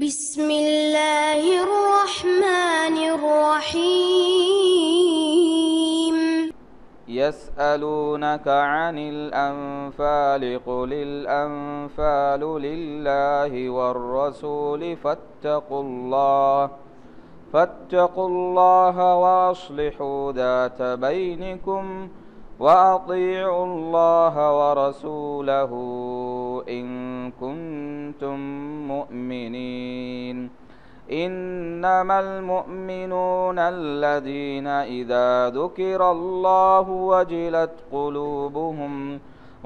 بسم الله الرحمن الرحيم يسألونك عن الأنفال قل الأنفال لله والرسول فاتقوا الله وأصلحوا ذات بينكم وأطيعوا الله ورسوله إن كنتم مؤمنين إنما المؤمنون الذين إذا ذكر الله وجلت قلوبهم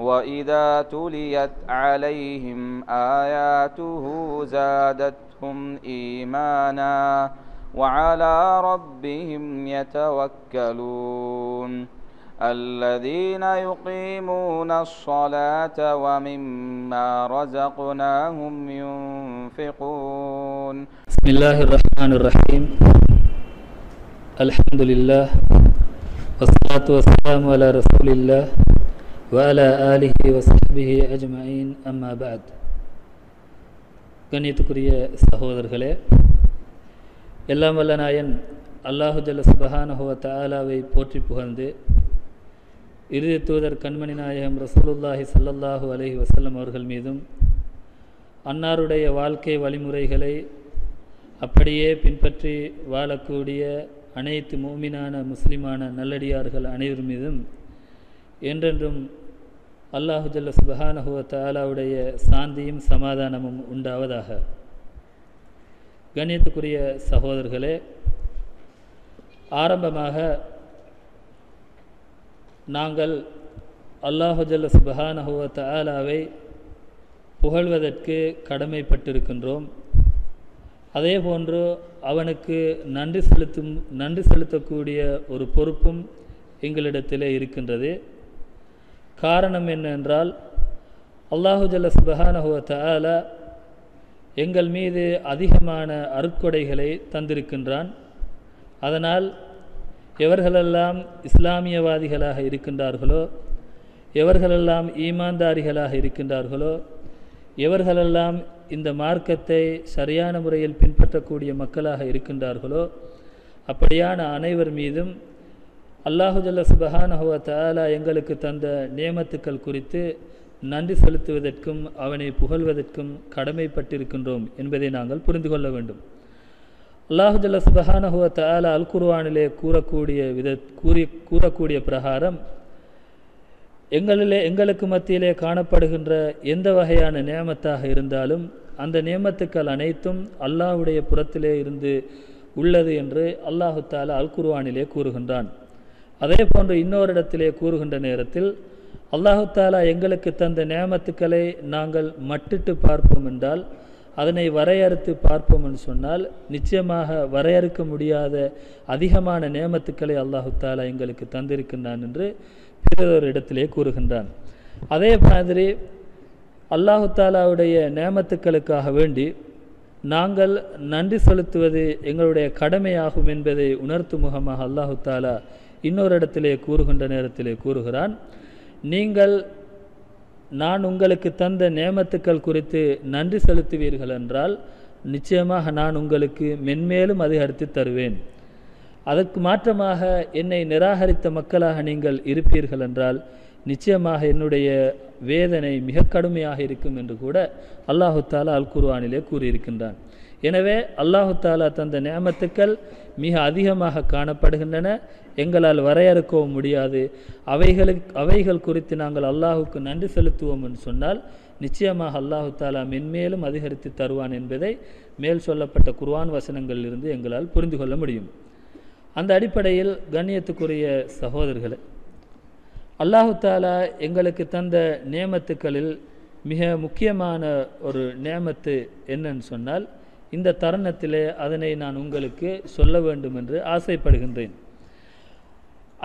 وإذا تليت عليهم آياته زادتهم إيمانا وعلى ربهم يتوكلون الذين يقيمون الصلاة ومما رزقناهم ينفقون بسم الله الرحمن الرحيم الحمد لله والصلاة والسلام على رسول الله وعلى آله وصحبه أجمعين أما بعد கண்ணியத்துக்குரிய சகோதரர்களே, எல்லாம் வல்ல நாயன் அல்லாஹு ஜல்ல சுப்ஹானஹு வ தஆலாவை போற்றி புகழ்ந்து இறுதி தூதர் கண்மணி நாயகம் ரசூலுல்லாஹி ஸல்லல்லாஹு அலைஹி வஸல்லம் அவர்கள் மீதும் அன்னாருடைய வாழ்க்கை வழிமுறைகளை அப்படியே பின்பற்றி வாழக்கூடிய அனைத்து மூமினான முஸ்லிமான நல்லடியார்கள் அனைவர் மீதும் என்றென்றும் அல்லாஹு ஜல்ல சுப்ஹானஹு வ தஆலாவுடைய சாந்தியும் சமாதானமும் உண்டாவதாக. கண்ணியத்துக்குரிய சகோதரர்களே, ஆரம்பமாக நாங்கள் அல்லாஹு ஜல்ல சுப்ஹானஹு வ தஆலாவை புகழ்வதற்கு கடமைப்பட்டிருக்கின்றோம். அதே போன்று அவனுக்கு நன்றி செலுத்தக்கூடிய ஒரு பொறுப்பும் எங்களிடத்திலே இருக்கின்றது. காரணம் என்னவென்றால், அல்லாஹு ஜல்ல சுப்ஹானஹு வ தஆலா எங்கள் மீது அதிகமான அருட்கொடைகளை தந்திருக்கின்றான். அதனால் எவர்களெல்லாம் இஸ்லாமியவாதிகளாக இருக்கின்றார்களோ, எவர்களெல்லாம் ஈமான்தாரிகளாக இருக்கின்றார்களோ, எவர்களெல்லாம் இந்த மார்க்கத்தை சரியான முறையில் பின்பற்றக்கூடிய மக்களாக இருக்கின்றார்களோ, அப்படியான அனைவர் மீதும் அல்லாஹு ஜல்ல சுப்ஹானஹு வ தஆலா எங்களுக்கு தந்த நியமத்துக்கள் குறித்து நன்றி செலுத்துவதற்கும் அவனை புகழ்வதற்கும் கடமைப்பட்டிருக்கின்றோம் என்பதை நாங்கள் புரிந்து கொள்ள வேண்டும். அல்லாஹு ஜல்ல சுப்ஹானஹு வ தஆலா அல் குர்ஆனிலே கூறக்கூடிய பிரகாரம் எங்களுக்கு மத்தியிலே காணப்படுகின்ற எந்த வகையான நியமத்தாக இருந்தாலும் அந்த நியமத்துக்கள் அனைத்தும் அல்லாஹ்வுடைய புறத்திலே இருந்து உள்ளது என்று அல்லாஹு தஆலா அல் குர்ஆனிலே கூறுகின்றான். அதே போன்று இன்னொரு இடத்திலே கூறுகின்ற நேரத்தில் அல்லாஹு தஆலா எங்களுக்கு தந்த நியமத்துக்களை நாங்கள் மட்டிட்டு பார்ப்போம் என்றால், அதனை வரையறுத்து பார்ப்போம் என்று சொன்னால், நிச்சயமாக வரையறுக்க முடியாத அதிகமான நியமத்துக்களை அல்லாஹு தஆலா எங்களுக்கு தந்திருக்கின்றான் என்று பிறதொரு இடத்திலே கூறுகின்றான். அதே மாதிரி அல்லாஹு தஆலாவுடைய நியமத்துக்களுக்காக வேண்டி நாங்கள் நன்றி செலுத்துவது எங்களுடைய கடமையாகும் என்பதை உணர்த்தும் முகமாக அல்லாஹு தஆலா இன்னொரு இடத்திலே கூறுகின்ற நேரத்திலே கூறுகிறான், நான் உங்களுக்கு தந்த நியமத்துக்கள் குறித்து நன்றி செலுத்துவீர்கள் என்றால் நிச்சயமாக நான் உங்களுக்கு மென்மேலும் அதிகரித்து தருவேன். அதற்கு மாற்றமாக என்னை நிராகரித்த மக்களாக நீங்கள் இருப்பீர்கள் என்றால் நிச்சயமாக என்னுடைய வேதனை மிக கடுமையாக இருக்கும் என்று கூட அல்லாஹு தஆலா அல் குர்ஆனிலே கூறியிருக்கின்றான். எனவே அல்லாஹு தஆலா தந்த நியமத்துக்கள் மிக அதிகமாக காணப்படுகின்றன. எங்களால் வரையறுக்கவும் முடியாது. அவைகள் குறித்து நாங்கள் அல்லாஹுக்கு நன்றி செலுத்துவோம் என்று சொன்னால் நிச்சயமாக அல்லாஹு தஆலா மென்மேலும் அதிகரித்து தருவான் என்பதை மேல் சொல்லப்பட்ட குர்ஆன் வசனங்களிலிருந்து எங்களால் புரிந்து கொள்ள முடியும். அந்த அடிப்படையில் கண்ணியத்துக்குரிய சகோதரர்களே, அல்லாஹு தஆலா எங்களுக்கு தந்த நியமத்துக்களில் மிக முக்கியமான ஒரு நியமத்து என்னன்னு சொன்னால், இந்த தருணத்திலே அதனை நான் உங்களுக்கு சொல்ல வேண்டும் என்று ஆசைப்படுகின்றேன்.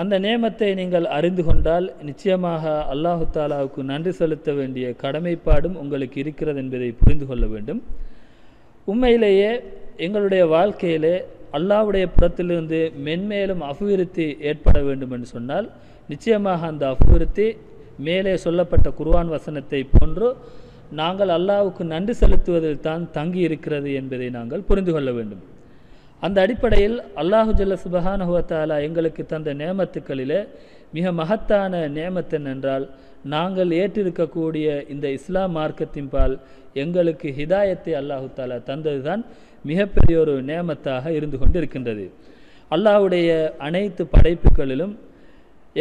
அந்த நியமத்தை நீங்கள் அறிந்து கொண்டால் நிச்சயமாக அல்லாஹு தஆலாவுக்கு நன்றி செலுத்த வேண்டிய கடமைப்பாடும் உங்களுக்கு இருக்கிறது என்பதை புரிந்து கொள்ள வேண்டும். உண்மையிலேயே எங்களுடைய வாழ்க்கையிலே அல்லாஹ்வுடைய புறத்திலிருந்து மென்மேலும் அபிவிருத்தி ஏற்பட வேண்டும் என்று சொன்னால் நிச்சயமாக அந்த அபிவிருத்தி மேலே சொல்லப்பட்ட குர்ஆன் வசனத்தை போன்று நாங்கள் அல்லாஹ்வுக்கு நன்றி செலுத்துவதில் தான் தங்கி இருக்கிறது என்பதை நாங்கள் புரிந்து கொள்ள வேண்டும். அந்த அடிப்படையில் அல்லாஹு ஜல்ல சுப்ஹானஹு வ தஆலா எங்களுக்கு தந்த நேமத்துக்களிலே மிக மகத்தான நேமத் என்னென்றால், நாங்கள் ஏற்றிருக்கக்கூடிய இந்த இஸ்லாம் மார்க்கத்தின் பால் எங்களுக்கு ஹிதாயத்தை அல்லாஹு தாலா தந்ததுதான் மிகப்பெரிய ஒரு நேமத்தாக இருந்து கொண்டிருக்கின்றது. அல்லாஹ்வுடைய அனைத்து படைப்புகளிலும்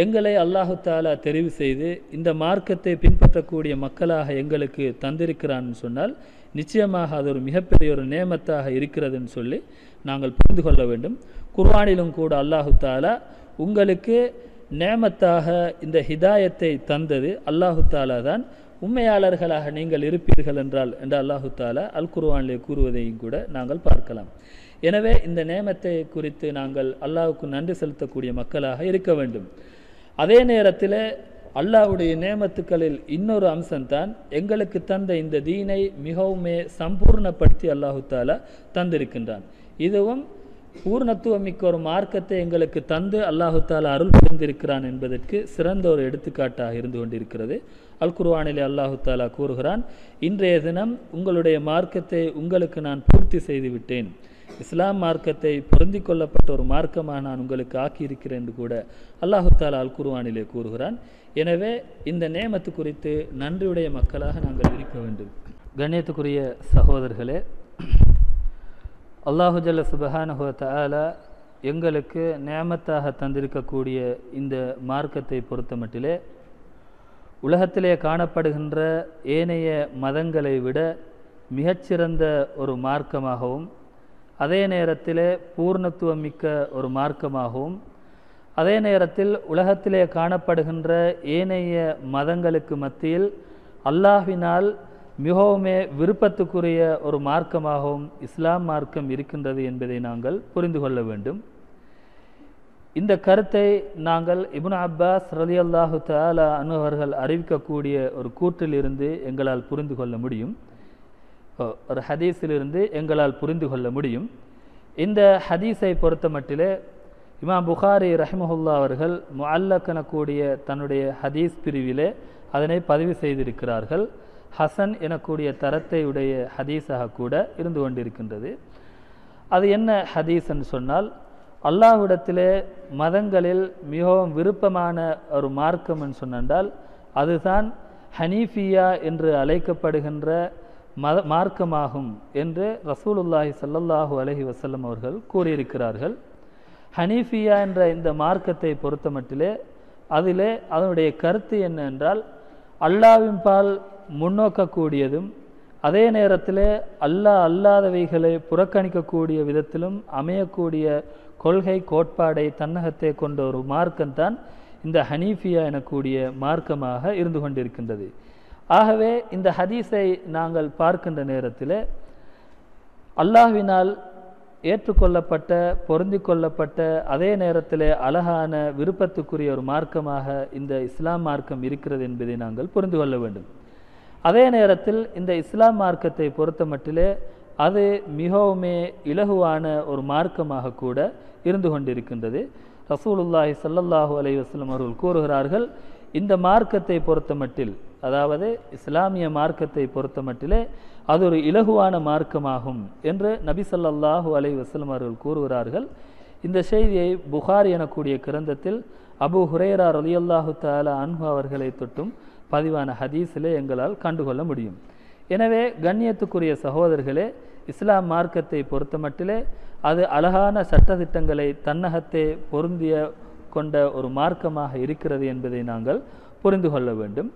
எங்களை அல்லாஹு தாலா தெரிவு செய்து இந்த மார்க்கத்தை பின்பற்றக்கூடிய மக்களாக எங்களுக்கு தந்திருக்கிறான்னு சொன்னால் நிச்சயமாக அது ஒரு மிகப்பெரிய ஒரு நேமத்தாக இருக்கிறதுன்னு சொல்லி நாங்கள் புரிந்து கொள்ள வேண்டும். குர்ஆனிலும் கூட அல்லாஹு தாலா உங்களுக்கு நேமத்தாக இந்த ஹிதாயத்தை தந்தது அல்லாஹு தாலா தான், உண்மையாளர்களாக நீங்கள் இருப்பீர்கள் என்றால் என்று அல்லாஹு தாலா அல் குர்ஆனிலே கூறுவதையும் கூட நாங்கள் பார்க்கலாம். எனவே இந்த நேமத்தை குறித்து நாங்கள் அல்லாஹ்வுக்கு நன்றி செலுத்தக்கூடிய மக்களாக இருக்க வேண்டும். அதே நேரத்தில் அல்லாஹ்வுடைய நேமத்துக்களில் இன்னொரு அம்சம்தான் எங்களுக்கு தந்த இந்த தீனை மிகவுமே சம்பூர்ணப்படுத்தி அல்லாஹு தாலா தந்திருக்கின்றான். இதுவும் பூர்ணத்துவமிக்க ஒரு மார்க்கத்தை எங்களுக்கு தந்து அல்லாஹு தாலா அருள் புரிந்திருக்கிறான் என்பதற்கு சிறந்த ஒரு எடுத்துக்காட்டாக இருந்து கொண்டிருக்கிறது. அல் குர்ஆனிலே அல்லாஹு தாலா கூறுகிறான், இன்றைய தினம் உங்களுடைய மார்க்கத்தை உங்களுக்கு நான் பூர்த்தி செய்து விட்டேன், இஸ்லாம் மார்க்கத்தை பொருந்தி கொள்ளப்பட்ட ஒரு மார்க்கமாக நான் உங்களுக்கு ஆக்கியிருக்கிறேன் என்று கூட அல்லாஹு தாலா அல் குர்ஆனிலே கூறுகிறான். எனவே இந்த நேமத்து குறித்து நன்றியுடைய மக்களாக நாங்கள் இருக்க வேண்டும். கண்ணியத்துக்குரிய சகோதரர்களே, அல்லாஹு ஜல்ல சுப்ஹானஹு வ தஆலா எங்களுக்கு நேமத்தாக தந்திருக்கக்கூடிய இந்த மார்க்கத்தை பொறுத்த மட்டிலே உலகத்திலே காணப்படுகின்ற ஏனைய மதங்களை விட மிகச்சிறந்த ஒரு மார்க்கமாகவும் அதே நேரத்திலே பூர்ணத்துவம் மிக்க ஒரு மார்க்கமாகவும் அதே நேரத்தில் உலகத்திலே காணப்படுகின்ற ஏனைய மதங்களுக்கு மத்தியில் அல்லாஹ்வினால் மிகவுமே விருப்பத்துக்குரிய ஒரு மார்க்கமாகவும் இஸ்லாம் மார்க்கம் இருக்கின்றது என்பதை நாங்கள் புரிந்து கொள்ள வேண்டும். இந்த கருத்தை நாங்கள் இப்னு அப்பாஸ் ரலியல்லாஹு தஆலா அன்ஹு அவர்கள் அறிவிக்கக்கூடிய ஒரு கூற்றிலிருந்து எங்களால் புரிந்து கொள்ள முடியும், ஒரு ஹதீஸிலிருந்து எங்களால் புரிந்து கொள்ள முடியும். இந்த ஹதீஸை பொறுத்த மட்டிலே இமாம் புகாரி ரஹிமஹுல்லா அவர்கள் முஅல்லக் எனக்கூடிய தன்னுடைய ஹதீஸ் பிரிவிலே அதனை பதிவு செய்திருக்கிறார்கள். ஹசன் எனக்கூடிய தரத்தை உடைய ஹதீஸாக கூட இருந்து கொண்டிருக்கின்றது. அது என்ன ஹதீஸ் என்று சொன்னால், அல்லாஹ்விடத்திலே மதங்களில் மிகவும் விருப்பமான ஒரு மார்க்கம் என்று சொன்னால் அதுதான் ஹனீஃபியா என்று அழைக்கப்படுகின்ற மார்க்கமாகும் என்று ரசூலுல்லாஹி ஸல்லல்லாஹு அலைஹி வஸல்லம் அவர்கள் கூறியிருக்கிறார்கள். ஹனீஃபியா என்ற இந்த மார்க்கத்தை பொறுத்த மட்டிலே அதிலே அதனுடைய கருத்து என்ன என்றால், அல்லாஹ்வின் பால் முன்னோக்கக்கூடியதும் அதே நேரத்தில் அல்லாஹ் அல்லாதவைகளை புறக்கணிக்கக்கூடிய விதத்திலும் அமையக்கூடிய கொள்கை கோட்பாடை தன்னகத்தை கொண்ட ஒரு மார்க்கம்தான் இந்த ஹனீஃபியா எனக்கூடிய மார்க்கமாக இருந்து கொண்டிருக்கின்றது. ஆகவே இந்த ஹதீஸை நாங்கள் பார்க்கின்ற நேரத்தில் அல்லாஹ்வினால் ஏற்றுக்கொள்ளப்பட்ட பொருந்தி கொள்ளப்பட்ட அதே நேரத்தில் அழகான விருப்பத்துக்குரிய ஒரு மார்க்கமாக இந்த இஸ்லாம் மார்க்கம் இருக்கிறது என்பதை நாங்கள் புரிந்து கொள்ள வேண்டும். அதே நேரத்தில் இந்த இஸ்லாம் மார்க்கத்தை பொறுத்த மட்டிலே அது மிகவுமே இலகுவான ஒரு மார்க்கமாக கூட இருந்து கொண்டிருக்கின்றது. ரசூலுல்லாஹி ஸல்லல்லாஹு அலைஹி வஸல்லம் அவர்கள் கூறுகிறார்கள், இந்த மார்க்கத்தை பொறுத்த மட்டில், அதாவது இஸ்லாமிய மார்க்கத்தை பொறுத்த மட்டிலே அது ஒரு இலகுவான மார்க்கமாகும் என்று நபி ஸல்லல்லாஹு அலைஹி வஸல்லம் அவர்கள் கூறுகிறார்கள். இந்த செய்தியை புகாரி எனக்கூடிய கிரந்தத்தில் அபூ ஹுரைரா ரலியல்லாஹு தஆலா அன்ஹு அவர்களை தொட்டும் பதிவான ஹதீஸிலே எங்களால் கண்டுகொள்ள முடியும். எனவே கண்ணியத்துக்குரிய சகோதரர்களே, இஸ்லாம் மார்க்கத்தை பொறுத்த மட்டிலே அது அழகான சட்டதிட்டங்களை தன்னகத்தை பொருந்திய கொண்ட ஒரு மார்க்கமாக இருக்கிறது என்பதை நாங்கள் புரிந்து கொள்ள வேண்டும்.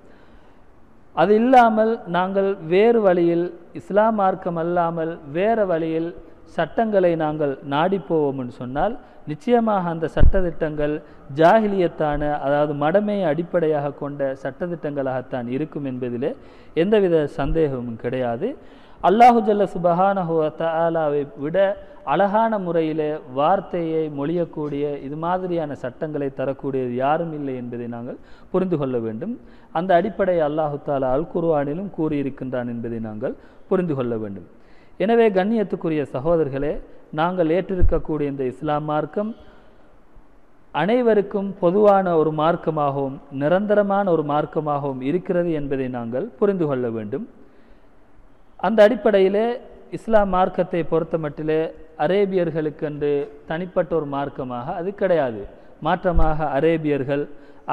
அது இல்லாமல் நாங்கள் வேறு வழியில், இஸ்லாம் மார்க்கம் அல்லாமல் வேறு வழியில் சட்டங்களை நாங்கள் நாடிப்போவோம் என்று சொன்னால் நிச்சயமாக அந்த சட்டத்திட்டங்கள் ஜாஹிலியத்தான, அதாவது மடமையை அடிப்படையாக கொண்ட சட்டத்திட்டங்களாகத்தான் இருக்கும் என்பதிலே எந்தவித சந்தேகமும் கிடையாது. அல்லாஹு ஜல்ல சுப்ஹானஹு வ தஆலாவை விட அழகான முறையிலே வார்த்தையை மொழியக்கூடிய இது மாதிரியான சட்டங்களை தரக்கூடியது யாரும் இல்லை என்பதை நாங்கள் புரிந்து கொள்ள வேண்டும். அந்த அடிப்படையை அல்லாஹு தஆலா அல் குர்ஆனிலும் கூறியிருக்கின்றான் என்பதை நாங்கள் புரிந்து கொள்ள வேண்டும். எனவே கண்ணியத்துக்குரிய சகோதரர்களே, நாங்கள் ஏற்றிருக்கக்கூடிய இந்த இஸ்லாம் மார்க்கம் அனைவருக்கும் பொதுவான ஒரு மார்க்கமாகவும் நிரந்தரமான ஒரு மார்க்கமாகவும் இருக்கிறது என்பதை நாங்கள் புரிந்து கொள்ள வேண்டும். அந்த அடிப்படையிலே இஸ்லாம் மார்க்கத்தை பொறுத்த மட்டிலே அரேபியர்களுக்கென்று தனிப்பட்ட ஒரு மார்க்கமாக அது கிடையாது. மாற்றமாக அரேபியர்கள்,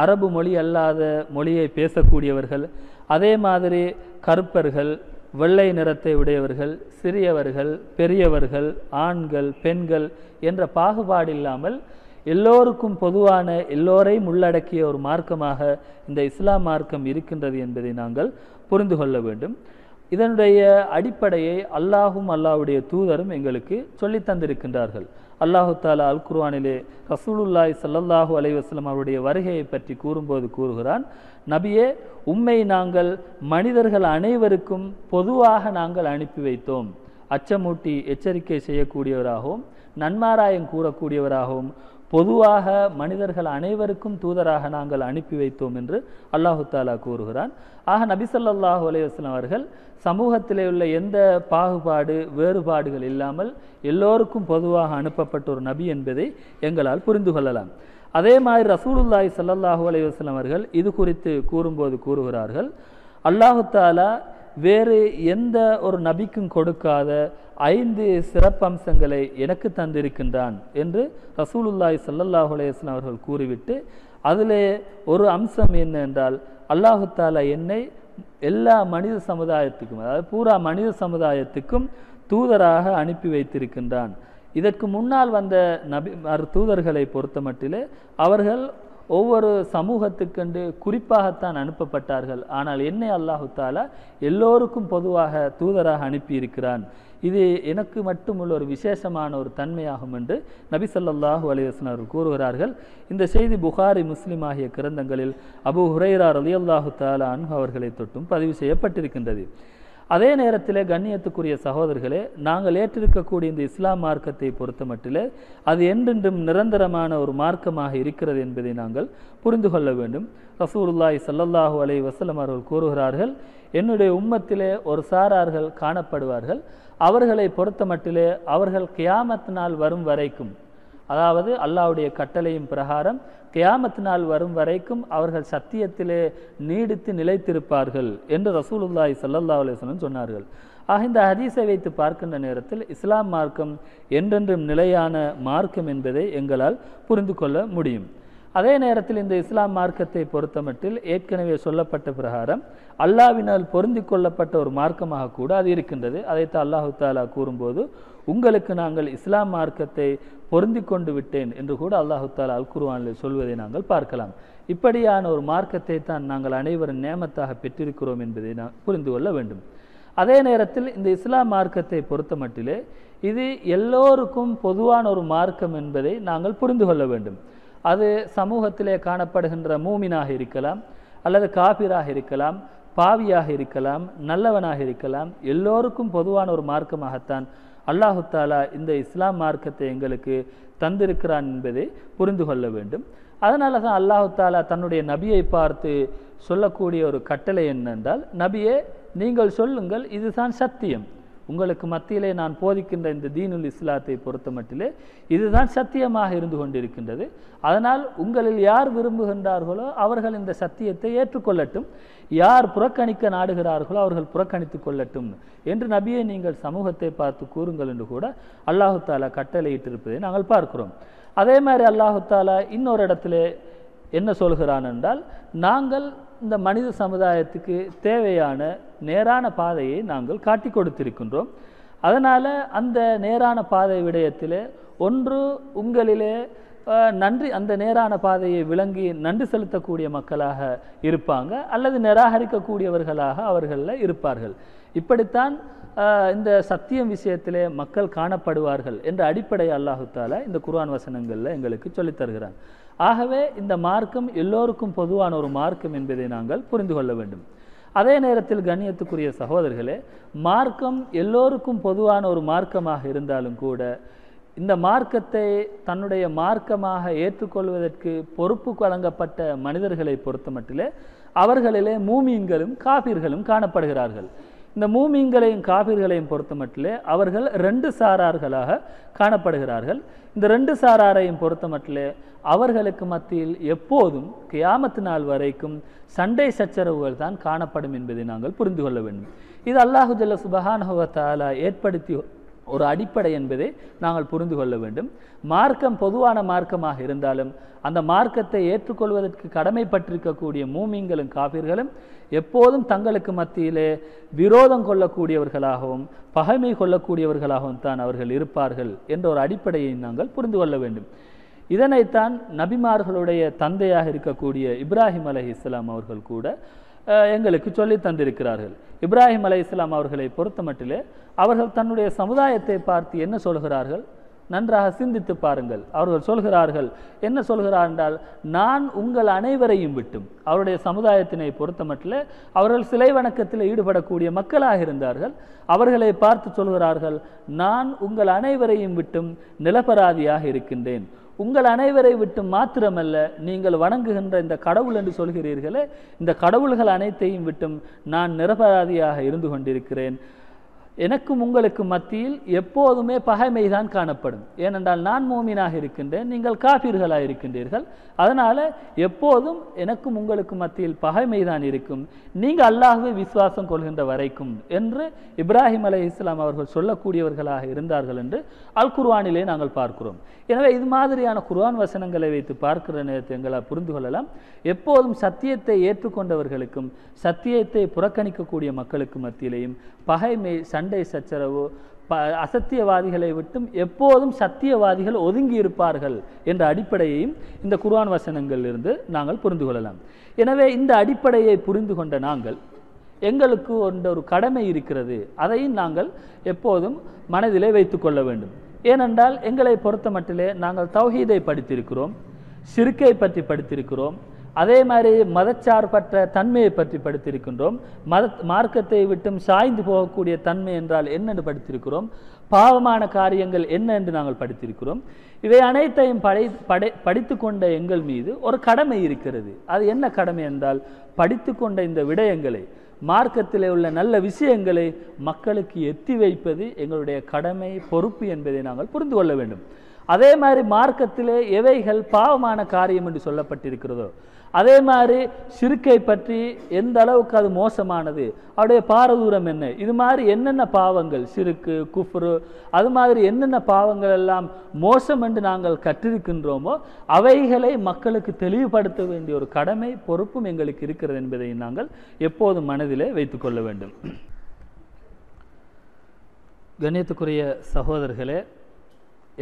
அரபு மொழி அல்லாத மொழியை பேசக்கூடியவர்கள், அதே மாதிரி கருப்பர்கள், வெள்ளை நிறத்தை உடையவர்கள், சிறியவர்கள், பெரியவர்கள், ஆண்கள், பெண்கள் என்ற பாகுபாடு இல்லாமல் எல்லோருக்கும் பொதுவான, எல்லோரையும் உள்ளடக்கிய ஒரு மார்க்கமாக இந்த இஸ்லாம் மார்க்கம் இருக்கின்றது என்பதை நாங்கள் புரிந்து கொள்ள வேண்டும். இதனுடைய அடிப்படையை அல்லாஹும் அல்லாஹ்வுடைய தூதரும் எங்களுக்கு சொல்லி தந்திருக்கின்றார்கள். அல்லாஹு தாலா அல் குர்ஆனிலே ரசூலுல்லாஹி ஸல்லல்லாஹு அலைஹி வஸல்லம் அவருடைய வருகையை பற்றி கூறும்போது கூறுகிறான், நபியே, உம்மை நாங்கள் மனிதர்கள் அனைவருக்கும் பொதுவாக நாங்கள் அனுப்பி வைத்தோம். அச்சமூட்டி எச்சரிக்கை செய்யக்கூடியவராகவும் நன்மாராயம் கூறக்கூடியவராகவும் பொதுவாக மனிதர்கள் அனைவருக்கும் தூதராக நாங்கள் அனுப்பி வைத்தோம் என்று அல்லாஹு தாலா கூறுகிறான். ஆக நபி ஸல்லல்லாஹு அலைஹி வஸல்லம் அவர்கள் சமூகத்திலே உள்ள எந்த பாகுபாடு வேறுபாடுகள் இல்லாமல் எல்லோருக்கும் பொதுவாக அனுப்பப்பட்ட ஒரு நபி என்பதை எங்களால் புரிந்து கொள்ளலாம். அதே மாதிரி ரசூலுல்லாஹி ஸல்லல்லாஹு அலைஹி வஸல்லம் அவர்கள் இது குறித்து கூறும்போது கூறுகிறார்கள், அல்லாஹு தாலா வேறு எந்த ஒரு நபிக்கும் கொடுக்காத 5 சிறப்பம்சங்களை எனக்கு தந்திருக்கின்றான் என்று ரசூலுல்லாஹி ஸல்லல்லாஹு அலைஹி வஸல்லம் அவர்கள் கூறிவிட்டு, அதிலே ஒரு அம்சம் என்ன என்றால், அல்லாஹு தாலா என்னை எல்லா மனித சமுதாயத்துக்கும், அதாவது பூரா மனித சமுதாயத்துக்கும் தூதராக அனுப்பி வைத்திருக்கின்றான். இதற்கு முன்னால் வந்த தூதர்களை பொறுத்த மட்டிலே அவர்கள் ஒவ்வொரு சமூகத்துக்கென்று குறிப்பாகத்தான் அனுப்பப்பட்டார்கள். ஆனால் என்னை அல்லாஹு தாலா எல்லோருக்கும் பொதுவாக தூதராக அனுப்பியிருக்கிறான். இது எனக்கு மட்டுமுள்ள ஒரு விசேஷமான ஒரு தன்மையாகும் என்று நபி ஸல்லல்லாஹு அலைஹி வஸல்லம் அவர்கள் கூறுகிறார்கள். இந்த செய்தி புகாரி, முஸ்லிம் ஆகிய கிரந்தங்களில் அபூ ஹுரைரா ரலியல்லாஹு தஆலா அன்ஹு அவர்களை தொட்டும் பதிவு செய்யப்பட்டிருக்கின்றது. அதே நேரத்தில் கண்ணியத்துக்குரிய சகோதரர்களே, நாங்கள் ஏற்றிருக்கக்கூடிய இந்த இஸ்லாம் மார்க்கத்தை பொறுத்த மட்டிலே அது என்றென்றும் நிரந்தரமான ஒரு மார்க்கமாக இருக்கிறது என்பதை நாங்கள் புரிந்து கொள்ள வேண்டும். ரசூலுல்லாஹி ஸல்லல்லாஹு அலைஹி வஸல்லம் அவர்கள் கூறுகிறார்கள், என்னுடைய உம்மத்திலே ஒரு சாரார்கள் காணப்படுவார்கள், அவர்களை பொறுத்த மட்டிலே அவர்கள் கியாமத் நாள் வரும் வரைக்கும், அதாவது அல்லாஹ்வுடைய கட்டளையின் பிரகாரம் கியாமத் நாள் வரும் வரைக்கும் அவர்கள் சத்தியத்திலே நீடித்து நிலைத்திருப்பார்கள் என்று ரசூலுல்லாஹி ஸல்லல்லாஹு அலைஹி வஸல்லம் சொன்னார்கள். ஆக இந்த ஹதீஸை வைத்து பார்க்கின்ற நேரத்தில் இஸ்லாம் மார்க்கம் என்றென்றும் நிலையான மார்க்கம் என்பதை எங்களால் புரிந்து கொள்ள முடியும். அதே நேரத்தில் இந்த இஸ்லாம் மார்க்கத்தை பொறுத்தமட்டில் ஏற்கனவே சொல்லப்பட்ட பிரகாரம் அல்லாஹ்வினால் பொருந்தி கொள்ளப்பட்ட ஒரு மார்க்கமாக கூட அது இருக்கின்றது. அதைத்தான் அல்லாஹு தாலா கூறும்போது, உங்களுக்கு நாங்கள் இஸ்லாம் மார்க்கத்தை பொருந்தி கொண்டு விட்டேன் என்று கூட அல்லாஹு தாலா அல் குர்ஆனில் சொல்வதை நாங்கள் பார்க்கலாம். இப்படியான ஒரு மார்க்கத்தை தான் நாங்கள் அனைவரும் நேமத்தாக பெற்றிருக்கிறோம் என்பதை நான் புரிந்து கொள்ள வேண்டும். அதே நேரத்தில் இந்த இஸ்லாம் மார்க்கத்தை பொறுத்த மட்டிலே இது எல்லோருக்கும் பொதுவான ஒரு மார்க்கம் என்பதை நாங்கள் புரிந்து கொள்ள வேண்டும். அது சமூகத்திலே காணப்படுகின்ற மூமினாக இருக்கலாம், அல்லது காபிராக இருக்கலாம், பாவியாக இருக்கலாம், நல்லவனாக இருக்கலாம், எல்லோருக்கும் பொதுவான ஒரு மார்க்கமாகத்தான் அல்லாஹு தாலா இந்த இஸ்லாம் மார்க்கத்தை எங்களுக்கு தந்திருக்கிறான் என்பதை புரிந்து கொள்ள வேண்டும். அதனால தான் அல்லாஹு தாலா தன்னுடைய நபியை பார்த்து சொல்லக்கூடிய ஒரு கட்டளை என்னென்றால், நபியே நீங்கள் சொல்லுங்கள், இதுதான் சத்தியம். உங்களுக்கு மத்தியிலே நான் போதிக்கின்ற இந்த தீனுல் இஸ்லாத்தை பொறுத்த மட்டிலே இதுதான் சத்தியமாக இருந்து கொண்டிருக்கின்றது. அதனால் உங்களில் யார் விரும்புகின்றார்களோ அவர்கள் இந்த சத்தியத்தை ஏற்றுக்கொள்ளட்டும், யார் புறக்கணிக்க நாடுகிறார்களோ அவர்கள் புறக்கணித்து கொள்ளட்டும் என்று நபியை நீங்கள் சமூகத்தை பார்த்து கூறுங்கள் என்று கூட அல்லாஹு தாலா கட்டளையிட்டிருப்பதை நாங்கள் பார்க்கிறோம். அதே மாதிரி அல்லாஹு தாலா இன்னொரு இடத்துல என்ன சொல்கிறான் என்றால், நாங்கள் இந்த மனித சமுதாயத்துக்கு தேவையான நேரான பாதையை நாங்கள் காட்டி கொடுத்திருக்கின்றோம். அதனால் அந்த நேரான பாதை விடயத்திலே ஒன்று உங்களிலே நன்றி, அந்த நேரான பாதையை விளங்கி நன்றி செலுத்தக்கூடிய மக்களாக இருப்பாங்க, அல்லது நிராகரிக்கக்கூடியவர்களாக அவர்களில் இருப்பார்கள். இப்படித்தான் இந்த சத்தியம் விஷயத்திலே மக்கள் காணப்படுவார்கள் என்ற அடிப்படை அல்லாஹு தாலா இந்த குர்ஆன் வசனங்களில் எங்களுக்கு சொல்லித் தருகிறான். ஆகவே இந்த மார்க்கம் எல்லோருக்கும் பொதுவான ஒரு மார்க்கம் என்பதை நாங்கள் புரிந்து கொள்ள வேண்டும். அதே நேரத்தில் கண்ணியத்துக்குரிய சகோதரர்களே, மார்க்கம் எல்லோருக்கும் பொதுவான ஒரு மார்க்கமாக இருந்தாலும் கூட இந்த மார்க்கத்தை தன்னுடைய மார்க்கமாக ஏற்றுக்கொள்வதற்கு பொறுப்பு வழங்கப்பட்ட மனிதர்களை பொறுத்த மட்டிலே அவர்களிலே மூமீன்களும் காபிர்களும் காணப்படுகிறார்கள். இந்த மூமின்களையும் காபிர்களையும் பொறுத்தமட்டிலே அவர்கள் 2 சாரார்களாக காணப்படுகிறார்கள். இந்த 2 சாராரையும் பொறுத்தமட்டிலே அவர்களுக்கு மத்தியில் எப்போதும் கியாமத்து நாள் வரைக்கும் சண்டை சச்சரவுகள் தான் காணப்படும் என்பதை நாங்கள் புரிந்து கொள்ள வேண்டும். இது அல்லாஹு ஜல்ல சுப்ஹானஹு வ தஆலா ஏற்படுத்திய ஒரு அடிப்படை என்பதை நாங்கள் புரிந்து கொள்ள வேண்டும். மார்க்கம் பொதுவான மார்க்கமாக இருந்தாலும் அந்த மார்க்கத்தை ஏற்றுக்கொள்வதற்கு கடமைப்பட்டிருக்கக்கூடிய மூமின்களும் காபிர்களும் எப்போதும் தங்களுக்கு மத்தியிலே விரோதம் கொள்ளக்கூடியவர்களாகவும் பகைமை கொள்ளக்கூடியவர்களாகவும் தான் அவர்கள் இருப்பார்கள் என்ற ஒரு அடிப்படையை நாங்கள் புரிந்து கொள்ள வேண்டும். இதனைத்தான் நபிமார்களுடைய தந்தையாக இருக்கக்கூடிய இப்ராஹிம் அலைஹிஸ்ஸலாம் அவர்கள் கூட எங்களுக்கு சொல்லி தந்திருக்கிறார்கள். இப்ராஹிம் அலைஹிஸ்ஸலாம் அவர்களை பொறுத்தமட்டிலே அவர்கள் தன்னுடைய சமுதாயத்தை பார்த்து என்ன சொல்கிறார்கள்? நன்றாக சிந்தித்து பாருங்கள். அவர்கள் சொல்கிறார்கள், என்ன சொல்கிறார் என்றால், நான் உங்கள் அனைவரையும் விட்டும், அவருடைய சமுதாயத்தினை பொறுத்தமட்டிலே அவர்கள் சிலை வணக்கத்தில் ஈடுபடக்கூடிய மக்களாக இருந்தார்கள். அவர்களை பார்த்து சொல்கிறார்கள், நான் உங்கள் அனைவரையும் விட்டும் நிலப்பராதியாக இருக்கின்றேன். உங்கள் அனைவரை விட்டு மாத்திரமல்ல, நீங்கள் வணங்குகின்ற இந்த கடவுள் என்று சொல்கிறீர்களே, இந்த கடவுள்கள் அனைத்தையும் விட்டும் நான் நிரபராதியாக இருந்து கொண்டிருக்கிறேன். எனக்கும் உங்களுக்கு மத்தியில் எப்போதுமே பகைமைதான் காணப்படும். ஏனென்றால் நான் மூமினாக இருக்கின்றேன், நீங்கள் காஃபிர்களாக இருக்கின்றீர்கள். அதனால் எப்போதும் எனக்கும் உங்களுக்கு மத்தியில் பகைமைதான் இருக்கும், நீங்கள் அல்லாஹ்வை விசுவாசம் கொள்கின்ற வரைக்கும் என்று இப்ராஹிம் அலைஹிஸ்ஸலாம் அவர்கள் சொல்லக்கூடியவர்களாக இருந்தார்கள் என்று அல் குர்ஆனிலே நாங்கள் பார்க்கிறோம். எனவே இது மாதிரியான குர்ஆன் வசனங்களை வைத்து பார்க்கிற நேரத்தை எங்களால் புரிந்து கொள்ளலாம். எப்போதும் சத்தியத்தை ஏற்றுக்கொண்டவர்களுக்கும் சத்தியத்தை புறக்கணிக்கக்கூடிய மக்களுக்கு மத்தியிலேயும் பகைமை, சண்டை சச்சரவு, அசத்தியவாதிகளை விட்டும் எப்போதும் சத்தியவாதிகள் ஒதுங்கி இருப்பார்கள் என்ற அடிப்படையையும் இந்த குர்ஆன் வசனங்களிலிருந்து நாங்கள் புரிந்து கொள்ளலாம். எனவே இந்த அடிப்படையை புரிந்து கொண்ட நாங்கள் எங்களுக்கு ஒரு கடமை இருக்கிறது, அதையும் நாங்கள் எப்போதும் மனதிலே வைத்து கொள்ள வேண்டும். ஏனென்றால் எங்களை பொறுத்த மட்டிலே நாங்கள் தௌஹீதை படித்திருக்கிறோம், ஷிர்கை பற்றி படித்திருக்கிறோம், அதே மாதிரி மதச்சார்பற்ற தன்மையை பற்றி படித்திருக்கின்றோம், மார்க்கத்தை விட்டும் சாய்ந்து போகக்கூடிய தன்மை என்றால் என்னென்று படித்திருக்கிறோம், பாவமான காரியங்கள் என்ன என்று நாங்கள் படித்திருக்கிறோம். இவை அனைத்தையும் படித்து கொண்ட எங்கள் மீது ஒரு கடமை இருக்கிறது. அது என்ன கடமை என்றால், படித்து கொண்ட இந்த விடயங்களை, மார்க்கத்திலே உள்ள நல்ல விஷயங்களை மக்களுக்கு எத்தி வைப்பது எங்களுடைய கடமை, பொறுப்பு என்பதை நாங்கள் புரிந்து கொள்ள வேண்டும். அதே மாதிரி மார்க்கத்திலே எவைகள் பாவமான காரியம் என்று சொல்லப்பட்டிருக்கிறதோ, அதே மாதிரி ஷிர்கை பற்றி எந்த அளவுக்கு அது மோசமானது, அவருடைய பாரதூரம் என்ன, இது மாதிரி என்னென்ன பாவங்கள், ஷிர்கு, குஃப்ரு, அது மாதிரி என்னென்ன பாவங்கள் எல்லாம் மோசம் என்று நாங்கள் கற்றிருக்கின்றோமோ அவைகளை மக்களுக்கு தெளிவுபடுத்த வேண்டிய ஒரு கடமை, பொறுப்பும் எங்களுக்கு இருக்கிறது என்பதை நாங்கள் எப்போதும் மனதிலே வைத்து கொள்ள வேண்டும். கண்ணியத்துக்குரிய சகோதரர்களே,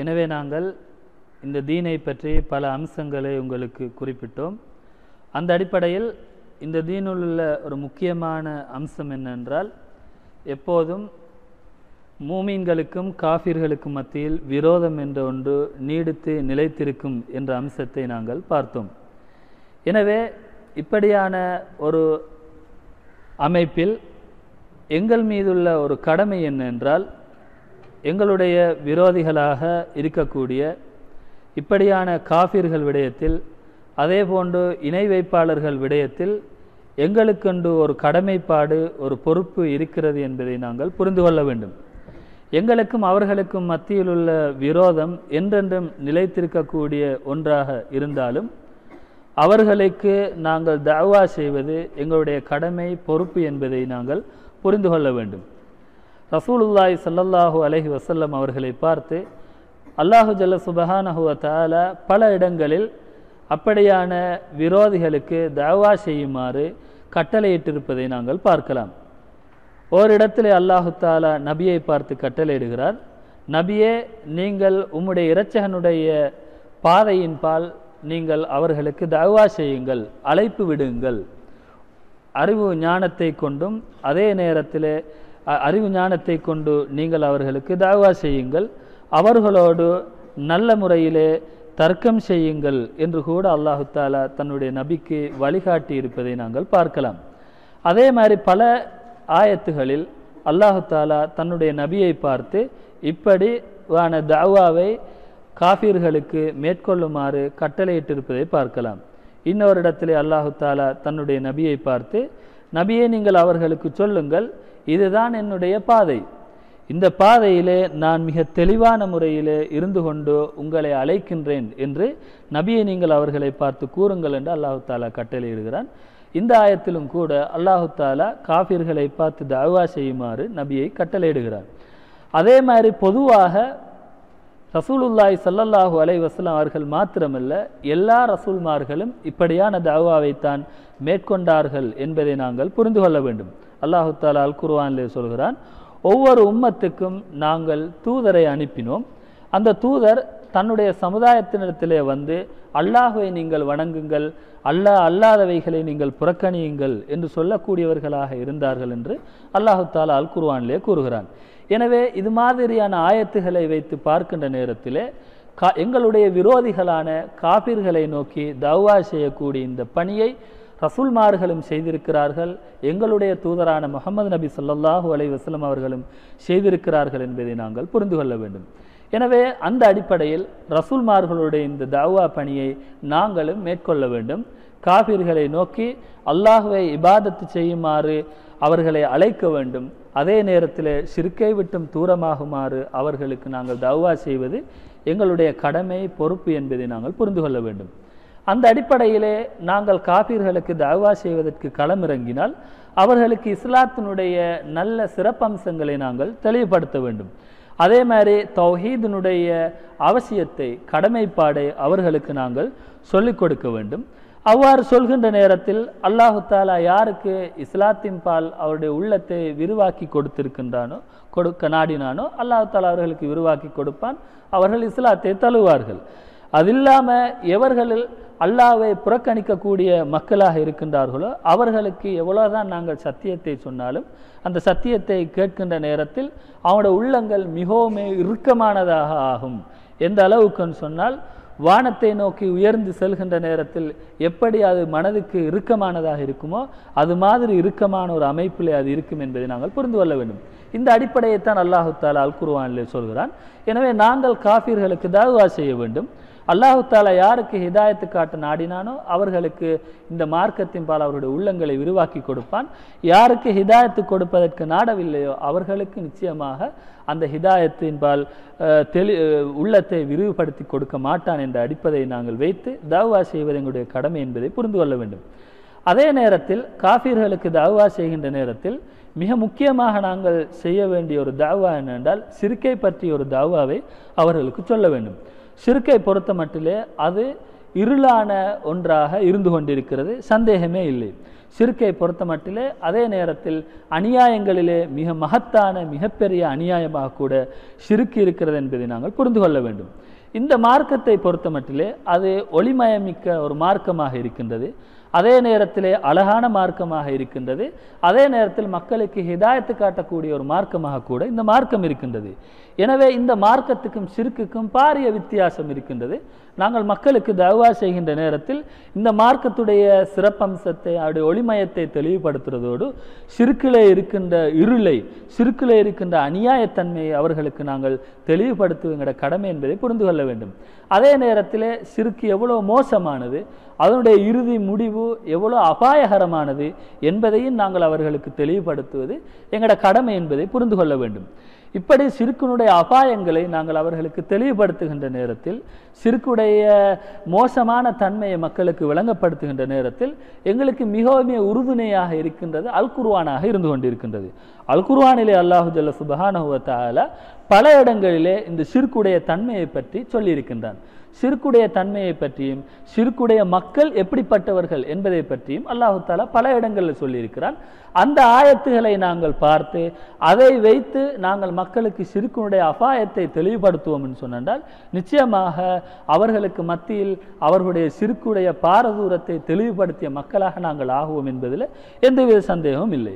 எனவே நாங்கள் இந்த தீனை பற்றி பல அம்சங்களை உங்களுக்கு குறிப்பிட்டோம். அந்த அடிப்படையில் இந்த தீனுள் உள்ள ஒரு முக்கியமான அம்சம் என்னென்றால், எப்போதும் மூமீன்களுக்கும் காஃபிர்களுக்கும் மத்தியில் விரோதம் என்ற ஒன்று நீடித்து நிலைத்திருக்கும் என்ற அம்சத்தை நாங்கள் பார்த்தோம். எனவே இப்படியான ஒரு அமைப்பில் எங்கள் மீதுள்ள ஒரு கடமை என்னென்றால், எங்களுடைய விரோதிகளாக இருக்கக்கூடிய இப்படியான காஃபிர்கள் விடயத்தில், அதே போன்று இணை வைப்பாளர்கள் விடயத்தில் எங்களுக்கென்று ஒரு கடமைப்பாடு, ஒரு பொறுப்பு இருக்கிறது என்பதை நாங்கள் புரிந்து கொள்ள வேண்டும். எங்களுக்கும் அவர்களுக்கும் மத்தியில் உள்ள விரோதம் என்றென்றும் நிலைத்திருக்கக்கூடிய ஒன்றாக இருந்தாலும் அவர்களுக்கு நாங்கள் தஅவா செய்வது எங்களுடைய கடமை, பொறுப்பு என்பதை நாங்கள் புரிந்து கொள்ள வேண்டும். ரசூலுல்லாஹி ஸல்லல்லாஹு அலைஹி வஸல்லம் அவர்களை பார்த்து அல்லாஹு ஜல்ல சுப்ஹானஹு வ தஆலா பல இடங்களில் அப்படியான விரோதிகளுக்கு தஅவா செய்யுமாறு கட்டளையிட்டிருப்பதை நாங்கள் பார்க்கலாம். ஓரிடத்திலே அல்லாஹு தஆலா நபியை பார்த்து கட்டளையிடுகிறார், நபியே, நீங்கள் உம்முடைய இரட்சகனுடைய பாதையின் பால் நீங்கள் அவர்களுக்கு தஅவா செய்யுங்கள், அழைப்பு விடுங்கள். அறிவு ஞானத்தை கொண்டும் அதே நேரத்தில் அறிவு ஞானத்தை கொண்டு நீங்கள் அவர்களுக்கு தஅவா செய்யுங்கள், அவர்களோடு நல்ல முறையிலே தர்க்கம் செய்யுங்கள் என்று கூட அல்லாஹு தஆலா தன்னுடைய நபிக்கு வழிகாட்டி இருப்பதை நாங்கள் பார்க்கலாம். அதே மாதிரி பல ஆயத்துகளில் அல்லாஹு தஆலா தன்னுடைய நபியை பார்த்து இப்படியான தஅவாவை காஃபிர்களுக்கு மேற்கொள்ளுமாறு கட்டளையிட்டிருப்பதை பார்க்கலாம். இன்னொரு இடத்திலே அல்லாஹு தஆலா தன்னுடைய நபியை பார்த்து, நபியே, நீங்கள் அவர்களுக்கு சொல்லுங்கள், இதுதான் என்னுடைய பாதை, இந்த பாதையிலே நான் மிக தெளிவான முறையிலே இருந்து கொண்டு உங்களை அழைக்கின்றேன் என்று நபியை நீங்கள் அவர்களை பார்த்து கூறுங்கள் என்று அல்லாஹு தாலா கட்டளையிடுகிறான். இந்த ஆயத்திலும் கூட அல்லாஹு தாலா காஃபிர்களை பார்த்து தஅவா செய்யுமாறு நபியை கட்டளையிடுகிறார். அதே மாதிரி பொதுவாக ரசூலுல்லாஹி ஸல்லல்லாஹு அலைஹி வஸல்லம் அவர்கள் மாத்திரமல்ல, எல்லா ரசூல்மார்களும் இப்படியான தஅவாவைத்தான் மேற்கொண்டார்கள் என்பதை நாங்கள் புரிந்து கொள்ள வேண்டும். அல்லாஹு தாலா அல் குர்ஆனிலே சொல்கிறான், ஒவ்வொரு உம்மத்துக்கும் நாங்கள் தூதரை அனுப்பினோம். அந்த தூதர் தன்னுடைய சமுதாயத்தினிடத்திலே வந்து அல்லாஹுவை நீங்கள் வணங்குங்கள், அல்லாஹ் அல்லாதவைகளை நீங்கள் புறக்கணியுங்கள் என்று சொல்லக்கூடியவர்களாக இருந்தார்கள் என்று அல்லாஹு தாலா அல் குர்ஆனிலே கூறுகிறான். எனவே இது மாதிரியான ஆயத்துகளை வைத்து பார்க்கின்ற நேரத்திலே எங்களுடைய விரோதிகளான காபிர்களை நோக்கி தஅவா செய்யக்கூடிய இந்த பணியை ரசூல்மார்களும் செய்திருக்கிறார்கள், எங்களுடைய தூதரான முஹம்மது நபி ஸல்லல்லாஹு அலைஹி வஸல்லம் அவர்களும் செய்திருக்கிறார்கள் என்பதை நாங்கள் புரிந்து கொள்ள வேண்டும். எனவே அந்த அடிப்படையில் ரசூல்மார்களுடைய இந்த தஅவா பணியை நாங்களும் மேற்கொள்ள வேண்டும். காபிர்களை நோக்கி அல்லாஹ்வை இபாதத்து செய்யுமாறு அவர்களை அழைக்க வேண்டும். அதே நேரத்தில் ஷிர்க்கை விட்டும் தூரமாகுமாறு அவர்களுக்கு நாங்கள் தஅவா செய்வது எங்களுடைய கடமை, பொறுப்பு என்பதை நாங்கள் புரிந்து கொள்ள வேண்டும். அந்த அடிப்படையிலே நாங்கள் காபிர்களுக்கு தஅவா செய்வதற்கு களமிறங்கினால் அவர்களுக்கு இஸ்லாத்தினுடைய நல்ல சிறப்பம்சங்களை நாங்கள் தெளிவுபடுத்த வேண்டும். அதே மாதிரி தௌஹீதினுடைய அவசியத்தை, கடமைப்பாடை அவர்களுக்கு நாங்கள் சொல்லிக் கொடுக்க வேண்டும். அவ்வாறு சொல்கின்ற நேரத்தில் அல்லாஹு தாலா யாருக்கு இஸ்லாத்தின் பால் அவருடைய உள்ளத்தை விரிவாக்கி கொடுத்திருக்கின்றானோ, கொடுக்க நாடினானோ அல்லாஹு தாலா அவர்களுக்கு விரிவாக்கி கொடுப்பான், அவர்கள் இஸ்லாத்தை தழுவார்கள். அது இல்லாமல் எவர்களில் அல்லாஹ்வை புறக்கணிக்கக்கூடிய மக்களாக இருக்கின்றார்களோ அவர்களுக்கு எவ்வளோதான் நாங்கள் சத்தியத்தை சொன்னாலும் அந்த சத்தியத்தை கேட்கின்ற நேரத்தில் அவனுடைய உள்ளங்கள் மிகவும் இறுக்கமானதாக ஆகும். எந்த அளவுக்குன்னு சொன்னால், வானத்தை நோக்கி உயர்ந்து செல்கின்ற நேரத்தில் எப்படி அது மனதுக்கு இறுக்கமானதாக இருக்குமோ அது மாதிரி இறுக்கமான ஒரு அமைப்பிலே அது இருக்கும் என்பதை நாங்கள் புரிந்து கொள்ள வேண்டும். இந்த அடிப்படையைத்தான் அல்லாஹு தாலா அல் குர்ஆனிலே சொல்கிறான். எனவே நாங்கள் காஃபிர்களுக்கு தஅவா செய்ய வேண்டும். அல்லாஹு தாலா யாருக்கு ஹிதாயத்து காட்ட நாடினானோ அவர்களுக்கு இந்த மார்க்கத்தின் பால் அவருடைய உள்ளங்களை விரிவாக்கி கொடுப்பான். யாருக்கு ஹிதாயத்து கொடுப்பதற்கு நாடவில்லையோ அவர்களுக்கு நிச்சயமாக அந்த ஹிதாயத்தின் பால் உள்ளத்தை விரிவுபடுத்தி கொடுக்க மாட்டான் என்ற அடிப்படையை நாங்கள் வைத்து தஅவா செய்வது எங்களுடைய கடமை என்பதை புரிந்து கொள்ள வேண்டும். அதே நேரத்தில் காஃபிர்களுக்கு தஅவா செய்கின்ற நேரத்தில் மிக முக்கியமாக நாங்கள் செய்ய வேண்டிய ஒரு தஅவா என்னென்றால், ஷிர்க்கை பற்றிய ஒரு தஅவாவை அவர்களுக்கு சொல்ல வேண்டும். ஷிர்க்கை பொறுத்த மட்டிலே அது இருளான ஒன்றாக இருந்து கொண்டிருக்கிறது, சந்தேகமே இல்லை. ஷிர்க்கை பொறுத்த மட்டிலே அதே நேரத்தில் அநியாயங்களிலே மிக மகத்தான மிகப்பெரிய அநியாயமாக கூட ஷிர்க் இருக்கிறது என்பதை நாங்கள் புரிந்து கொள்ள வேண்டும். இந்த மார்க்கத்தை பொறுத்த மட்டிலே அது ஒளிமயமிக்க ஒரு மார்க்கமாக இருக்கின்றது, அதே நேரத்திலே அழகான மார்க்கமாக இருக்கின்றது, அதே நேரத்தில் மக்களுக்கு ஹிதாயத்து காட்டக்கூடிய ஒரு மார்க்கமாக கூட இந்த மார்க்கம் இருக்கின்றது. எனவே இந்த மார்க்கத்துக்கும் ஷிர்க்குக்கும் பாரிய வித்தியாசம் இருக்கின்றது. நாங்கள் மக்களுக்கு தஅவா செய்கின்ற நேரத்தில் இந்த மார்க்கத்துடைய சிறப்பம்சத்தை, அவருடைய ஒளிமயத்தை தெளிவுபடுத்துவதோடு ஷிர்க்கிலே இருக்கின்ற இருளை, ஷிர்க்கிலே இருக்கின்ற அநியாயத்தன்மையை அவர்களுக்கு நாங்கள் தெளிவுபடுத்துவங்கிற கடமை என்பதை புரிந்து கொள்ள வேண்டும். அதே நேரத்தில் ஷிர்க் எவ்வளோ மோசமானது, அதனுடைய இறுதி முடிவு எவ்வளோ அபாயகரமானது என்பதையும் நாங்கள் அவர்களுக்கு தெளிவுபடுத்துவது எங்களோட கடமை என்பதை புரிந்து கொள்ள வேண்டும். இப்படி ஷிர்க்கினுடைய அபாயங்களை நாங்கள் அவர்களுக்கு தெளிவுபடுத்துகின்ற நேரத்தில், ஷிர்க்குடைய மோசமான தன்மையை மக்களுக்கு விளங்கப்படுத்துகின்ற நேரத்தில் எங்களுக்கு மிகவும் உறுதுணையாக இருக்கின்றது அல் குர்ஆனாக இருந்து கொண்டிருக்கின்றது. அல் குர்ஆனிலே அல்லாஹு ஜல்ல சுப்ஹானஹு வ தஆலா பல இடங்களிலே இந்த ஷிர்க்குடைய தன்மையை பற்றி சொல்லியிருக்கின்றான். ஷிர்க்குடைய தன்மையை பற்றியும் ஷிர்க்குடைய மக்கள் எப்படிப்பட்டவர்கள் என்பதை பற்றியும் அல்லாஹு தஆலா பல இடங்களில் சொல்லியிருக்கிறான். அந்த ஆயத்துகளை நாங்கள் பார்த்து அதை வைத்து நாங்கள் மக்களுக்கு ஷிர்க்குடைய அபாயத்தை தெளிவுபடுத்துவோம் என்று சொன்னால் நிச்சயமாக அவர்களுக்கு மத்தியில் அவர்களுடைய ஷிர்க்குடைய பாரதூரத்தை தெளிவுபடுத்திய மக்களாக நாங்கள் ஆகுவோம் என்பதில் எந்தவித சந்தேகமும் இல்லை.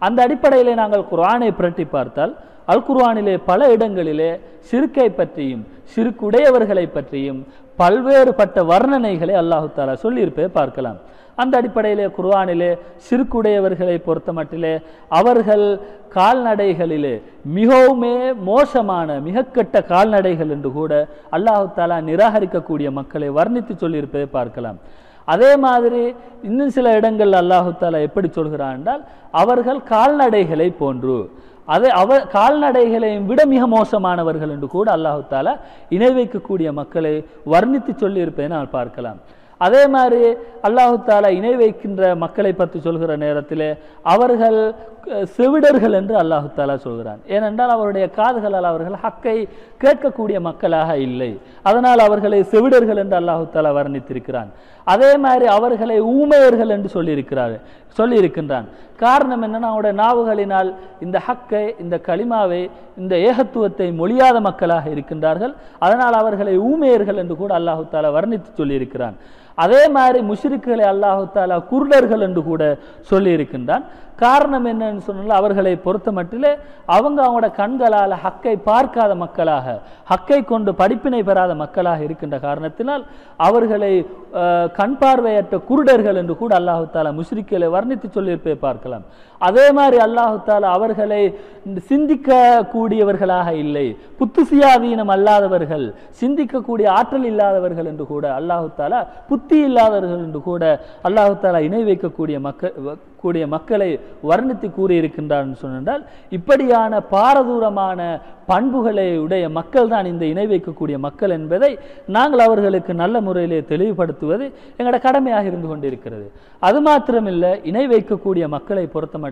அந்த அடிப்படையிலே நாங்கள் குர்ஆனை புரட்டி பார்த்தால் அல் குர்ஆனிலே பல இடங்களிலே ஷிர்க்கை பற்றியும் ஷிர்க்குடையவர்களை பற்றியும் பல்வேறுபட்ட வர்ணனைகளை அல்லாஹு தஆலா சொல்லியிருப்பதை பார்க்கலாம். அந்த அடிப்படையிலே குர்ஆனிலே ஷிர்க்குடையவர்களை பொறுத்த மட்டிலே அவர்கள் கால்நடைகளிலே மிகவுமே மோசமான மிக கெட்ட கால்நடைகள் என்று கூட அல்லாஹு தஆலா நிராகரிக்கக்கூடிய மக்களை வர்ணித்து சொல்லியிருப்பதை பார்க்கலாம். அதே மாதிரி இன்னும் சில இடங்கள் அல்லாஹு தாலா எப்படி சொல்கிறான் என்றால் அவர்கள் கால்நடைகளை போன்று, அதை கால்நடைகளையும் விட மிக மோசமானவர்கள் என்று கூட அல்லாஹு தாலா இணை வைக்கக்கூடிய மக்களை வர்ணித்து சொல்லி இருப்பதை நாம் பார்க்கலாம். அதே மாதிரி அல்லாஹு தாலா இணை வைக்கின்ற மக்களை பற்றி சொல்கிற நேரத்தில் அவர்கள் செவிடர்கள் என்று அல்லாஹு தாலா சொல்கிறான். ஏனென்றால் அவருடைய காதுகளால் அவர்கள் ஹக்கை கேட்கக்கூடிய மக்களாக இல்லை, அதனால் அவர்களை செவிடர்கள் என்று அல்லாஹு தாலா வர்ணித்திருக்கிறான். அதே மாதிரி அவர்களை ஊமையர்கள் என்று சொல்லியிருக்கின்றான். காரணம் என்னன்னா, அவருடைய நாவுகளினால் இந்த ஹக்கை, இந்த கலிமாவை, இந்த ஏகத்துவத்தை மொழியாத மக்களாக இருக்கின்றார்கள், அதனால் அவர்களை ஊமையர்கள் என்று கூட அல்லாஹு தாலா வர்ணித்து சொல்லியிருக்கிறான். அதே மாதிரி முஷ்ரிக்குகளை அல்லாஹு தாலா குருடர்கள் என்று கூட சொல்லி இருக்கின்றான். காரணம் என்னன்னு சொன்னால், அவர்களை பொறுத்த மட்டிலே அவங்களோட கண்களால் ஹக்கை பார்க்காத மக்களாக, ஹக்கை கொண்டு படிப்பினை பெறாத மக்களாக இருக்கின்ற காரணத்தினால் அவர்களை கண் பார்வையற்ற குருடர்கள் என்று கூட அல்லாஹு தாலா முஷ்ரிக்குகளை வர்ணித்து சொல்லியிருப்பதை பார்க்கலாம். அதே மாதிரி அல்லாஹு தாலா அவர்களை சிந்திக்க கூடியவர்களாக இல்லை, புத்திசுயாதீனம் அல்லாதவர்கள், சிந்திக்கக்கூடிய ஆற்றல் இல்லாதவர்கள் என்று கூட அல்லாஹு தாலா, புத்தி இல்லாதவர்கள் என்று கூட அல்லாஹு தாலா இணை வைக்கக்கூடிய மக்களை வர்ணித்து கூறியிருக்கின்றார் சொன்னால், இப்படியான பாரதூரமான பண்புகளை உடைய மக்கள் தான் இந்த இணை வைக்கக்கூடிய மக்கள் என்பதை நாங்கள் அவர்களுக்கு நல்ல முறையிலே தெளிவுபடுத்துவது எங்களோட கடமையாக இருந்து கொண்டிருக்கிறது. அது மாத்திரமில்லை, இணை வைக்கக்கூடிய மக்களை பொறுத்த மட்டும்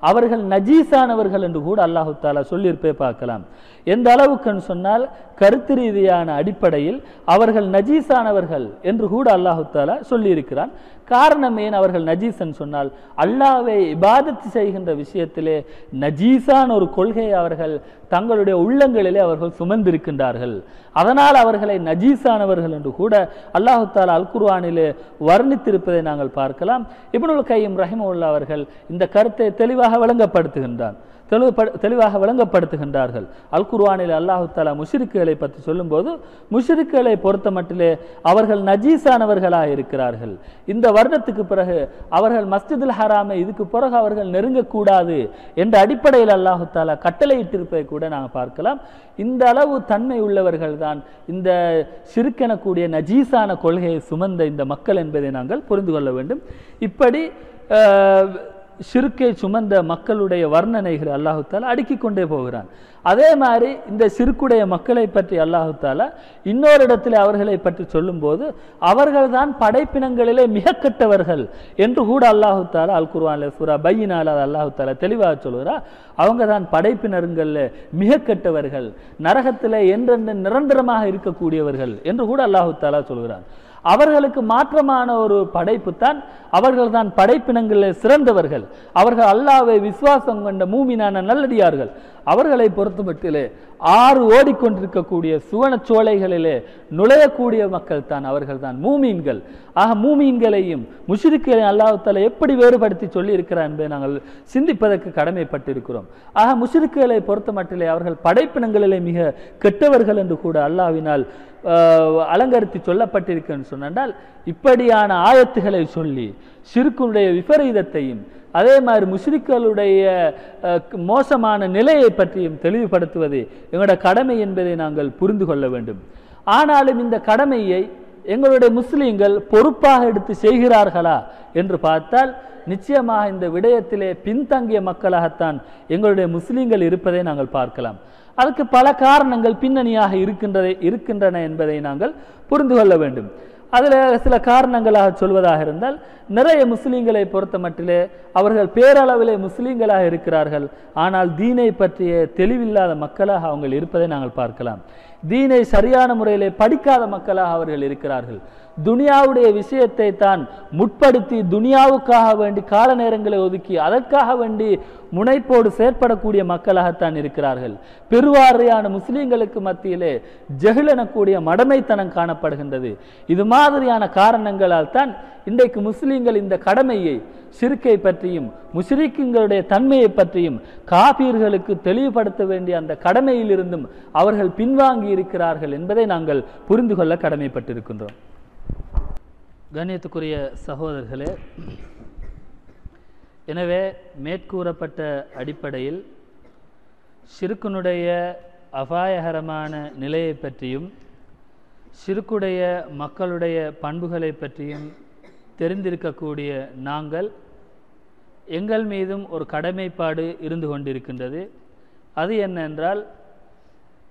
அவர்கள் நஜீஸானவர்கள் என்று கூட அல்லாஹு தாலா சொல்லியிருப்பே பார்க்கலாம். எந்த அளவுக்குன்னு சொன்னால், கருத்து ரீதியான அடிப்படையில் அவர்கள் நஜீஸானவர்கள் என்று கூட அல்லாஹு தாலா சொல்லியிருக்கிறான். காரணம் ஏன் அவர்கள் நஜீசன் சொன்னால், அல்லாஹ்வை இபாதத்து செய்கின்ற விஷயத்திலே நஜீசான ஒரு கொள்கையை அவர்கள் தங்களுடைய உள்ளங்களிலே அவர்கள் சுமந்திருக்கின்றார்கள். அதனால் அவர்களை நஜீசானவர்கள் என்று கூட அல்லாஹு தாலா அல் குர்ஆனிலே வர்ணித்திருப்பதை நாங்கள் பார்க்கலாம். இப்னுல் கையிம் ரஹிமஹுல்லாஹ் அவர்கள் இந்த கருத்தை தெளிவாக விளங்கப்படுத்துகின்றார்கள். அல் குர்ஆனில் அல்லாஹு தாலா முஷ்ரிக்குகளை பற்றி சொல்லும்போது, முஷ்ரிக்குகளை பொறுத்த மட்டிலே அவர்கள் நஜீஸானவர்களாக இருக்கிறார்கள். இந்த வருடத்துக்கு பிறகு அவர்கள் மஸ்ஜிதுல் ஹராமை இதுக்கு பிறகு அவர்கள் நெருங்கக்கூடாது என்ற அடிப்படையில் அல்லாஹு தாலா கட்டளையிட்டிருப்பதை கூட நாங்கள் பார்க்கலாம். இந்த அளவு தன்மை உள்ளவர்கள் தான் இந்த ஷிர்கெனக்கூடிய நஜீஸான கொள்கையை சுமந்த இந்த மக்கள் என்பதை நாங்கள் புரிந்து கொள்ள வேண்டும். இப்படி ஷிர்கை சுமந்த மக்களுடைய வர்ணனைகளை அல்லாஹு தாலா அடுக்கிக் கொண்டே போகிறான். அதே மாதிரி இந்த ஷிர்குடைய மக்களை பற்றி அல்லாஹு தாலா இன்னொரு இடத்துல அவர்களை பற்றி சொல்லும்போது, அவர்கள்தான் படைப்பினங்களிலே மிக கெட்டவர்கள் என்று கூட அல்லாஹு தாலா அல் குர்ஆன்ல சூரா பையினால அல்லாஹு தாலா தெளிவாக சொல்கிறார். அவங்க தான் படைப்பினர்கள்ல மிக கெட்டவர்கள், நரகத்திலே என்றென்று நிரந்தரமாக இருக்கக்கூடியவர்கள் என்று கூட அல்லாஹு தாலா சொல்கிறான். அவர்களுக்கு மாற்றமான ஒரு படைப்பு தான், அவர்கள் தான் படைப்பினங்களில் சிறந்தவர்கள், அவர்கள் அல்லாஹ்வை விசுவாசம் கொண்ட மூமினான நல்லடியார்கள். அவர்களை பொறுத்தமட்டிலே ஆறு ஓடிக்கொண்டிருக்கக்கூடிய சுவனச்சோலைகளிலே நுழையக்கூடிய மக்கள் தான் அவர்கள் தான் மூமீன்கள். ஆக மூமீன்களையும் முஷ்ரிக்குகளையும் அல்லாஹ் தஆலா எப்படி வேறுபடுத்தி சொல்லி இருக்கிறார் என்பதை நாங்கள் சிந்திப்பதற்கு கடமைப்பட்டிருக்கிறோம். ஆக முஷ்ரிக்குகளை பொறுத்த மட்டிலே அவர்கள் படைப்பினங்களிலே மிக கெட்டவர்கள் என்று கூட அல்லாஹ்வினால் அலங்கரித்து சொல்லப்பட்டிருக்குன்னு சொன்னால், இப்படியான ஆயத்துகளை சொல்லி ஷிர்குடைய விபரீதத்தையும் அதே மாதிரி முஷ்ரிக்குகளுடைய மோசமான நிலையை பற்றியும் தெளிவுபடுத்துவது எங்களுடைய கடமை என்பதை நாங்கள் புரிந்து கொள்ள வேண்டும். ஆனாலும் இந்த கடமையை எங்களுடைய முஸ்லீம்கள் பொறுப்பாக எடுத்து செய்கிறார்களா என்று பார்த்தால், நிச்சயமாக இந்த விடயத்திலே பின்தங்கிய மக்களாகத்தான் எங்களுடைய முஸ்லீம்கள் இருப்பதை நாங்கள் பார்க்கலாம். அதுக்கு பல காரணங்கள் பின்னணியாக இருக்கின்றன என்பதை நாங்கள் புரிந்து கொள்ள வேண்டும். அதில் சில காரணங்களாக சொல்வதாக இருந்தால், நிறைய முஸ்லீம்களை பொறுத்த மட்டிலே அவர்கள் பேரளவிலே முஸ்லீம்களாக இருக்கிறார்கள், ஆனால் தீனை பற்றிய தெளிவில்லாத மக்களாக அவங்க இருப்பதை நாங்கள் பார்க்கலாம். தீனை சரியான முறையிலே படிக்காத மக்களாக அவர்கள் இருக்கிறார்கள். துனியாவுடைய விஷயத்தை தான் முற்படுத்தி துனியாவுக்காக வேண்டி கால நேரங்களை ஒதுக்கி அதற்காக வேண்டி முனைப்போடு செயற்படக்கூடிய மக்களாகத்தான் இருக்கிறார்கள். பெருவாரியான முஸ்லீம்களுக்கு மத்தியிலே ஜஹில் எனக்கூடிய மடமைத்தனம் காணப்படுகின்றது. இது மாதிரியான காரணங்களால் தான் இன்றைக்கு முஸ்லீம்கள் இந்த கடமையை ஷிர்கை பற்றியும் முஷ்ரிக்குகளுடைய தன்மையை பற்றியும் காபீர்களுக்கு தெளிவுபடுத்த வேண்டிய அந்த கடமையிலிருந்தும் அவர்கள் பின்வாங்கி இருக்கிறார்கள் என்பதை நாங்கள் புரிந்து கொள்ள கடமைப்பட்டிருக்கின்றோம். கண்ணியத்துக்குரிய சகோதரர்களே, எனவே மேற்கூறப்பட்ட அடிப்படையில் ஷிர்குனுடைய அபாயகரமான நிலையை பற்றியும் ஷிர்குடைய மக்களுடைய பண்புகளை பற்றியும் தெரிந்திருக்கக்கூடிய நாங்கள் எங்கள் மீதும் ஒரு கடமைப்பாடு இருந்து கொண்டிருக்கின்றது. அது என்னென்றால்,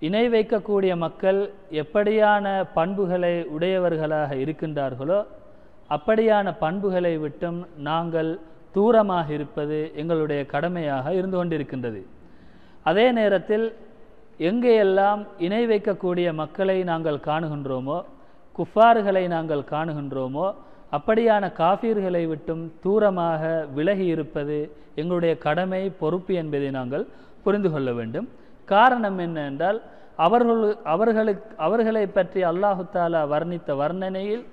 இணை வைக்கக்கூடிய மக்கள் எப்படியான பண்புகளை உடையவர்களாக இருக்கின்றார்களோ அப்படியான பண்புகளை விட்டும் நாங்கள் தூரமாக இருப்பது எங்களுடைய கடமையாக இருந்து கொண்டிருக்கின்றது. அதே நேரத்தில் எங்கேயெல்லாம் இணை வைக்கக்கூடிய மக்களை நாங்கள் காணுகின்றோமோ, குஃபார்களை நாங்கள் காணுகின்றோமோ, அப்படியான காஃபீர்களை விட்டும் தூரமாக விலகி இருப்பது எங்களுடைய கடமை, பொறுப்பு என்பதை நாங்கள் புரிந்து கொள்ள வேண்டும். காரணம் என்ன என்றால், அவர்களை பற்றி அல்லாஹு தாலா வர்ணித்த வர்ணனையில்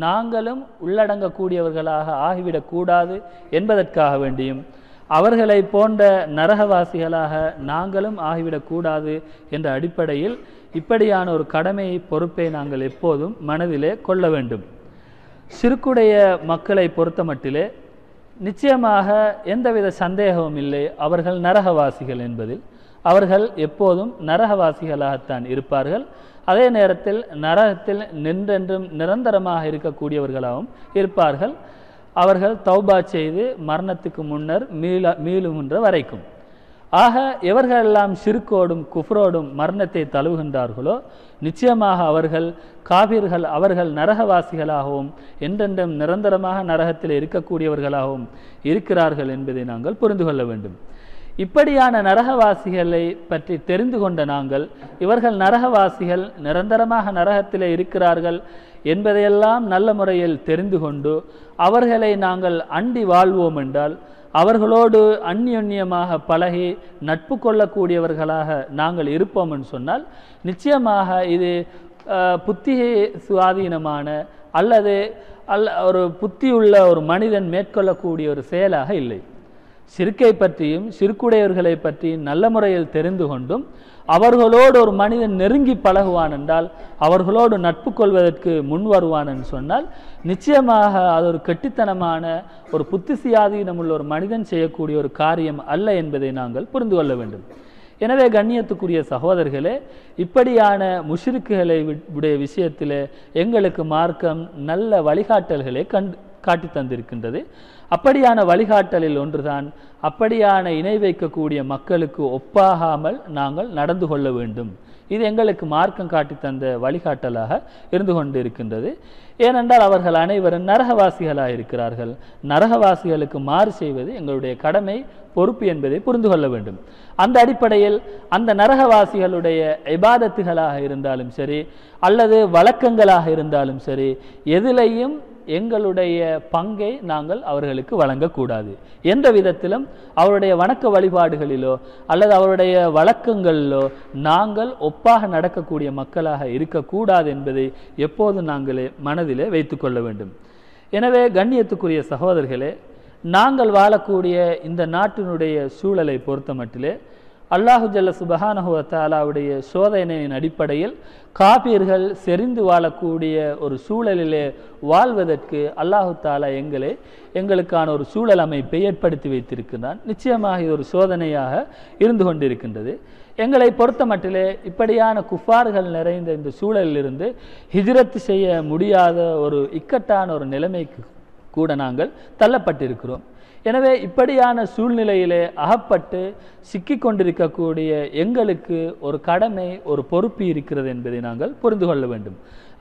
நாங்களும் உள்ளடங்கக்கூடியவர்களாக ஆகிவிடக்கூடாது என்பதற்காக வேண்டியும், அவர்களை போன்ற நரகவாசிகளாக நாங்களும் ஆகிவிடக்கூடாது என்ற அடிப்படையில் இப்படியான ஒரு கடமையை, பொறுப்பை நாங்கள் எப்போதும் மனதிலே கொள்ள வேண்டும். ஷிர்க்குடைய மக்களை பொறுத்த மட்டிலே நிச்சயமாக எந்தவித சந்தேகமும் இல்லை, அவர்கள் நரகவாசிகள் என்பதில். அவர்கள் எப்போதும் நரகவாசிகளாகத்தான் இருப்பார்கள். அதே நேரத்தில் நரகத்தில் நின்றென்றும் நிரந்தரமாக இருக்கக்கூடியவர்களாகவும் இருப்பார்கள். அவர்கள் தௌபா செய்து மரணத்துக்கு முன்னர் மீளுகின்ற வரைக்கும். ஆக எவர்களெல்லாம் ஷிர்கோடும் குஃப்ரோடும் மரணத்தை தழுவுகின்றார்களோ நிச்சயமாக அவர்கள் காபீர்கள், அவர்கள் நரகவாசிகளாகவும் என்றென்றும் நிரந்தரமாக நரகத்தில் இருக்கக்கூடியவர்களாகவும் இருக்கிறார்கள் என்பதை நாங்கள் புரிந்து கொள்ள வேண்டும். இப்படியான நரகவாசிகளை பற்றி தெரிந்து கொண்ட நாங்கள், இவர்கள் நரகவாசிகள், நிரந்தரமாக நரகத்திலே இருக்கிறார்கள் என்பதையெல்லாம் நல்ல முறையில் தெரிந்து கொண்டு அவர்களை நாங்கள் அண்டி வாழ்வோம் என்றால், அவர்களோடு அந்யோன்யமாக பழகி நட்பு கொள்ளக்கூடியவர்களாக நாங்கள் இருப்போம் என்று சொன்னால், நிச்சயமாக இது புத்தி சுவாதீனமான அல்லது ஒரு புத்தியுள்ள ஒரு மனிதன் மேற்கொள்ளக்கூடிய ஒரு செயலாக இல்லை. ஷிர்கை பற்றியும் ஷிர்குடையவர்களை பற்றியும் நல்ல முறையில் தெரிந்து கொண்டும் அவர்களோடு ஒரு மனிதன் நெருங்கி பழகுவான் என்றால், அவர்களோடு நட்பு கொள்வதற்கு முன் வருவான் என்று சொன்னால், நிச்சயமாக அது ஒரு கெட்டித்தனமான ஒரு புத்தி சுயாதீனம் உள்ள ஒரு மனிதன் செய்யக்கூடிய ஒரு காரியம் அல்ல என்பதை நாங்கள் புரிந்து கொள்ள வேண்டும். எனவே கண்ணியத்துக்குரிய சகோதரர்களே, இப்படியான முஷ்ரிக்குகளை உடைய விஷயத்திலே எங்களுக்கு மார்க்கம் நல்ல வழிகாட்டல்களை காட்டி தந்திருக்கின்றது. அப்படியான வழிகாட்டலில் ஒன்றுதான், அப்படியான இணை வைக்கக்கூடிய மக்களுக்கு ஒப்பாகாமல் நாங்கள் நடந்து கொள்ள வேண்டும். இது எங்களுக்கு மார்க்கம் காட்டி தந்த வழிகாட்டலாக இருந்து கொண்டு இருக்கின்றது. ஏனென்றால் அவர்கள் அனைவரும் நரகவாசிகளாக இருக்கிறார்கள். நரகவாசிகளுக்கு மாறு செய்வது எங்களுடைய கடமை, பொறுப்பு என்பதை புரிந்து கொள்ள வேண்டும். அந்த அடிப்படையில் அந்த நரகவாசிகளுடைய இபாதத்துகளாக இருந்தாலும் சரி, அல்லது வழக்கங்களாக இருந்தாலும் சரி, எதிலையும் எங்களுடைய பங்கை நாங்கள் அவர்களுக்கு வழங்கக்கூடாது. எந்த விதத்திலும் அவருடைய வணக்க வழிபாடுகளிலோ அல்லது அவருடைய வழக்கங்களிலோ நாங்கள் ஒப்பாக நடக்கக்கூடிய மக்களாக இருக்கக்கூடாது என்பதை எப்போதும் நாங்களே மனதிலே வைத்து கொள்ள வேண்டும். எனவே கண்ணியத்துக்குரிய சகோதரர்களே, நாங்கள் வாழக்கூடிய இந்த நாட்டினுடைய சூழலை பொறுத்த மட்டிலே அல்லாஹு ஜல்ல சுபஹானஹு வ தஆலாவுடைய சோதனையின் அடிப்படையில் காபீர்கள் செறிந்து வாழக்கூடிய ஒரு சூழலிலே வாழ்வதற்கு அல்லாஹு தாலா எங்களுக்கான ஒரு சூழல் அமைப்பை ஏற்படுத்தி வைத்திருக்கிறான். நிச்சயமாக இது ஒரு சோதனையாக இருந்து கொண்டிருக்கின்றது. எங்களை பொறுத்த மட்டிலே இப்படியான குஃபார்கள் நிறைந்த இந்த சூழலிலிருந்து ஹிஜ்ரத் செய்ய முடியாத ஒரு இக்கட்டான ஒரு நிலைமைக்கு கூட நாங்கள் தள்ளப்பட்டிருக்கிறோம். எனவே இப்படியான சூழ்நிலையிலே அகப்பட்டு சிக்கி கொண்டிருக்கக்கூடிய எங்களுக்கு ஒரு கடமை, ஒரு பொறுப்பு இருக்கிறது என்பதை நாங்கள் புரிந்து கொள்ள வேண்டும்.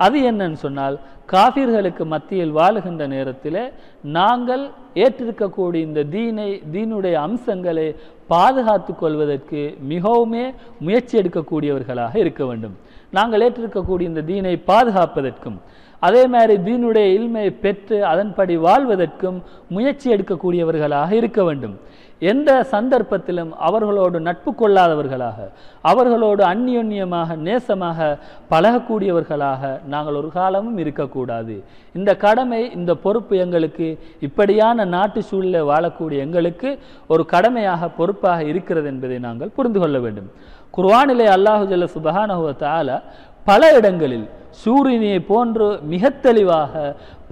அது என்னன்னு சொன்னால், காஃபிர்களுக்கு மத்தியில் வாழுகின்ற நேரத்தில் நாங்கள் ஏற்றிருக்கக்கூடிய இந்த தீனுடைய அம்சங்களை பாதுகாத்து கொள்வதற்கு மிகவுமே முயற்சி எடுக்கக்கூடியவர்களாக இருக்க வேண்டும். நாங்கள் ஏற்றிருக்கக்கூடிய இந்த தீனை பாதுகாப்பதற்கும் அதே மாதிரி தீனுடைய இல்மை பெற்று அதன்படி வாழ்வதற்கும் முயற்சி எடுக்கக்கூடியவர்களாக இருக்க வேண்டும். எந்த சந்தர்ப்பத்திலும் அவர்களோடு நட்பு கொள்ளாதவர்களாக, அவர்களோடு அந்யோன்யமாக நேசமாக பழகக்கூடியவர்களாக நாங்கள் ஒரு காலமும் இருக்கக்கூடாது. இந்த கடமை, இந்த பொறுப்பு எங்களுக்கு, இப்படியான நாட்டு சூழலில் வாழக்கூடிய எங்களுக்கு ஒரு கடமையாக, பொறுப்பாக இருக்கிறது என்பதை நாங்கள் புரிந்து கொள்ள வேண்டும். குர்ஆனிலே அல்லாஹு ஜல்ல சுப்ஹானஹு வ தஆலா பல இடங்களில் சூரியனை போன்று மிக தெளிவாக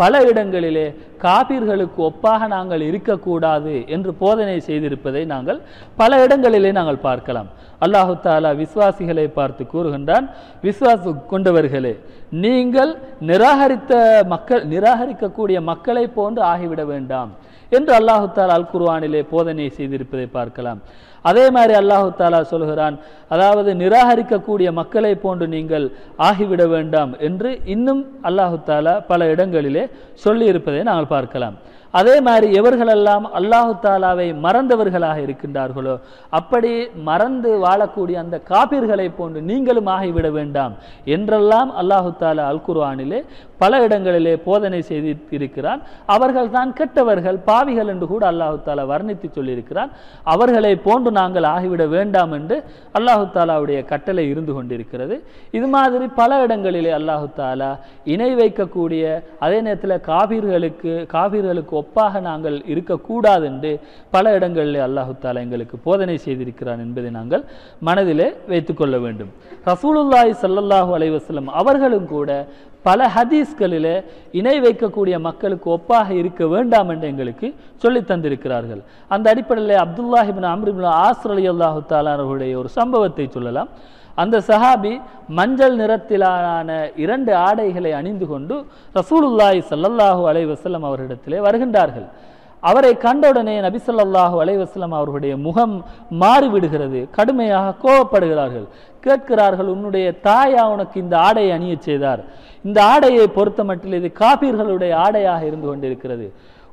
பல இடங்களிலே காபீர்களுக்கு ஒப்பாக நாங்கள் இருக்கக்கூடாது என்று போதனை செய்திருப்பதை நாங்கள் பல இடங்களிலே நாங்கள் பார்க்கலாம். அல்லாஹு தாலா விசுவாசிகளை பார்த்து கூறுகின்றான், விசுவாசம் கொண்டவர்களே, நீங்கள் நிராகரிக்கக்கூடிய மக்களை போன்று ஆகிவிட வேண்டாம் என்று அல்லாஹு தாலா அல் குர்ஆனிலே போதனை செய்திருப்பதை பார்க்கலாம். அதே மாதிரி அல்லாஹு தாலா சொல்கிறான், அதாவது நிராகரிக்கக்கூடிய மக்களை போன்று நீங்கள் ஆகிவிட வேண்டாம் என்று இன்னும் அல்லாஹு தாலா பல இடங்களிலே சொல்லி இருப்பதை நாங்கள் பார்க்கலாம். அதே மாதிரி எவர்களெல்லாம் அல்லாஹு தாலாவை மறந்தவர்களாக இருக்கின்றார்களோ அப்படி மறந்து வாழக்கூடிய அந்த காபீர்களை போன்று நீங்களும் ஆகிவிட வேண்டாம் என்றெல்லாம் அல்லாஹு தாலா அல் குர்ஆனிலே பல இடங்களிலே போதனை செய்திருக்கிறான். அவர்கள் தான் கெட்டவர்கள், பாவிகள் என்று கூட அல்லாஹு தாலா வர்ணித்து சொல்லியிருக்கிறான். அவர்களை போன்று நாங்கள் ஆகிவிட வேண்டாம் என்று அல்லாஹு தாலாவுடைய கட்டளை இருந்து கொண்டிருக்கிறது. இது மாதிரி பல இடங்களிலே அல்லாஹு தாலா இணை வைக்கக்கூடிய, அதே நேரத்தில் காபீர்களுக்கு ஒப்பாக நாங்கள் இருக்கக்கூடாது என்று பல இடங்களிலே அல்லாஹு தாலா எங்களுக்கு போதனை செய்திருக்கிறான் என்பதை நாங்கள் மனதிலே வைத்துக்கொள்ள வேண்டும். ரசூலுல்லாஹி ஸல்லல்லாஹு அலைஹி வஸல்லம் அவர்களும் கூட பல ஹதீஸ்களிலே இணை வைக்கக்கூடிய மக்களுக்கு ஒப்பாக இருக்க வேண்டாம் என்று எங்களுக்கு சொல்லி தந்திருக்கிறார்கள். அந்த அடிப்படையில் அப்துல்லாஹ் இப்னு அம்ர் இப்னு ஆஸ் ரலியல்லாஹு தஆலா அவர்களுடைய ஒரு சம்பவத்தை சொல்லலாம். அந்த சஹாபி மஞ்சள் நிறத்திலான 2 ஆடைகளை அணிந்து கொண்டு ரசூலுல்லாஹி ஸல்லல்லாஹு அலைஹி வஸல்லம் அவர்களிடத்திலே வருகின்றார்கள். அவரை கண்டவுடனே நபி ஸல்லல்லாஹு அலைஹி வஸல்லம் அவர்களுடைய முகம் மாறிவிடுகிறது. கடுமையாக கோபப்படுகிறார்கள். கேட்கிறார்கள், உன்னுடைய தாயா உனக்கு இந்த ஆடையை அணிய செய்தார்? இந்த ஆடையை பொறுத்த மட்டில் இது காபீர்களுடைய ஆடையாக இருந்து கொண்டிருக்கிறது.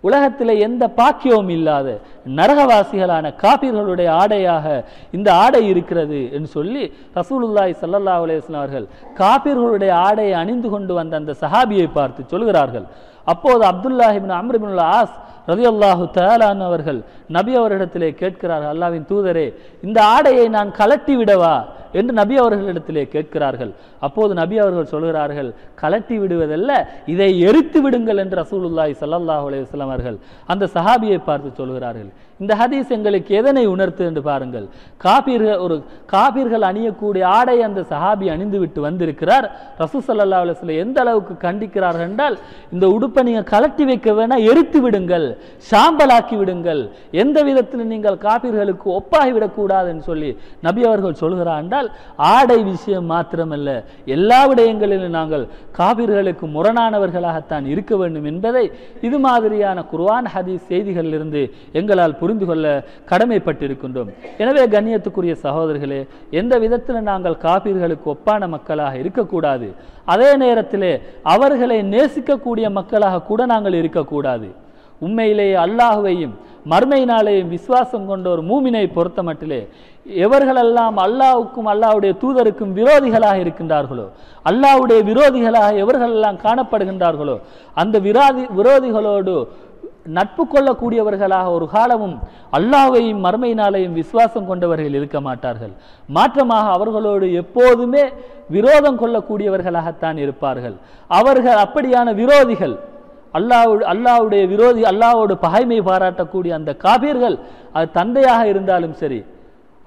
உலகத்திலே எந்த பாக்கியமும் இல்லாத நரகவாசிகளான காபீர்களுடைய ஆடையாக இந்த ஆடை இருக்கிறது என்று சொல்லி ரசூலுல்லாஹி ஸல்லல்லாஹு அலைஹி வஸல்லம் அவர்கள் காபீர்களுடைய ஆடையை அணிந்து கொண்டு வந்த அந்த சஹாபியை பார்த்து சொல்கிறார்கள். அப்போது அப்துல்லாஹ் இப்னு அம்ர் இப்னு ஆஸ் ரலியல்லாஹு தஆலா அவர்கள் நபி அவர்களிடத்திலே கேட்கிறார்கள், அல்லாஹ்வின் தூதரே, இந்த ஆடையை நான் கலட்டி விடவா என்று நபி அவர்களிடத்திலே கேட்கிறார்கள். அப்போது நபி அவர்கள் சொல்கிறார்கள், கலட்டி விடுவதல்ல, இதை எரித்து விடுங்கள் என்று ரசூலுல்லாஹி ஸல்லல்லாஹு அலைஹி வஸல்லம் அவர்கள் அந்த சஹாபியை பார்த்து சொல்கிறார்கள். இந்த ஹதீஸ் எங்களுக்கு எதனை உணர்த்து என்று பாருங்கள். காபீர்கள் அணியக்கூடிய ஆடை அந்த சஹாபி அணிந்து விட்டு வந்திருக்கிறார். ரசூல் ஸல்லல்லாஹு அலைஹி வஸல்லம் எந்த அளவுக்கு கண்டிக்கிறார்கள் என்றால், இந்த உடுப்பை நீங்கள் கலட்டி வைக்க வேணா, எரித்து விடுங்கள், சாம்பலாக்கி விடுங்கள், எந்த விதத்தில் நீங்கள் காபீர்களுக்கு ஒப்பாகிவிடக்கூடாது என்று சொல்லி நபி அவர்கள் சொல்கிறார் என்றால், ஆடை விஷயம் மாத்திரமல்ல, எல்லா விடயங்களிலும் நாங்கள் காபீர்களுக்கு முரணானவர்களாகத்தான் இருக்க வேண்டும் என்பதை இது மாதிரியான குர்ஆன் ஹதீஸ் செய்திகளிலிருந்து எங்களால் புரிந்து கொள்ள கடமைப்பட்டிருக்கின்றோம். எனவே கண்ணியத்துக்குரிய சகோதரர்களே, எந்த விதத்தில் நாங்கள் காபீர்களுக்கு ஒப்பான மக்களாக இருக்கக்கூடாது, அதே நேரத்திலே அவர்களை நேசிக்கக்கூடிய மக்களாக கூட நாங்கள் இருக்கக்கூடாது. உண்மையிலேயே அல்லாஹுவையும் மறுமை நாளையும் விசுவாசம் கொண்ட ஒரு மூமினை பொறுத்த மட்டிலே எவர்களெல்லாம் அல்லாஹ்வுக்கும் அல்லாஹ்வுடைய தூதருக்கும் விரோதிகளாக இருக்கின்றார்களோ, அல்லாஹ்வுடைய விரோதிகளாக எவர்களெல்லாம் காணப்படுகின்றார்களோ, அந்த விரோதிகளோடு நட்பு கொள்ளக்கூடியவர்களாக ஒரு காலமும் அல்லாஹ்வையும் மறுமை நாளையும் விசுவாசம் கொண்டவர்கள் இருக்க மாட்டார்கள். மாற்றமாக அவர்களோடு எப்போதுமே விரோதம் கொள்ளக்கூடியவர்களாகத்தான் இருப்பார்கள். அவர்கள் அப்படியான விரோதிகள், அல்லாஹ்வுடைய விரோதி, அல்லாஹ்வோடு பகைமை பாராட்டக்கூடிய அந்த காபீர்கள், அது தந்தையாக இருந்தாலும் சரி,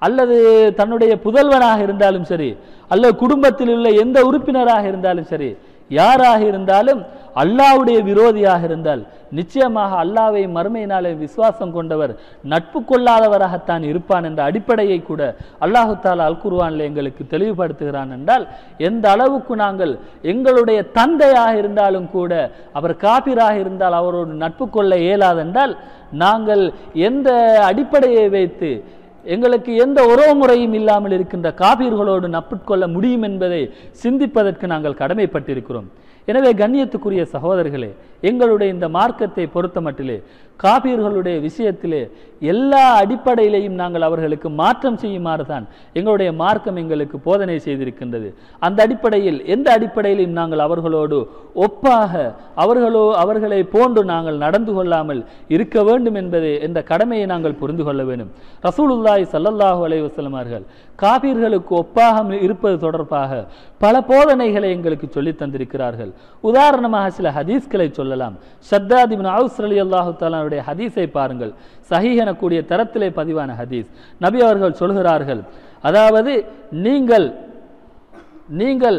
அல்லது தன்னுடைய புதல்வனாக இருந்தாலும் சரி, அல்லது குடும்பத்தில் உள்ள எந்த உறுப்பினராக இருந்தாலும் சரி, யாராக இருந்தாலும் அல்லாஹ்வுடைய விரோதியாக இருந்தால் நிச்சயமாக அல்லாஹ்வை மறுமை நாளை விசுவாசம் கொண்டவர் நட்பு கொள்ளாதவராகத்தான் இருப்பான் என்ற அடிப்படையை கூட அல்லாஹு தஆலா அல் குர்ஆனில் எங்களுக்கு தெளிவுபடுத்துகிறான். என்றால் எந்த அளவுக்கு நாங்கள் எங்களுடைய தந்தையாக இருந்தாலும் கூட அவர் காபிராக இருந்தால் அவரோடு நட்பு கொள்ள இயலாதென்றால் நாங்கள் எந்த அடிப்படையை வைத்து எங்களுக்கு எந்த உறவு முறையும் இல்லாமல் இருக்கின்ற காபீர்களோடு நட்பு கொள்ள முடியும் என்பதை சிந்திப்பதற்கு நாங்கள் கடமைப்பட்டிருக்கிறோம். எனவே கண்ணியத்துக்குரிய சகோதரர்களே, எங்களுடைய இந்த மார்க்கத்தை பொறுத்த மட்டிலே காபீர்களுடைய விஷயத்திலே எல்லா அடிப்படையிலையும் நாங்கள் அவர்களுக்கு மாற்றம் செய்யுமாறு தான் எங்களுடைய மார்க்கம் எங்களுக்கு போதனை செய்திருக்கின்றது. அந்த அடிப்படையில் எந்த அடிப்படையிலையும் நாங்கள் அவர்களோடு ஒப்பாக அவர்களை போன்று நாங்கள் நடந்து கொள்ளாமல் இருக்க வேண்டும் என்பதை என்ற கடமையை நாங்கள் புரிந்து கொள்ள வேண்டும். ரசூலுல்லாஹி ஸல்லல்லாஹு அலைஹி வஸல்லம் அவர்கள் காபீர்களுக்கு ஒப்பாக இருப்பது தொடர்பாக பல போதனைகளை எங்களுக்கு சொல்லி தந்திருக்கிறார்கள். உதாரணமாக சில ஹதீஸ்களை சொல்லலாம். ஷத்தாத் இப்னு அவுஸ் ரலியல்லாஹு தஆலா அவருடைய ஹதீஸை பாருங்கள். சஹீஹ் எனக்கூடிய தரத்திலே பதிவான ஹதீஸ். நபி அவர்கள் சொல்கிறார்கள், அதாவது நீங்கள் நீங்கள்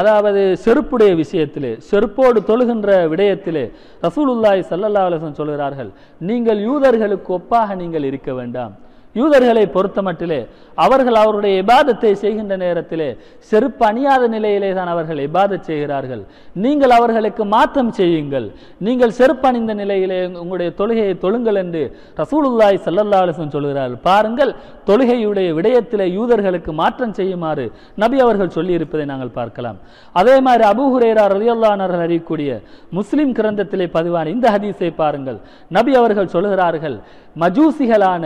அதாவது செருப்புடைய விஷயத்திலே, செருப்போடு தொழுகின்ற விடயத்திலே ரசூலுல்லாஹி ஸல்லல்லாஹு அலைஹி வஸல்லம் சொல்கிறார்கள், நீங்கள் யூதர்களுக்கு ஒப்பாக நீங்கள் இருக்க வேண்டாம். யூதர்களை பொறுத்தமட்டிலே அவர்கள் அவருடைய இபாதத்தை செய்கின்ற நேரத்திலே செருப்பு அணியாத நிலையிலே தான் அவர்கள் இபாதத் செய்கிறார்கள். நீங்கள் அவர்களுக்கு மாற்றம் செய்யுங்கள், நீங்கள் செருப்பு அணிந்த நிலையிலே உங்களுடைய தொழுகையை தொழுங்கள் என்று ரசூலுல்லாஹி ஸல்லல்லாஹு அலைஹி வஸல்லம் சொல்கிறார்கள். பாருங்கள், தொழுகையுடைய விடயத்திலே யூதர்களுக்கு மாற்றம் செய்யுமாறு நபி அவர்கள் சொல்லி இருப்பதை நாங்கள் பார்க்கலாம். அதே மாதிரி அபூ ஹுரைரா ரலியல்லாஹு அன்ஹு அறிவிக்கக்கூடிய முஸ்லிம் கிரந்தத்திலே பதிவான இந்த ஹதீஸை பாருங்கள். நபி அவர்கள் சொல்கிறார்கள், மஜூசிகளான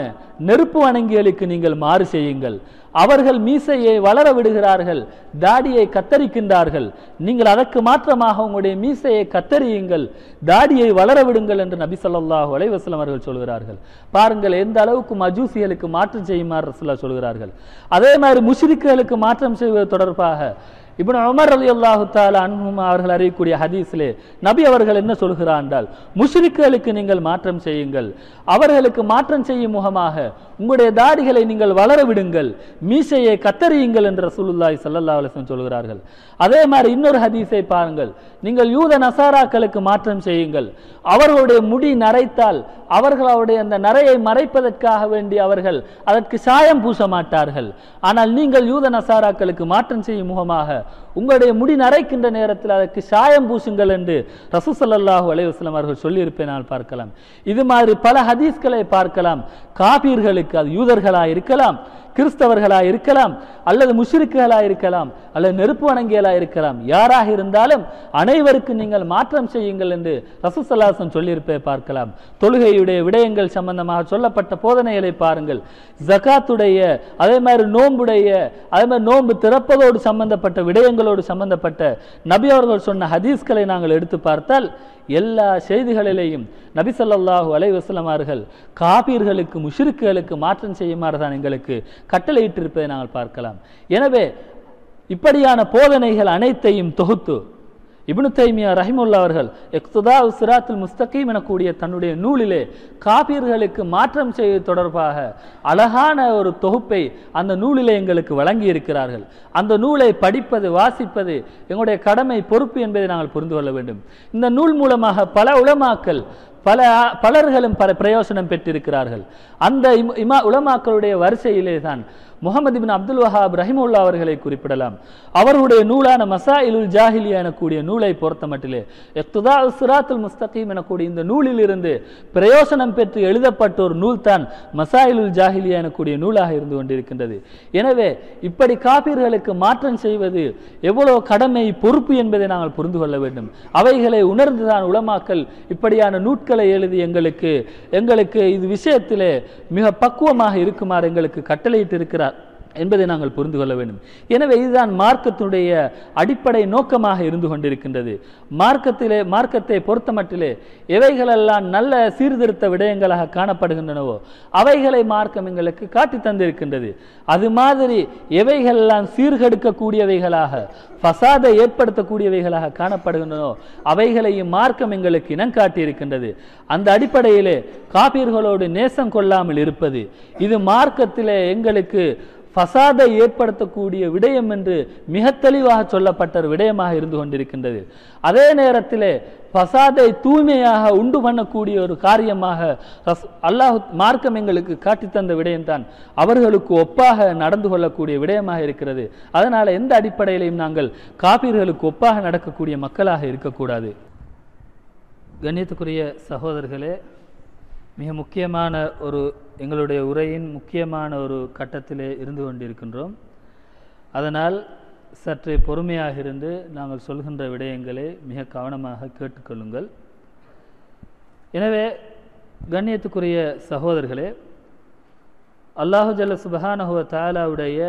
நெருப்பு வணங்கிகளுக்கு நீங்கள் மாறு செய்யுங்கள். அவர்கள் மீசையை வளர விடுகிறார்கள், தாடியை கத்தரிக்கின்றார்கள். நீங்கள் அதற்கு மாற்றமாக உங்களுடைய மீசையை கத்தரியுங்கள், தாடியை வளர விடுங்கள் என்று நபி ஸல்லல்லாஹு அலைஹி வஸல்லம் அவர்கள் சொல்கிறார்கள். பாருங்கள் எந்த அளவுக்கு மஜூசிகளுக்கு மாற்றம் செய்யுமாறு ரசூலுல்லாஹ் சொல்கிறார்கள். அதே மாதிரி முஷ்ரிக்குகளுக்கு மாற்றம் செய்வது தொடர்பாக இப்னு உமர் ரலியல்லாஹு தஆலா அன்ஹுமா அவர்கள் அறிவிக்கக்கூடிய ஹதீஸிலே நபி அவர்கள் என்ன சொல்கிறார் என்றால், முஷ்ரிக்குகளுக்கு நீங்கள் மாற்றம் செய்யுங்கள், அவர்களுக்கு மாற்றம் செய்யும் முகமாக உங்களுடைய தாடிகளை நீங்கள் வளர விடுங்கள், மீசையை கத்தரியுங்கள் என்று ரசூலுல்லாஹி ஸல்லல்லாஹு அலைஹி வஸல்லம் சொல்கிறார்கள். அதே மாதிரி இன்னொரு ஹதீஸை பாருங்கள், நீங்கள் யூத நசாராக்களுக்கு மாற்றம் செய்யுங்கள், அவர்களுடைய முடி நரைத்தால் அவர்களுடைய அந்த நரையை மறைப்பதற்காக வேண்டி அவர்கள் அதற்கு சாயம் பூச மாட்டார்கள். ஆனால் நீங்கள் யூத நசாராக்களுக்கு மாற்றம் செய்யும் முகமாக உங்களுடைய முடி நரைக்கின்ற நேரத்தில் அதற்கு சாயம் பூசுங்கள் என்று ரசூல் ஸல்லல்லாஹு அலைஹி வஸல்லம் அவர்கள் சொல்லியிருப்பேனால் பார்க்கலாம். இது மாதிரி பல ஹதீஸ்களை பார்க்கலாம். காபீர்களுக்கு, அது யூதர்களாக இருக்கலாம், கிறிஸ்தவர்களாக இருக்கலாம், அல்லது முஷ்ரிக்குகளாக இருக்கலாம், அல்லது நெருப்பு வணங்கியலாக இருக்கலாம், யாராக இருந்தாலும் அனைவருக்கு நீங்கள் மாற்றம் செய்யுங்கள் என்று ரசூல் ஸல்லல்லாஹு அலைஹி வஸல்லம் சொல்லியிருப்பதை பார்க்கலாம். தொழுகையுடைய விடயங்கள் சம்பந்தமாக சொல்லப்பட்ட போதனைகளை பாருங்கள். ஜகாத்துடைய, அதே மாதிரி நோன்புடைய, அதே மாதிரி நோன்பு திறப்பதோடு சம்பந்தப்பட்ட விடயங்களோடு சம்பந்தப்பட்ட நபி அவர்கள் சொன்ன ஹதீஸ்களை நாங்கள் எடுத்து பார்த்தால் எல்லா செய்திகளிலேயும் நபி ஸல்லல்லாஹு அலைஹி வஸல்லம் அவர்கள் காபீர்களுக்கு, முஷ்ரிக்குகளுக்கு மாற்றம் செய்யுமாறு தான் எங்களுக்கு கட்டளையிட்டிருப்பதை நாங்கள் பார்க்கலாம். எனவே இப்படியான போதனைகள் அனைத்தையும் தொகுத்து இப்னு தைமியா ரஹிமஹுல்லாஹ் அவர்கள் இக்திதாஉ ஸிராத்துல் முஸ்தகீம் எனக்கூடிய தன்னுடைய நூலிலே காபீர்களுக்கு மாற்றம் செய்வது தொடர்பாக அழகான ஒரு தொகுப்பை அந்த நூலிலே எங்களுக்கு வழங்கி இருக்கிறார்கள். அந்த நூலை படிப்பது, வாசிப்பது எங்களுடைய கடமை, பொறுப்பு என்பதை நாங்கள் புரிந்து கொள்ள வேண்டும். இந்த நூல் மூலமாக பல உலமாக்கள், பலர்களும் பல பிரயோசனம் பெற்றிருக்கிறார்கள். அந்த உலமாக்களுடைய வரிசையிலே தான் முஹம்மது இப்னு அப்துல் வஹாப் ரஹிமஹுல்லாஹ் அவர்களை குறிப்பிடலாம். அவர்களுடைய நூலான மசாயிலுல் ஜாஹிலியா எனக்கூடிய நூலை பொறுத்தமட்டிலே இக்திதாஉ ஸிராத்துல் முஸ்தகீம் எனக்கூடிய இந்த நூலிலிருந்து பிரயோசனம் பெற்று எழுதப்பட்ட ஒரு நூல் தான் மசாயிலுல் ஜாஹிலியா எனக்கூடிய நூலாக இருந்து கொண்டிருக்கின்றது. எனவே இப்படி காபீர்களுக்கு மாற்றம் செய்வது எவ்வளவு கடமை, பொறுப்பு என்பதை நாங்கள் புரிந்து கொள்ள வேண்டும். அவைகளை உணர்ந்துதான் உலமாக்கள் இப்படியான நூட்களை எழுதி எங்களுக்கு இது விஷயத்திலே மிக பக்குவமாக இருக்குமாறு எங்களுக்கு கட்டளையிட்டு இருக்கிறார் என்பதை நாங்கள் புரிந்து கொள்ள வேண்டும். எனவே இதுதான் மார்க்கத்துடைய அடிப்படை நோக்கமாக இருந்து கொண்டிருக்கின்றது. மார்க்கத்தை பொறுத்தமட்டிலே எவைகளெல்லாம் நல்ல சீர்திருத்த விடயங்களாக காணப்படுகின்றனவோ அவைகளை மார்க்கம் எங்களுக்கு காட்டி தந்திருக்கின்றது. அது மாதிரி எவைகளெல்லாம் சீர்கெடுக்கக்கூடியவைகளாக, ஃபசாதை ஏற்படுத்தக்கூடியவைகளாக காணப்படுகின்றனோ அவைகளையும் மார்க்கம் எங்களுக்கு இனம் காட்டியிருக்கின்றது. அந்த அடிப்படையிலே காபீர்களோடு நேசம் கொள்ளாமல் இருப்பது, இது மார்க்கத்திலே எங்களுக்கு ஃபசாதை ஏற்படுத்தக்கூடிய விடயம் என்று மிக தெளிவாக சொல்லப்பட்ட ஒரு விடயமாக இருந்து கொண்டிருக்கின்றது. அதே நேரத்திலே ஃபசாதை தூய்மையாக உண்டு பண்ணக்கூடிய ஒரு காரியமாக அல்லாஹ் மார்க்கம் எங்களுக்கு காட்டித்தந்த விடயம்தான் அவர்களுக்கு ஒப்பாக நடந்து கொள்ளக்கூடிய விடயமாக இருக்கிறது. அதனால் எந்த அடிப்படையிலையும் நாங்கள் காபீர்களுக்கு ஒப்பாக நடக்கக்கூடிய மக்களாக இருக்கக்கூடாது. கண்ணியத்துக்குரிய சகோதரர்களே, மிக முக்கியமான எங்களுடைய உரையின் முக்கியமான ஒரு கட்டத்திலே இருந்து கொண்டிருக்கின்றோம். அதனால் சற்று பொறுமையாக இருந்து நாங்கள் சொல்கின்ற விடயங்களை மிக கவனமாக கேட்டுக்கொள்ளுங்கள். எனவே கண்ணியத்துக்குரிய சகோதரர்களே, அல்லாஹு ஜல்ல சுப்ஹானஹு வ தஆலாவுடைய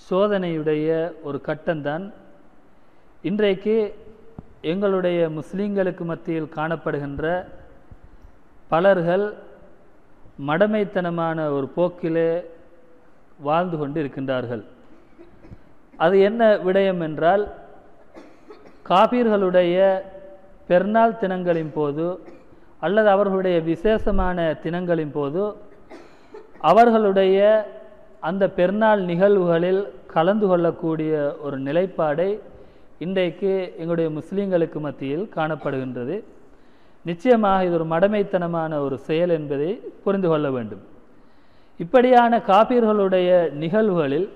சோதனையுடைய ஒரு கட்டம்தான் இன்றைக்கு எங்களுடைய முஸ்லீம்களுக்கு மத்தியில் காணப்படுகின்ற பலர்கள் மடமைத்தனமான ஒரு போக்கிலே வாழ்ந்து கொண்டு இருக்கின்றார்கள். அது என்ன விடயம் என்றால், காபீர்களுடைய பெருநாள் தினங்களின் போது அல்லது அவர்களுடைய விசேஷமான தினங்களின் போது அவர்களுடைய அந்த பெருநாள் நிகழ்வுகளில் கலந்து கொள்ளக்கூடிய ஒரு நிலைப்பாடை இன்றைக்கு எங்களுடைய முஸ்லீம்களுக்கு மத்தியில் காணப்படுகின்றது. நிச்சயமாக இது ஒரு மடமைத்தனமான ஒரு செயல் என்பதை புரிந்து கொள்ள வேண்டும். இப்படியான காபீர்களுடைய நிகழ்வுகளில்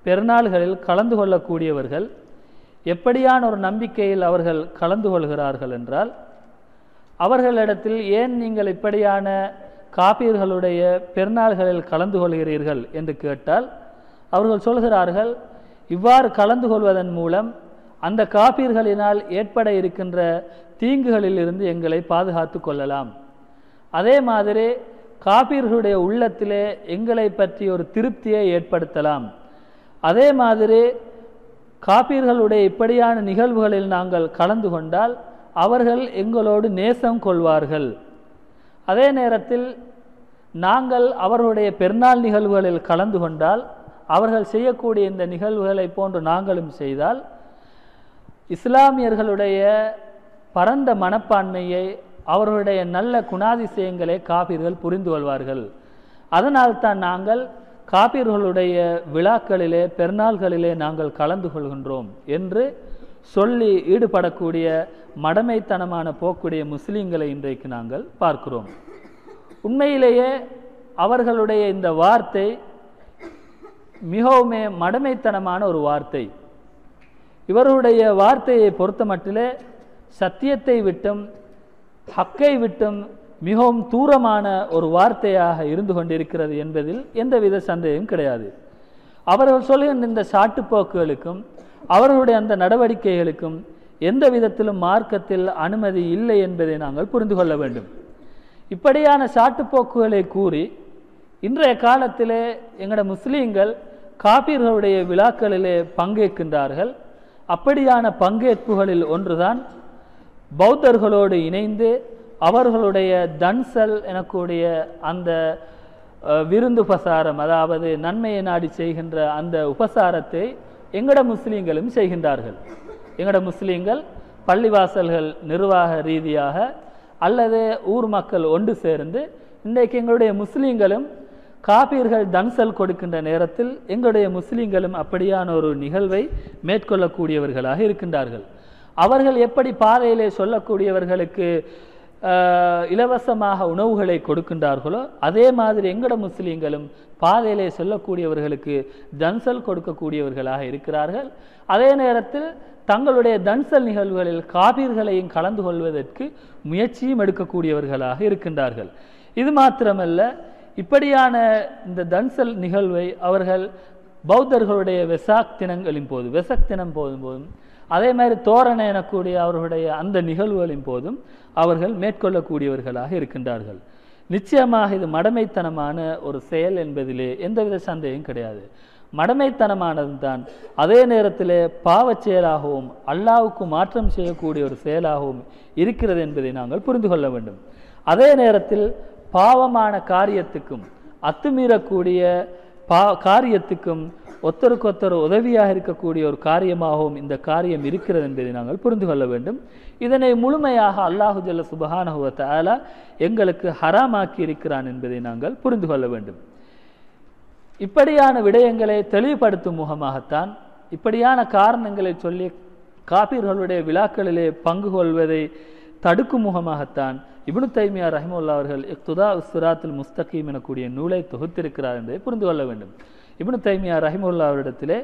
பெருநாள்களில் கலந்து கொள்ளக்கூடியவர்கள் எப்படியான ஒரு நம்பிக்கையில் அவர்கள் கலந்து கொள்கிறார்கள் என்றால், அவர்களிடத்தில் ஏன் நீங்கள் இப்படியான காபீர்களுடைய பெருநாள்களில் கலந்து கொள்கிறீர்கள் என்று கேட்டால், அவர்கள் சொல்கிறார்கள், இவ்வாறு கலந்து கொள்வதன் மூலம் அந்த காபீர்களினால் ஏற்பட இருக்கின்ற தீங்குகளில் இருந்து எங்களை பாதுகாத்து கொள்ளலாம். அதே மாதிரி காபீர்களுடைய உள்ளத்திலே எங்களை பற்றி ஒரு திருப்தியை ஏற்படுத்தலாம். அதே மாதிரி காபீர்களுடைய இப்படியான நிகழ்வுகளில் நாங்கள் கலந்து கொண்டால் அவர்கள் எங்களோடு நேசம் கொள்வார்கள். அதே நேரத்தில் நாங்கள் அவர்களுடைய பெருநாள் நிகழ்வுகளில் கலந்து கொண்டால், அவர்கள் செய்யக்கூடிய இந்த நிகழ்வுகளை போன்று நாங்களும் செய்தால், இஸ்லாமியர்களுடைய பரந்த மனப்பான்மையை, அவர்களுடைய நல்ல குணாதிசயங்களை காபீர்கள் புரிந்து கொள்வார்கள். அதனால்தான் நாங்கள் காபீர்களுடைய விழாக்களிலே பெருநாள்களிலே நாங்கள் கலந்து கொள்கின்றோம் என்று சொல்லி ஈடுபடக்கூடிய மடமைத்தனமான போக்குடைய முஸ்லீம்களை இன்றைக்கு நாங்கள் பார்க்கிறோம். உண்மையிலேயே அவர்களுடைய இந்த வார்த்தை மிகவும் மடமைத்தனமான ஒரு வார்த்தை. இவருடைய வார்த்தையை பொறுத்த மட்டிலே சத்தியத்தை விட்டும் ஹக்கை விட்டும் மிகவும் தூரமான ஒரு வார்த்தையாக இருந்து கொண்டிருக்கிறது என்பதில் எந்தவித சந்தேகம் கிடையாது. அவர்கள் சொல்கின்ற இந்த சாட்டுப்போக்குகளுக்கும் அவர்களுடைய அந்த நடவடிக்கைகளுக்கும் எந்த விதத்திலும் மார்க்கத்தில் அனுமதி இல்லை என்பதை நாங்கள் புரிந்து கொள்ள வேண்டும். இப்படியான சாட்டுப்போக்குகளை கூறி இன்றைய காலத்திலே எங்களோட முஸ்லீம்கள் காபீர்களுடைய விழாக்களிலே பங்கேற்கின்றார்கள். அப்படியான பங்கேற்புகளில் ஒன்றுதான் பௌத்தர்களோடு இணைந்து அவர்களுடைய தன்சல் எனக்கூடிய அந்த விருந்து உபசாரம், அதாவது நன்மையை நாடி செய்கின்ற அந்த உபசாரத்தை எங்கட முஸ்லீம்களும் செய்கின்றார்கள். எங்கட முஸ்லீம்கள் பள்ளிவாசல்கள் நிர்வாக ரீதியாக அல்லது ஊர் மக்கள் ஒன்று சேர்ந்து இன்றைக்கு எங்களுடைய முஸ்லீம்களும் காபீர்கள் தன்சல் கொடுக்கின்ற நேரத்தில் எங்களுடைய முஸ்லீம்களும் அப்படியான ஒரு நிகழ்வை மேற்கொள்ளக்கூடியவர்களாக இருக்கின்றார்கள். அவர்கள் எப்படி பாதையிலே சொல்லக்கூடியவர்களுக்கு இலவசமாக உணவுகளை கொடுக்கின்றார்களோ அதே மாதிரி எங்கட முஸ்லீம்களும் பாதையிலே சொல்லக்கூடியவர்களுக்கு தன்சல் கொடுக்கக்கூடியவர்களாக இருக்கிறார்கள். அதே நேரத்தில் தங்களுடைய தன்சல் நிகழ்வுகளில் காபீர்களையும் கலந்து கொள்வதற்கு முயற்சியும் எடுக்கக்கூடியவர்களாக இருக்கின்றார்கள். இது மாத்திரமல்ல, இப்படியான இந்த தன்சல் நிகழ்வை அவர்கள் பௌத்தர்களுடைய வெசாக் தினங்களின் போது, வெசக் தினம் போதும் அதே மாதிரி தோரணை எனக்கூடிய அவர்களுடைய அந்த நிகழ்வுகளின் போதும் அவர்கள் மேற்கொள்ளக்கூடியவர்களாக இருக்கின்றார்கள். நிச்சயமாக இது மடமைத்தனமான ஒரு செயல் என்பதிலே எந்தவித சந்தேகம் கிடையாது. மடமைத்தனமானது தான், அதே நேரத்திலே பாவச் செயலாகவும் அல்லாஹ்வுக்கு மாற்றம் செய்யக்கூடிய ஒரு செயலாகவும் இருக்கிறது என்பதை நாங்கள் புரிந்து கொள்ள வேண்டும். அதே நேரத்தில் பாவமான காரியத்துக்கும் அத்துமீறக்கூடிய காரியத்துக்கும் ஒத்தருக்கொத்தர் உதவியாக இருக்கக்கூடிய ஒரு காரியமாகவும் இந்த காரியம் இருக்கிறது என்பதை நாங்கள் புரிந்து கொள்ள வேண்டும். இதனை முழுமையாக அல்லாஹு ஜல்ல சுப்ஹானஹு வ தஆலா எங்களுக்கு ஹராமாக்கி இருக்கிறான் என்பதை நாங்கள் புரிந்து கொள்ள வேண்டும். இப்படியான விடயங்களை தெளிவுபடுத்தும் முகமாகத்தான், இப்படியான காரணங்களை சொல்லி காபீர்களுடைய விழாக்களிலே பங்கு கொள்வதை தடுக்கும் முகமாகத்தான் இப்னு தைமியா ரஹிமஹுல்லாஹ் அவர்கள் இக்திதா உஸ்-சிராத்துல் முஸ்தகீம் எனக்கூடிய நூலை தொகுத்திருக்கிறார் என்பதை புரிந்து கொள்ள வேண்டும். இப்னு தைமியா ரஹிமஹுல்லாஹ் அவரிடத்திலே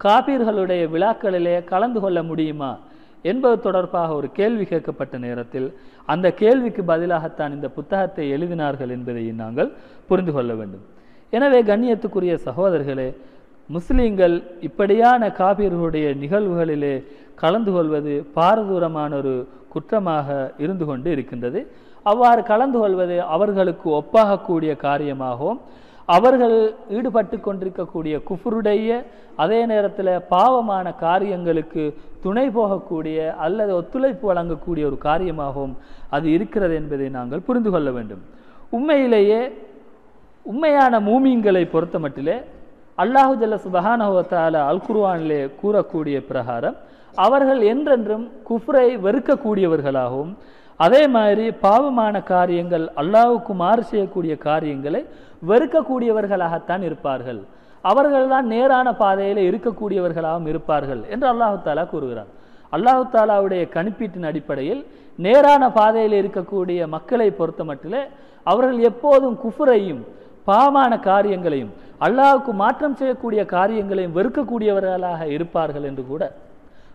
காபீர்களுடைய விழாக்களிலே கலந்து கொள்ள முடியுமா என்பது தொடர்பாக ஒரு கேள்வி கேட்கப்பட்ட நேரத்தில் அந்த கேள்விக்கு பதிலாகத்தான் இந்த புத்தகத்தை எழுதினார்கள் என்பதை நாங்கள் புரிந்து கொள்ள வேண்டும். எனவே கண்ணியத்துக்குரிய சகோதரர்களே, முஸ்லீம்கள் இப்படியான காபீர்களுடைய நிகழ்வுகளிலே கலந்து கொள்வது பாரதூரமான ஒரு குற்றமாக இருந்து கொண்டு இருக்கின்றது. அவ்வாறு கலந்து கொள்வது அவர்களுக்கு ஒப்பாகக்கூடிய காரியமாகவும் அவர்கள் ஈடுபட்டு கொண்டிருக்கக்கூடிய குஃபருடைய அதே நேரத்தில் பாவமான காரியங்களுக்கு துணை போகக்கூடிய அல்லது ஒத்துழைப்பு வழங்கக்கூடிய ஒரு காரியமாகவும் அது இருக்கிறது என்பதை நாங்கள் புரிந்து கொள்ள வேண்டும். உண்மையிலேயே உண்மையான மூமீன்களை பொறுத்த மட்டிலே அல்லாஹு ஜல்ல சுப்ஹானஹு வ தஆலா அல் குர்ஆனிலே கூறக்கூடிய பிரகாரம் அவர்கள் என்றென்றும் குஃப்ரை வெறுக்கக்கூடியவர்களாகவும் அதே மாதிரி பாவமான காரியங்கள் அல்லாஹ்வுக்கு மாறு செய்யக்கூடிய காரியங்களை வெறுக்கக்கூடியவர்களாகத்தான் இருப்பார்கள். அவர்கள்தான் நேரான பாதையில் இருக்கக்கூடியவர்களாகவும் இருப்பார்கள் என்று அல்லாஹு தாலா கூறுகிறார். அல்லாஹு தாலாவுடைய கணிப்பீட்டின் அடிப்படையில் நேரான பாதையில் இருக்கக்கூடிய மக்களை பொறுத்த மட்டிலே அவர்கள் எப்போதும் குஃபரையும் பாவமான காரியங்களையும் அல்லாஹுக்கு மாற்றம் செய்யக்கூடிய காரியங்களையும் வெறுக்கக்கூடியவர்களாக இருப்பார்கள் என்று கூட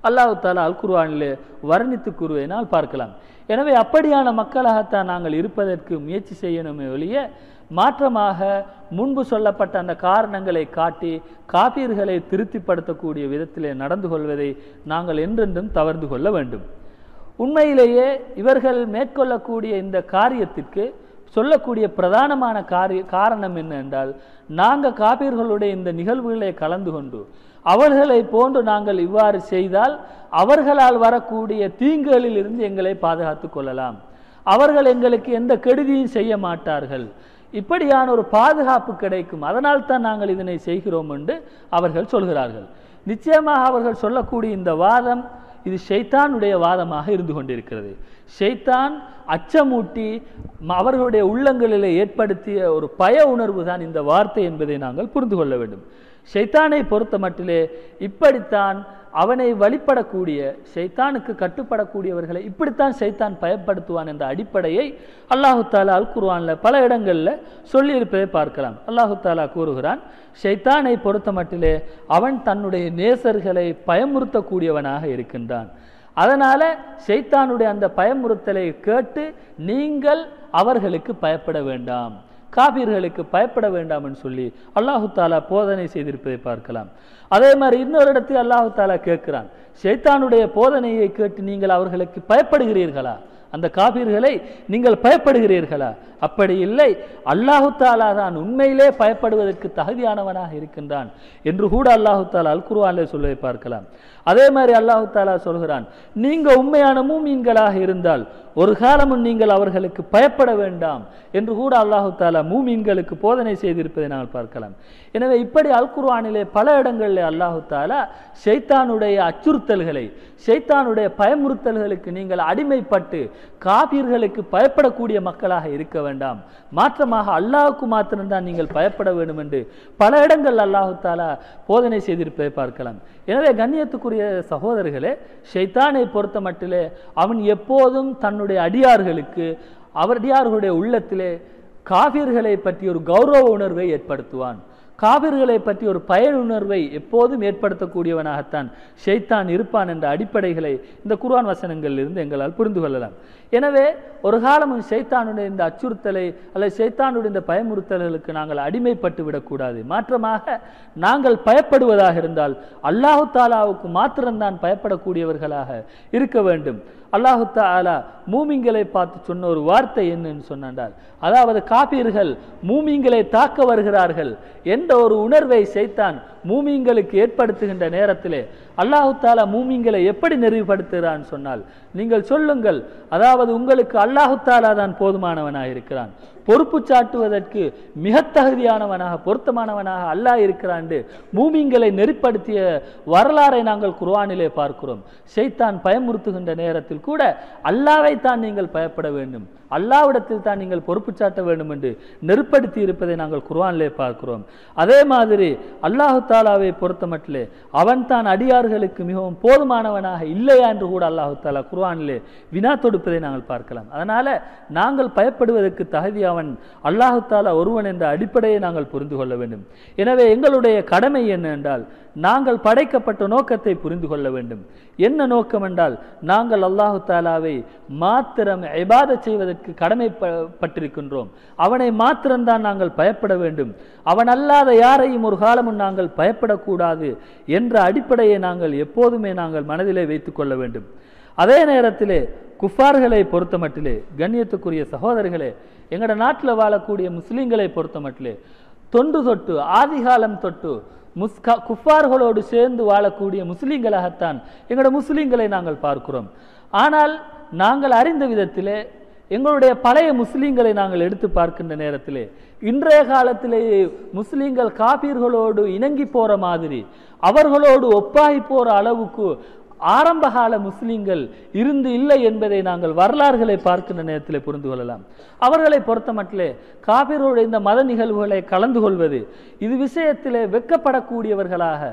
அல்லாஹு தாலா அல் குர்ஆனிலே வர்ணித்து கூறுவதனால் பார்க்கலாம். எனவே அப்படியான மக்களாகத்தான் நாங்கள் இருப்பதற்கு முயற்சி செய்யணுமே ஒழிய மாற்றமாக முன்பு சொல்லப்பட்ட அந்த காரணங்களை காட்டி காபீர்களை திருப்திப்படுத்தக்கூடிய விதத்திலே நடந்து கொள்வதை நாங்கள் என்றென்றும் தவிர்த்து கொள்ள வேண்டும். உண்மையிலேயே இவர்கள் மேற்கொள்ளக்கூடிய இந்த காரியத்திற்கு சொல்லக்கூடிய பிரதானமான காரணம் என்ன என்றால், நாங்கள் காபீர்களுடைய இந்த நிகழ்வுகளை கலந்து கொண்டு அவர்களை போன்று நாங்கள் இவ்வாறு செய்தால் அவர்களால் வரக்கூடிய தீங்குகளில் இருந்து எங்களை பாதுகாத்து கொள்ளலாம், அவர்கள் எங்களுக்கு எந்த கெடுதியும் செய்ய மாட்டார்கள், இப்படியான ஒரு பாதுகாப்பு கிடைக்கும், அதனால் தான் நாங்கள் இதனை செய்கிறோம் என்று அவர்கள் சொல்கிறார்கள். நிச்சயமாக அவர்கள் சொல்லக்கூடிய இந்த வாதம் இது ஷைத்தானுடைய வாதமாக இருந்து கொண்டிருக்கிறது. ஷைத்தான் அச்சமூட்டி அவர்களுடைய உள்ளங்களில் ஏற்படுத்திய ஒரு பய உணர்வு தான் இந்த வார்த்தை என்பதை நாங்கள் புரிந்து கொள்ள வேண்டும். ஷைத்தானை பொறுத்த மட்டிலே இப்படித்தான் அவனை வழிபடக்கூடிய ஷைத்தானுக்கு கட்டுப்படக்கூடியவர்களை இப்படித்தான் ஷைத்தான் பயப்படுத்துவான் என்ற அடிப்படையை அல்லாஹு தாலா அல் குர்ஆனில் பல இடங்களில் சொல்லியிருப்பதை பார்க்கலாம். அல்லாஹு தாலா கூறுகிறான், ஷைத்தானை பொறுத்த மட்டிலே அவன் தன்னுடைய நேசர்களை பயமுறுத்தக்கூடியவனாக இருக்கின்றான். அதனால ஷைத்தானுடைய அந்த பயமுறுத்தலை கேட்டு நீங்கள் அவர்களுக்கு பயப்பட வேண்டாம், காபீர்களுக்கு பயப்பட வேண்டாம் என்று சொல்லி அல்லாஹு தாலா போதனை செய்திருப்பதை பார்க்கலாம். அதே மாதிரி இன்னொரு இடத்தில் அல்லாஹு தாலா கேட்கிறான், ஷைத்தானுடைய போதனையை கேட்டு நீங்கள் அவர்களுக்கு பயப்படுகிறீர்களா, அந்த காபீர்களை நீங்கள் பயப்படுகிறீர்களா? அப்படி இல்லை, அல்லாஹு தாலா தான் உண்மையிலே பயப்படுவதற்கு தகுதியானவனாக இருக்கின்றான் என்று கூட அல்லாஹு தாலா அல் குர்ஆனிலே சொல்வதை பார்க்கலாம். அதே மாதிரி அல்லாஹு தாலா சொல்கிறான், நீங்க உண்மையான மூமீன்களாக இருந்தால் ஒரு காலமும் நீங்கள் அவர்களுக்கு பயப்பட வேண்டாம் என்று கூட அல்லாஹு தாலா மூமீன்களுக்கு போதனை செய்திருப்பதை நாங்கள் பார்க்கலாம். எனவே இப்படி அல் குர்ஆனிலே பல இடங்களில் அல்லாஹு தாலா ஷைத்தானுடைய அச்சுறுத்தல்களை, ஷைத்தானுடைய பயமுறுத்தல்களுக்கு நீங்கள் அடிமைப்பட்டு காபீர்களுக்கு பயப்படக்கூடிய மக்களாக இருக்க வேண்டாம், மாற்றமாக அல்லாஹுக்கு மாத்திரம்தான் நீங்கள் பயப்பட வேண்டும் என்று பல இடங்கள் அல்லாஹு தாலா போதனை செய்திருப்பதை பார்க்கலாம். எனவே கண்ணியத்துக்குரிய சகோதரர்களே, ஷைத்தானை பொறுத்த மட்டிலே அவன் எப்போதும் தன்னுடைய அடியார்களுக்கு அடியார்களுடைய உள்ளத்திலே காபீர்களை பற்றி ஒரு கௌரவ உணர்வை ஏற்படுத்துவான், காபிர்களை பற்றி ஒரு பயனுணர்வை எப்போதும் ஏற்படுத்தக்கூடியவனாகத்தான் ஷைத்தான் இருப்பான் என்ற அடிப்படைகளை இந்த குர்ஆன் வசனங்களிலிருந்து எங்களால் புரிந்து கொள்ளலாம். எனவே ஒரு காலமும் ஷைத்தானுடைய இந்த அச்சுறுத்தலை அல்லது ஷைத்தானுடைய இந்த பயமுறுத்தல்களுக்கு நாங்கள் அடிமைப்பட்டு விடக்கூடாது. மாற்றமாக நாங்கள் பயப்படுவதாக இருந்தால் அல்லாஹு தாலாவுக்கு மாத்திரம்தான் பயப்படக்கூடியவர்களாக இருக்க வேண்டும். அல்லாஹு தாலா மூமின்களை பார்த்து சொன்ன ஒரு வார்த்தை என்னன்னு சொன்னால், அதாவது காபீர்கள் மூமின்களை தாக்க வருகிறார்கள் என்ற ஒரு உணர்வை ஷைத்தான் மூமின்களுக்கு ஏற்படுத்துகின்ற நேரத்திலே அல்லாஹு தாலா மூமின்களை எப்படி நெறிப்படுத்துகிறான்னு சொன்னால், நீங்கள் சொல்லுங்கள், அதாவது உங்களுக்கு அல்லாஹு தாலா தான் போதுமானவனாக இருக்கிறான், பொறுப்பு சாட்டுவதற்கு மிக தகுதியானவனாக பொருத்தமானவனாக அல்லாஹ் இருக்கிறான் என்று மூமின்களை நெறிப்படுத்திய வரலாறை நாங்கள் குர்ஆனிலே பார்க்கிறோம். ஷைத்தான் பயமுறுத்துகின்ற நேரத்தில் கூட அல்லாஹ்வை தான் நீங்கள் பயப்பட வேண்டும், அல்லாஹ்விடத்தில் தான் நீங்கள் பொறுப்பு சாட்ட வேண்டும் என்று நெருப்படுத்தி இருப்பதை நாங்கள் குர்ஆனிலே பார்க்கிறோம். அதே மாதிரி அல்லாஹு தாலாவை பொறுத்த மட்டிலே அவன் தான் அடியார்களுக்கு மிகவும் போதுமானவனாக இல்லையா என்று கூட அல்லாஹு தாலா குர்ஆனிலே வினா தொடுப்பதை நாங்கள் பார்க்கலாம். அதனால நாங்கள் பயப்படுவதற்கு தகுதி அவன் அல்லாஹு தாலா ஒருவன் என்ற அடிப்படையை நாங்கள் புரிந்து கொள்ள வேண்டும். எனவே எங்களுடைய கடமை என்ன என்றால், நாங்கள் படைக்கப்பட்ட நோக்கத்தை புரிந்து கொள்ள வேண்டும். என்ன நோக்கம் என்றால், நாங்கள் அல்லாஹு தாலாவை மாத்திரம் இபாதத் செய்வதற்கு கடமைப்பட்டிருக்கின்றோம், அவனை மாத்திரம்தான் நாங்கள் பயப்பட வேண்டும், அவன் அல்லாத யாரையும் ஒரு காலமும் நாங்கள் பயப்படக்கூடாது என்ற அடிப்படையை நாங்கள் எப்போதுமே நாங்கள் மனதிலே வைத்துக் கொள்ள வேண்டும். அதே நேரத்திலே குஃபார்களை பொறுத்த மட்டிலே கண்ணியத்துக்குரிய சகோதரர்களே, எங்களோட நாட்டில் வாழக்கூடிய முஸ்லீம்களை பொறுத்த மட்டிலே தொன்று தொட்டு ஆதிகாலம் தொட்டு குஃபார்களோடு சேர்ந்து வாழக்கூடிய முஸ்லீம்களாகத்தான் எங்களோட முஸ்லீம்களை நாங்கள் பார்க்கிறோம். ஆனால் நாங்கள் அறிந்த விதத்திலே எங்களுடைய பழைய முஸ்லீம்களை நாங்கள் எடுத்து பார்க்கின்ற நேரத்திலே இன்றைய காலத்திலேயே முஸ்லீம்கள் காபீர்களோடு இணங்கி போற மாதிரி, அவர்களோடு ஒப்பாகி போற அளவுக்கு ஆரம்பகால முஸ்லிம்கள் இருந்து இல்லை என்பதை நாங்கள் வரலாறுகளை பார்க்கின்ற நேரத்தில் புரிந்து கொள்ளலாம். அவர்களை பொறுத்த மட்டிலே காபிரோடு இந்த மத நிகழ்வுகளை கலந்து கொள்வது இது விஷயத்திலே வெட்கப்படக்கூடியவர்களாக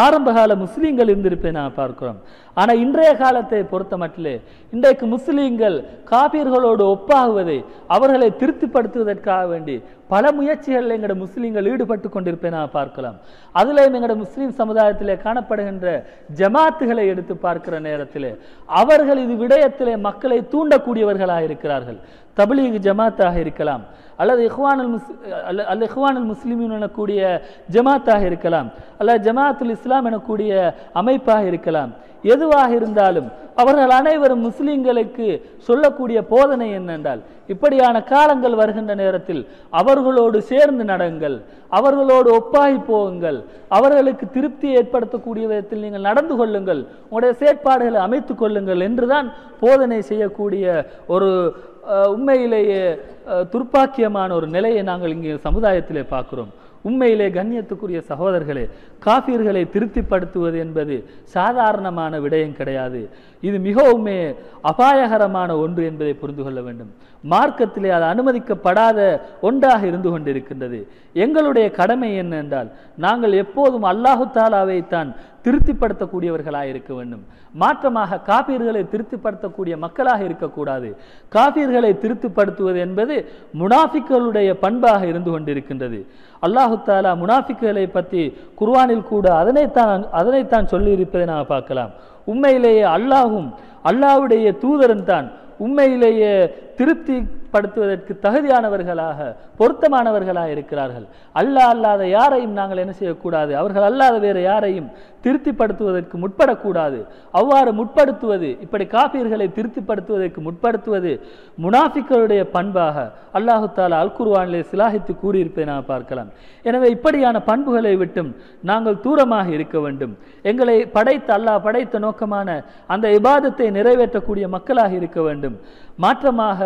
ஆரம்பகால முஸ்லீம்கள் இருந்திருப்பதை நாம் பார்க்கிறோம். ஆனால் இன்றைய காலத்தை பொறுத்த மட்டிலே இன்றைக்கு முஸ்லீம்கள் காபிர்களோடு ஒப்பாகுவதை அவர்களை திருப்திப்படுத்துவதற்காக வேண்டி பல முயற்சிகளில் எங்களோட முஸ்லீம்கள் ஈடுபட்டு கொண்டிருப்பதை நாம் பார்க்கலாம். அதிலேயும் எங்களோட முஸ்லீம் சமுதாயத்திலே காணப்படுகின்ற ஜமாத்துகளை எடுத்து பார்க்கிற நேரத்திலே அவர்கள் இது விடயத்திலே மக்களை தூண்டக்கூடியவர்களாக இருக்கிறார்கள். தப்லீக் ஜமாத்தாக இருக்கலாம், அல்லது இஹ்வானுல் முஸ்லிமீன் எனக்கூடிய ஜமாத்தாக இருக்கலாம், அல்லது ஜமாத்துல் இஸ்லாம் எனக்கூடிய அமைப்பாக இருக்கலாம். எதுவாக இருந்தாலும் அவர்கள் அனைவரும் முஸ்லிம்களுக்கு சொல்லக்கூடிய போதனை என்னென்றால், இப்படியான காலங்கள் வருகின்ற நேரத்தில் அவர்களோடு சேர்ந்து நடங்கள், அவர்களோடு ஒப்பாகி போகுங்கள், அவர்களுக்கு திருப்தி ஏற்படுத்தக்கூடிய விதத்தில் நீங்கள் நடந்து கொள்ளுங்கள், உங்களுடைய செயற்பாடுகளை அமைத்துக் கொள்ளுங்கள் என்றுதான் போதனை செய்யக்கூடிய ஒரு உண்மையிலேயே துர்ப்பாக்கியமான ஒரு நிலையை நாங்கள் இங்கே சமுதாயத்திலே பார்க்கிறோம். உண்மையிலே கண்ணியத்துக்குரிய சகோதரர்களே, காஃபிர்களை திருப்திப்படுத்துவது என்பது சாதாரணமான விடயம் கிடையாது. இது மிகவும் அபாயகரமான ஒன்று என்பதை புரிந்து கொள்ள வேண்டும். மார்க்கத்திலே அது அனுமதிக்கப்படாத ஒன்றாக இருந்து கொண்டிருக்கின்றது. எங்களுடைய கடமை என்ன என்றால், நாங்கள் எப்போதும் அல்லாஹு தாலாவை தான் திருப்திப்படுத்தக்கூடியவர்களாக இருக்க வேண்டும். மாற்றமாக காபீர்களை திருப்திப்படுத்தக்கூடிய மக்களாக இருக்கக்கூடாது. காபீர்களை திருப்திப்படுத்துவது என்பது முனாஃபிக்களுடைய பண்பாக இருந்து கொண்டிருக்கின்றது. அல்லாஹு தாலா முனாஃபிக்களை பற்றி குர்ஆனில் கூட அதனைத்தான் சொல்லி இருப்பதை நாம் பார்க்கலாம். உண்மையிலேயே அல்லாஹும் அல்லாஹ்வுடைய தூதரும் தான் உண்மையிலேயே திருப்திப்படுத்துவதற்கு தகுதியானவர்களாக பொருத்தமானவர்களாக இருக்கிறார்கள். அல்லாஹ் அல்லாத யாரையும் நாங்கள் என்ன செய்யக்கூடாது, அவர்கள் அல்லாத வேறு யாரையும் திருப்திப்படுத்துவதற்கு முற்படக்கூடாது. அவ்வாறு முற்படுத்துவது, இப்படி காபீர்களை திருப்திப்படுத்துவதற்கு முற்படுத்துவது முனாஃபிக்களுடைய பண்பாக அல்லாஹு தாலா அல் குர்ஆனிலே சிலாகித்து கூறியிருப்பதை நாம் பார்க்கலாம். எனவே இப்படியான பண்புகளை விட்டும் நாங்கள் தூரமாக இருக்க வேண்டும். எங்களை படைத்த அல்லாஹ் படைத்த நோக்கமான அந்த இபாதத்தை நிறைவேற்றக்கூடிய மக்களாக இருக்க வேண்டும். மாற்றமாக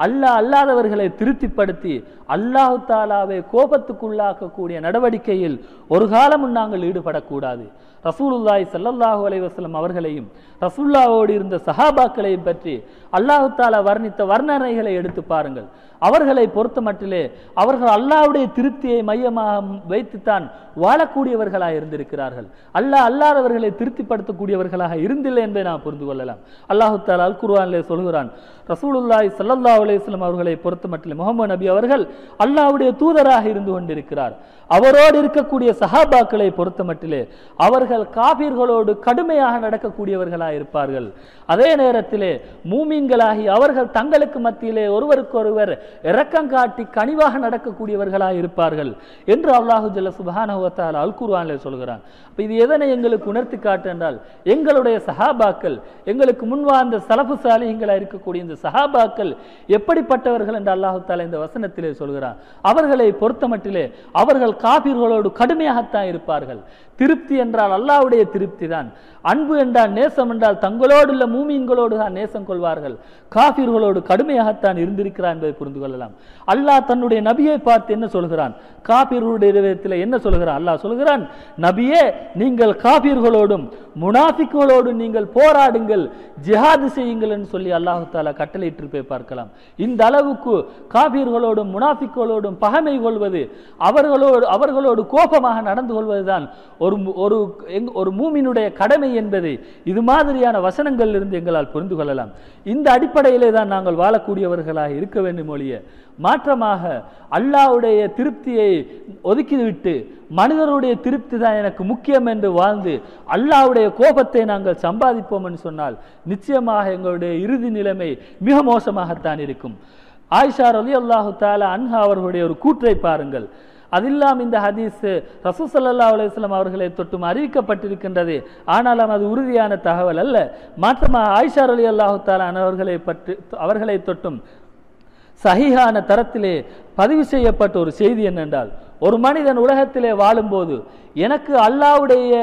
அல்லாஹ் அல்லாதவர்களை திருப்திப்படுத்தி அல்லாஹு தாலாவை கோபத்துக்குள்ளாக்கக்கூடிய நடவடிக்கையில் ஒரு காலமும் நாங்கள் ஈடுபடக்கூடாது. ரசூலுல்லாஹி ஸல்லல்லாஹு அலைஹி வஸல்லம் அவர்களையும் ரசூலுல்லாஹோடு இருந்த சஹாபாக்களையும் பற்றி அல்லாஹு தாலா வர்ணித்த வர்ணனைகளை எடுத்து பாருங்கள். அவர்களை பொறுத்த மட்டிலே அவர்கள் அல்லாஹ்வுடைய திருப்தியை மையமாக வைத்துத்தான் வாழக்கூடியவர்களாக இருந்திருக்கிறார்கள். அல்லாஹ் அல்லாதவர்களை திருப்திப்படுத்தக்கூடியவர்களாக இருந்தில்லை என்பதை நாம் புரிந்து கொள்ளலாம். அல்லாஹு தாலா அல் குர்ஆனிலே சொல்கிறான், ரசூலுல்லாஹி ஸல்லல்லாஹு அலைஹி வஸல்லம் அவர்களை பொறுத்த மட்டிலே முஹம்மது நபி அவர்கள் அல்லாஹ்வுடைய தூதராக இருந்து கொண்டிருக்கிறார். அவரோடு இருக்கக்கூடிய சஹாபாக்களை பொறுத்த மட்டிலே அவர்கள் காபீர்களோடு கடுமையாக நடக்கக்கூடியவர்களாக இருப்பார்கள். அதே நேரத்திலே மூமீன்களாகி அவர்கள் தங்களுக்கு மத்தியிலே ஒருவருக்கொருவர் இரக்கம் காட்டி கனிவாக நடக்கக்கூடியவர்களாக இருப்பார்கள் என்று அல்லாஹு ஜல்ல சுப்ஹானஹு வ தஆலா அல் குர்ஆனிலே சொல்கிறான். இது எதனை எங்களுக்கு உணர்த்தி காட்டு என்றால், எங்களுடைய சஹாபாக்கள், எங்களுக்கு முன்வாழ்ந்த சலஃபு சாலிஹீன்களாக இருக்கக்கூடிய இந்த சஹாபாக்கள் எப்படிப்பட்டவர்கள் என்று அல்லாஹு தஆலா இந்த வசனத்திலே சொல்கிறான். அவர்களை பொறுத்த மட்டிலே அவர்கள் காபீர்களோடு கடுமையாகத்தான் இருப்பார்கள். திருப்தி என்றால் அல்லாஹ்வுடைய திருப்தி தான். அன்பு என்றால், நேசம் என்றால் தங்களோடு உள்ள மூமீன்களோடு தான் நேசம் கொள்வார்கள். காபீர்களோடு கடுமையாகத்தான் இருந்திருக்கிறார் என்பதை புரிந்து கொள்ளலாம். அல்லாஹ் தன்னுடைய நபியை பார்த்து என்ன சொல்கிறான், காபீர்களுடைய விதத்தில் என்ன சொல்கிறான்? அல்லாஹ் சொல்கிறான், நபியே நீங்கள் காபீர்களோடும் முனாஃபிக்குகளோடும் நீங்கள் போராடுங்கள், ஜிஹாது செய்யுங்கள் என்று சொல்லி அல்லாஹு தாலா கட்டளையிட்டிருப்பதை பார்க்கலாம். இந்த அளவுக்கு காபீர்களோடும் முனாஃபிக்குகளோடும் பகைமை கொள்வது, அவர்களோடு கோபமாக நடந்து கொள்வதுதான் ஒரு மூமினுடைய கடமை என்பதை இது மாதிரியான வசனங்களிலிருந்து எங்களால் புரிந்து கொள்ளலாம். இந்த அடிப்படையிலே தான் நாங்கள் வாழக்கூடியவர்களாக இருக்க வேண்டும் ஒழிய, மாற்றமாக அல்லாஹ்வுடைய திருப்தியை ஒதுக்கிவிட்டு மனிதனுடைய திருப்தி தான் எனக்கு முக்கியம் என்று வாழ்ந்து அல்லாஹ்வுடைய கோபத்தை நாங்கள் சம்பாதிப்போம் என்று சொன்னால் நிச்சயமாக எங்களுடைய இறுதி நிலைமை மிக மோசமாகத்தான் இருக்கும். ஆயிஷா ரலியல்லாஹு தஆலா அன்ஹா அவர்களுடைய ஒரு கூற்றை பாருங்கள். அதில்லாம் இந்த ஹதீஸ் ரசூல் ஸல்லல்லாஹு அலைஹி வஸல்லம் அவர்களை தொட்டும் அறிவிக்கப்பட்டிருக்கின்றது. ஆனாலும் அது உறுதியான தகவல் அல்ல. மாற்றமாக ஆயிஷா ரலியல்லாஹு தஆலா அவர்களை தொட்டும் சஹீஹான தரத்திலே பதிவு செய்யப்பட்ட ஒரு செய்தி என்னென்றால், ஒரு மனிதன் உலகத்திலே வாழும்போது எனக்கு அல்லாஹ்வுடைய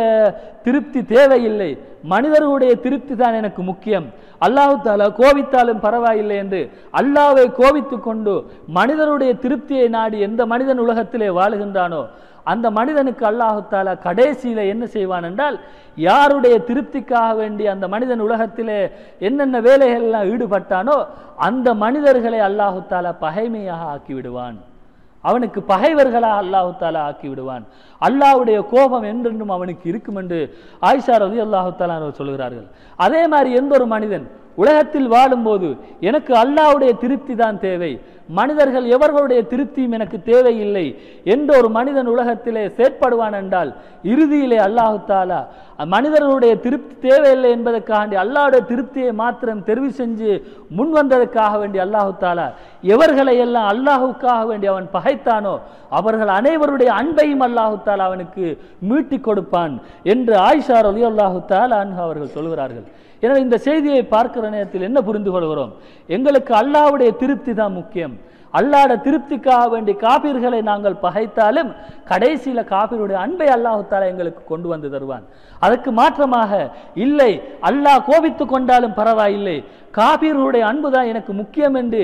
திருப்தி தேவையில்லை, மனிதர்களுடைய திருப்தி தான் எனக்கு முக்கியம், அல்லாஹ் தஆலா கோபித்தாலும் பரவாயில்லை என்று அல்லாஹ்வை கோபித்து கொண்டு மனிதனுடைய திருப்தியை நாடி எந்த மனிதன் உலகத்திலே வாழுகின்றானோ அந்த மனிதனுக்கு அல்லாஹு தஆலா கடைசியில் என்ன செய்வான் என்றால், யாருடைய திருப்திக்காக வேண்டி அந்த மனிதன் உலகத்திலே என்னென்ன வேலைகள்லாம் ஈடுபட்டானோ அந்த மனிதர்களை அல்லாஹு தஆலா பகைமையாக ஆக்கிவிடுவான். அவனுக்கு பகைவர்களாக அல்லாஹு தஆலா ஆக்கி விடுவான். அல்லாஹ்வுடைய கோபம் என்றென்றும் அவனுக்கு இருக்கும் என்று ஆயிஷா ரலியல்லாஹு தஆலா சொல்கிறார்கள். அதே மாதிரி எந்த ஒரு மனிதன் உலகத்தில் வாழும்போது எனக்கு அல்லாஹ்வுடைய திருப்தி தான் தேவை, மனிதர்கள் எவர்களுடைய திருப்தியும் எனக்கு தேவையில்லை என்ற ஒரு மனிதன் உலகத்திலே செயற்படுவான் என்றால், இறுதியிலே அல்லாஹு தஆலா மனிதர்களுடைய திருப்தி தேவையில்லை என்பதற்காக அல்லாஹ்வுடைய திருப்தியை மாத்திரம் தெரிவு செஞ்சு முன் வந்ததற்காக வேண்டி அல்லாஹு தஆலா எவர்களை எல்லாம் அல்லாஹுக்காக வேண்டி அவன் பகைத்தானோ அவர்கள் அனைவருடைய அன்பையும் அல்லாஹு தஆலா அவனுக்கு மீட்டி கொடுப்பான் என்று ஆயிஷா ரலியல்லாஹு தஆலா அன்ஹா அவர்கள் சொல்கிறார்கள். எனவே இந்த செய்தியை பார்க்கிற நேரத்தில் என்ன புரிந்து கொள்கிறோம்? எங்களுக்கு அல்லாஹ்வுடைய திருப்தி தான் முக்கியம். அல்லாஹ்வுடைய திருப்திக்காக வேண்டி காபிர்களை நாங்கள் பகைத்தாலும் கடைசியில் காபிருடைய அன்பை அல்லாஹு தஆலா எங்களுக்கு கொண்டு வந்து தருவான். அதற்கு மாற்றமாக இல்லை, அல்லாஹ் கோபித்து கொண்டாலும் பரவாயில்லை, காபிர்களுடைய அன்பு தான் எனக்கு முக்கியம் என்று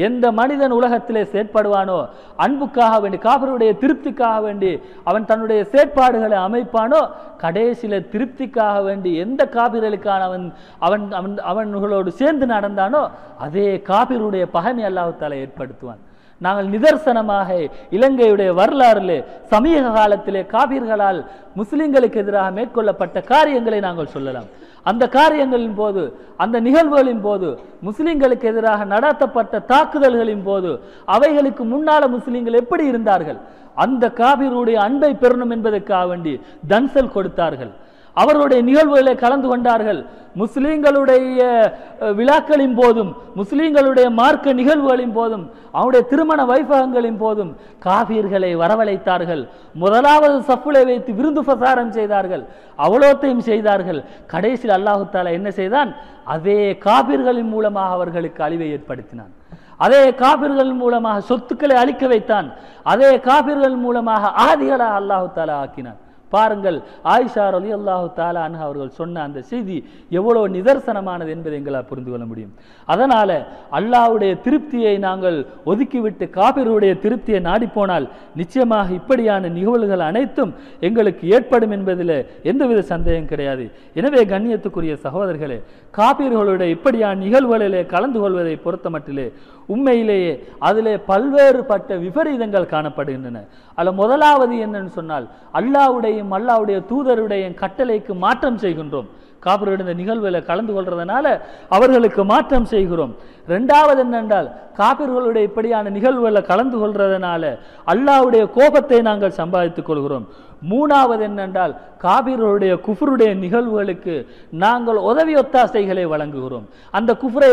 எந்த மனிதன் உலகத்திலே செயற்படுவானோ, அன்புக்காக வேண்டி காபிருடைய திருப்திக்காக வேண்டி அவன் தன்னுடைய செயற்பாடுகளை அமைப்பானோ, கடைசியில் திருப்திக்காக வேண்டி எந்த காபிர்களுக்கான அவன்களோடு சேர்ந்து நடந்தானோ அதே காபிருடைய பகைமை அல்லாஹு தஆலா ஏற்படுத்துவான். நாங்கள் நிதர்சனமாக இலங்கையுடைய வரலாறிலே சமீப காலத்திலே காபிர்களால் முஸ்லிம்களுக்கு எதிராக மேற்கொள்ளப்பட்ட காரியங்களை நாங்கள் சொல்லலாம். அந்த காரியங்களின் போது, அந்த நிகழ்வுகளின் போது, முஸ்லிம்களுக்கு எதிராக நடத்தப்பட்ட தாக்குதல்களின் போது அவைகளுக்கு முன்னால முஸ்லிம்கள் எப்படி இருந்தார்கள்? அந்த காபிருடைய அன்பை பெறணும் என்பதற்காக வேண்டி தன்சல் கொடுத்தார்கள். அவர்களுடைய நிகழ்வுகளை கலந்து கொண்டார்கள். முஸ்லீம்களுடைய விழாக்களின் போதும், முஸ்லீம்களுடைய மார்க்க நிகழ்வுகளின் போதும், அவருடைய திருமண வைபவங்களின் போதும் காபீர்களை வரவழைத்தார்கள். முதலாவது சப்புளை வைத்து விருந்து பிரசாரம் செய்தார்கள், அவ்வளோத்தையும் செய்தார்கள். கடைசியில் அல்லாஹு தஆலா என்ன செய்தான்? அதே காபீர்களின் மூலமாக அவர்களுக்கு அழிவை ஏற்படுத்தினான். அதே காபிர்கள் மூலமாக சொத்துக்களை அழிக்க வைத்தான். அதே காபிர்கள் மூலமாக ஆதிகளாக அல்லாஹு தஆலா ஆக்கினான். பாருங்கள், ஆயிஷா ரலியல்லாஹு தஆலா அன்ஹா அவர்கள் சொன்ன அந்த செய்தி எவ்வளவு நிதர்சனமானது என்பதை எங்களால் புரிந்து கொள்ள முடியும். அதனால அல்லாஹ்வுடைய திருப்தியை நாங்கள் ஒதுக்கிவிட்டு காபிர்களுடைய திருப்தியை நாடிப்போனால் நிச்சயமாக இப்படியான நிகழ்வுகள் அனைத்தும் எங்களுக்கு ஏற்படும் என்பதில் எந்தவித சந்தேகம் கிடையாது. எனவே கண்ணியத்துக்குரிய சகோதரர்களே, காபிர்களுடைய இப்படியான நிகழ்வுகளிலே கலந்து கொள்வதை பொறுத்த மட்டிலே உண்மையிலேயே அதிலே பல்வேறுபட்ட விபரீதங்கள் காணப்படுகின்றன. அதில் முதலாவது என்னன்னு சொன்னால், அல்லாஹ்வுடையும் அல்லாஹ்வுடைய தூதருடைய கட்டளைக்கு மாற்றம் செய்கின்றோம். காபிர்களுடைய நிகழ்வுகளை கலந்து கொள்றதுனால அவர்களுக்கு மாற்றம் செய்கிறோம். இரண்டாவது என்னென்றால், காபிர்களுடைய இப்படியான நிகழ்வுகளை கலந்து கொள்றதுனால அல்லாஹ்வுடைய கோபத்தை நாங்கள் சம்பாதித்துக் கொள்கிறோம். மூணாவது என்னென்றால், காபிர்களுடைய குஃப்ருடைய நிகழ்வுகளுக்கு நாங்கள் உதவி ஒத்தாசைகளை வழங்குகிறோம். அந்த குஃப்ரை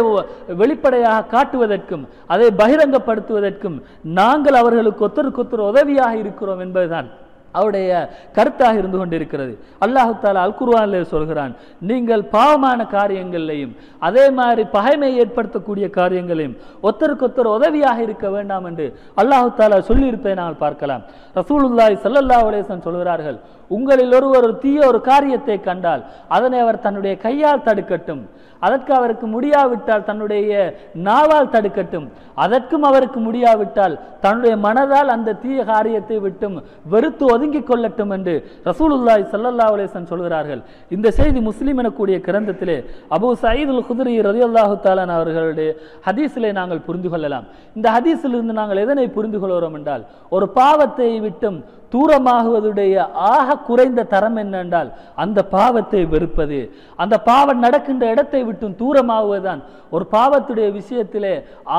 வெளிப்படையாக காட்டுவதற்கும் அதை பகிரங்கப்படுத்துவதற்கும் நாங்கள் அவர்களுக்கு ஒத்தருக்கொத்தர் உதவியாக இருக்கிறோம் என்பதுதான் அவருடைய கருத்தாக இருந்து கொண்டிருக்கிறது. அல்லாஹு தஆலா அல் குர்ஆனிலே சொல்கிறான், நீங்கள் பாவமான காரியங்களையும் அதே மாதிரி பகைமை ஏற்படுத்தக்கூடிய காரியங்களையும் ஒத்தருக்கொத்தர் உதவியாக இருக்க வேண்டாம் என்று அல்லாஹு தஆலா சொல்லியிருப்பதை நாங்கள் பார்க்கலாம். ரசூலுல்லாஹி ஸல்லல்லாஹு அலைஹி வஸல்லம் சொல்கிறார்கள், உங்களில் ஒருவர் தீய ஒரு காரியத்தை கண்டால் அதனை அவர் தன்னுடைய கையால் தடுக்கட்டும், அதற்கு அவருக்கு முடியாவிட்டால் தன்னுடைய நாவால் தடுக்கட்டும், அதற்கும் அவருக்கு முடியாவிட்டால் தன்னுடைய மனதால் அந்த தீய காரியத்தை விட்டும் வெறுத்து ஒதுங்கிக் கொள்ளட்டும் என்று ரசூலுல்லாஹி ஸல்லல்லாஹு அலைஹி வஸல்லம் சொல்கிறார்கள். இந்த செய்தி முஸ்லிம் எனக்கூடிய கிரந்தத்திலே அபூ சயீத் அல் குத்ரி ரலியல்லாஹு தஆலா அவர்களுடைய ஹதீஸிலே நாங்கள் புரிந்து கொள்ளலாம். இந்த ஹதீஸிலிருந்து நாங்கள் எதனை புரிந்து கொள்கிறோம் என்றால், ஒரு பாவத்தை விட்டும் தூரமாகுவதுடைய ஆக குறைந்த தரம் என்னென்றால் அந்த பாவத்தை வெறுப்பது. அந்த பாவம் நடக்கின்ற இடத்தை விட்டும் தூரமாகுவதுதான் ஒரு பாவத்துடைய விஷயத்திலே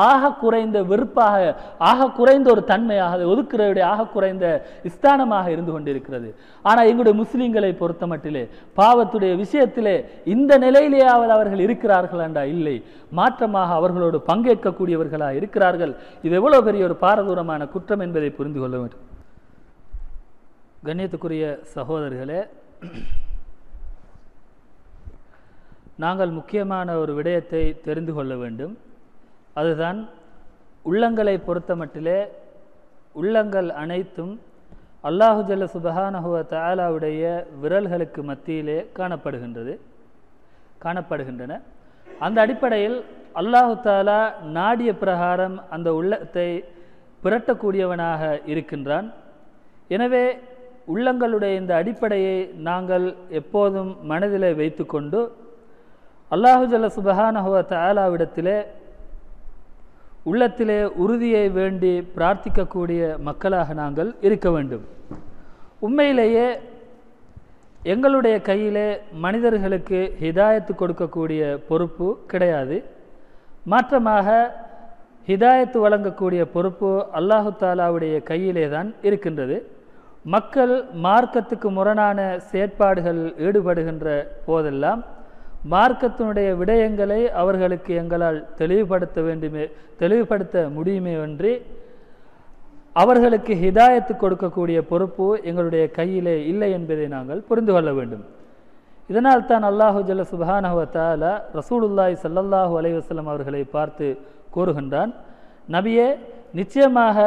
ஆக குறைந்த வெறுப்பாக, ஆக குறைந்த ஒரு தன்மையாக, அதை ஒதுக்குறவுடைய ஆக குறைந்த ஸ்தானமாக இருந்து கொண்டிருக்கிறது. ஆனால் எங்களுடைய முஸ்லிம்களை பொறுத்த மட்டிலே பாவத்துடைய விஷயத்திலே இந்த நிலையிலேயாவது அவர்கள் இருக்கிறார்கள் என்றா? இல்லை, மாற்றமாக அவர்களோடு பங்கேற்கக்கூடியவர்களாக இருக்கிறார்கள். இது எவ்வளவு பெரிய ஒரு பாரதூரமான குற்றம் என்பதை புரிந்து கொள்ள வேண்டும். கண்ணியத்துக்குரிய சகோதரர்களே, நாங்கள் முக்கியமான ஒரு விடயத்தை தெரிந்து கொள்ள வேண்டும். அதுதான், உள்ளங்களை பொறுத்த மட்டிலே உள்ளங்கள் அனைத்தும் அல்லாஹு ஜல்ல சுப்ஹானஹு வ தஆலாவுடைய விரல்களுக்கு மத்தியிலே காணப்படுகின்றன. அந்த அடிப்படையில் அல்லாஹு தஆலா நாடிய பிரகாரம் அந்த உள்ளத்தை புரட்டக்கூடியவனாக இருக்கின்றான். எனவே உள்ளங்களுடைய இந்த அடிப்படையை நாங்கள் எப்போதும் மனதிலே வைத்து கொண்டு அல்லாஹு ஜல்ல சுப்ஹானஹு வ தஆலாவிடத்திலே உள்ளத்திலே உறுதியை வேண்டி பிரார்த்திக்கக்கூடிய மக்களாக நாங்கள் இருக்க வேண்டும். உண்மையிலேயே எங்களுடைய கையிலே மனிதர்களுக்கு ஹிதாயத்து கொடுக்கக்கூடிய பொறுப்பு கிடையாது. மாற்றமாக ஹிதாயத்து வழங்கக்கூடிய பொறுப்பு அல்லாஹு தாலாவுடைய கையிலே தான் இருக்கின்றது. மக்கள் மார்க்கத்துக்கு முரணான செயற்பாடுகள் ஈடுபடுகின்ற போதெல்லாம் மார்க்கத்தினுடைய விடயங்களை அவர்களுக்கு எங்களால் தெளிவுபடுத்த முடியுமே அன்றி அவர்களுக்கு ஹிதாயத்து கொடுக்கக்கூடிய பொறுப்பு எங்களுடைய கையிலே இல்லை என்பதை நாங்கள் புரிந்து கொள்ள வேண்டும். இதனால் தான் அல்லாஹு ஜல்ல சுப்ஹானஹு வ தஆலா ரசூலுல்லாஹி ஸல்லல்லாஹு அலைஹி வஸல்லம் அவர்களை பார்த்து கூறுகின்றான், நபியே, நிச்சயமாக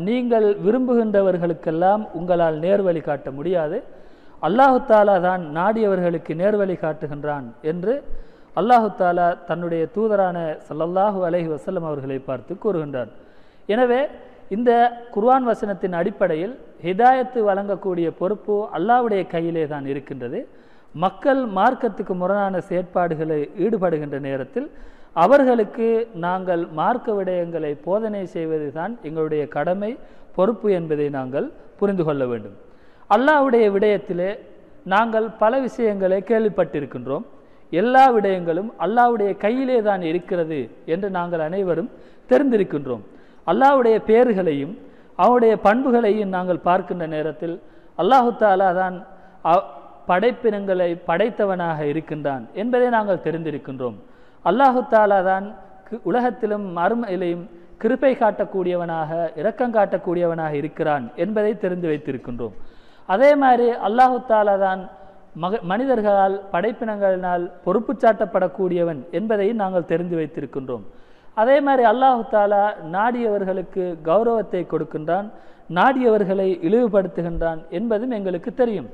நீங்கள் விரும்புகின்றவர்களுக்கெல்லாம் உங்களால் நேர்வழி காட்ட முடியாது, அல்லாஹு தாலா தான் நாடியவர்களுக்கு நேர்வழி காட்டுகின்றான் என்று அல்லாஹு தாலா தன்னுடைய தூதரான ஸல்லல்லாஹு அலைஹி வஸல்லம் அவர்களை பார்த்து கூறுகின்றான். எனவே இந்த குர்ஆன் வசனத்தின் அடிப்படையில் ஹிதாயத்து வழங்கக்கூடிய பொறுப்பு அல்லாஹ்வுடைய கையிலே தான் இருக்கின்றது. மக்கள் மார்க்கத்துக்கு முரணான செயற்பாடுகளை ஈடுபடுகின்ற நேரத்தில் அவர்களுக்கு நாங்கள் மார்க்க விடயங்களை போதனை செய்வது தான் எங்களுடைய கடமை, பொறுப்பு என்பதை நாங்கள் புரிந்து கொள்ள வேண்டும். அல்லாஹ்வுடைய விடயத்திலே நாங்கள் பல விஷயங்களை கேள்விப்பட்டிருக்கின்றோம். எல்லா விடயங்களும் அல்லாஹ்வுடைய கையிலே தான் இருக்கிறது என்று நாங்கள் அனைவரும் தெரிந்திருக்கின்றோம். அல்லாஹ்வுடைய பெயர்களையும் அவனுடைய பண்புகளையும் நாங்கள் பார்க்கின்ற நேரத்தில் அல்லாஹு தாலா தான் படைப்பினங்களை படைத்தவனாக இருக்கின்றான் என்பதை நாங்கள் தெரிந்திருக்கின்றோம். அல்லாஹு தாலா தான் உலகத்திலும் மறுமையிலும் கிருபை காட்டக்கூடியவனாக, இரக்கம் காட்டக்கூடியவனாக இருக்கிறான் என்பதை தெரிந்து வைத்திருக்கின்றோம். அதே மாதிரி அல்லாஹு தாலா தான் மனிதர்களால் படைப்பினங்களினால் பொறுப்பு சாட்டப்படக்கூடியவன் என்பதையும் நாங்கள் தெரிந்து வைத்திருக்கின்றோம். அதே மாதிரி அல்லாஹு தாலா நாடியவர்களுக்கு கௌரவத்தை கொடுக்கின்றான், நாடியவர்களை இழிவுபடுத்துகின்றான் என்பதும் எங்களுக்கு தெரியும்.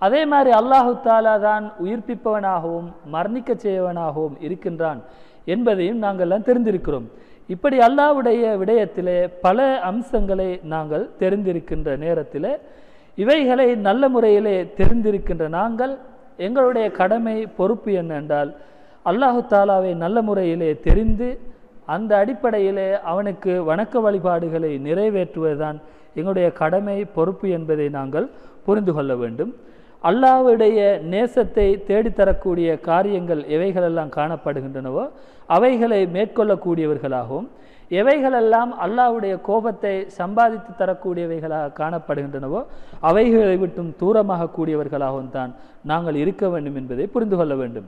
அதே மாதிரி அல்லாஹு தாலா தான் உயிர்ப்பிப்பவனாகவும் மரணிக்க செய்வனாகவும் இருக்கின்றான் என்பதையும் நாங்கள்லாம் தெரிந்திருக்கிறோம். இப்படி அல்லாஹ்வுடைய விடயத்திலே பல அம்சங்களை நாங்கள் தெரிந்திருக்கின்ற நேரத்தில் இவைகளை நல்ல முறையிலே தெரிந்திருக்கின்ற நாங்கள் எங்களுடைய கடமை, பொறுப்பு என்னென்றால் அல்லாஹு தாலாவை நல்ல முறையிலே தெரிந்து அந்த அடிப்படையிலே அவனுக்கு வணக்க வழிபாடுகளை நிறைவேற்றுவதுதான் எங்களுடைய கடமை, பொறுப்பு என்பதை நாங்கள் புரிந்து கொள்ள வேண்டும். அல்லாஹ்வுடைய நேசத்தை தேடித்தரக்கூடிய காரியங்கள் எவைகளெல்லாம் காணப்படுகின்றனவோ அவைகளை மேற்கொள்ளக்கூடியவர்களாகவும், எவைகளெல்லாம் அல்லாஹ்வுடைய கோபத்தை சம்பாதித்து தரக்கூடியவைகளாக காணப்படுகின்றனவோ அவைகளை விட்டும் தூரமாக கூடியவர்களாகவும் தான் நாங்கள் இருக்க வேண்டும் என்பதை புரிந்து கொள்ள வேண்டும்.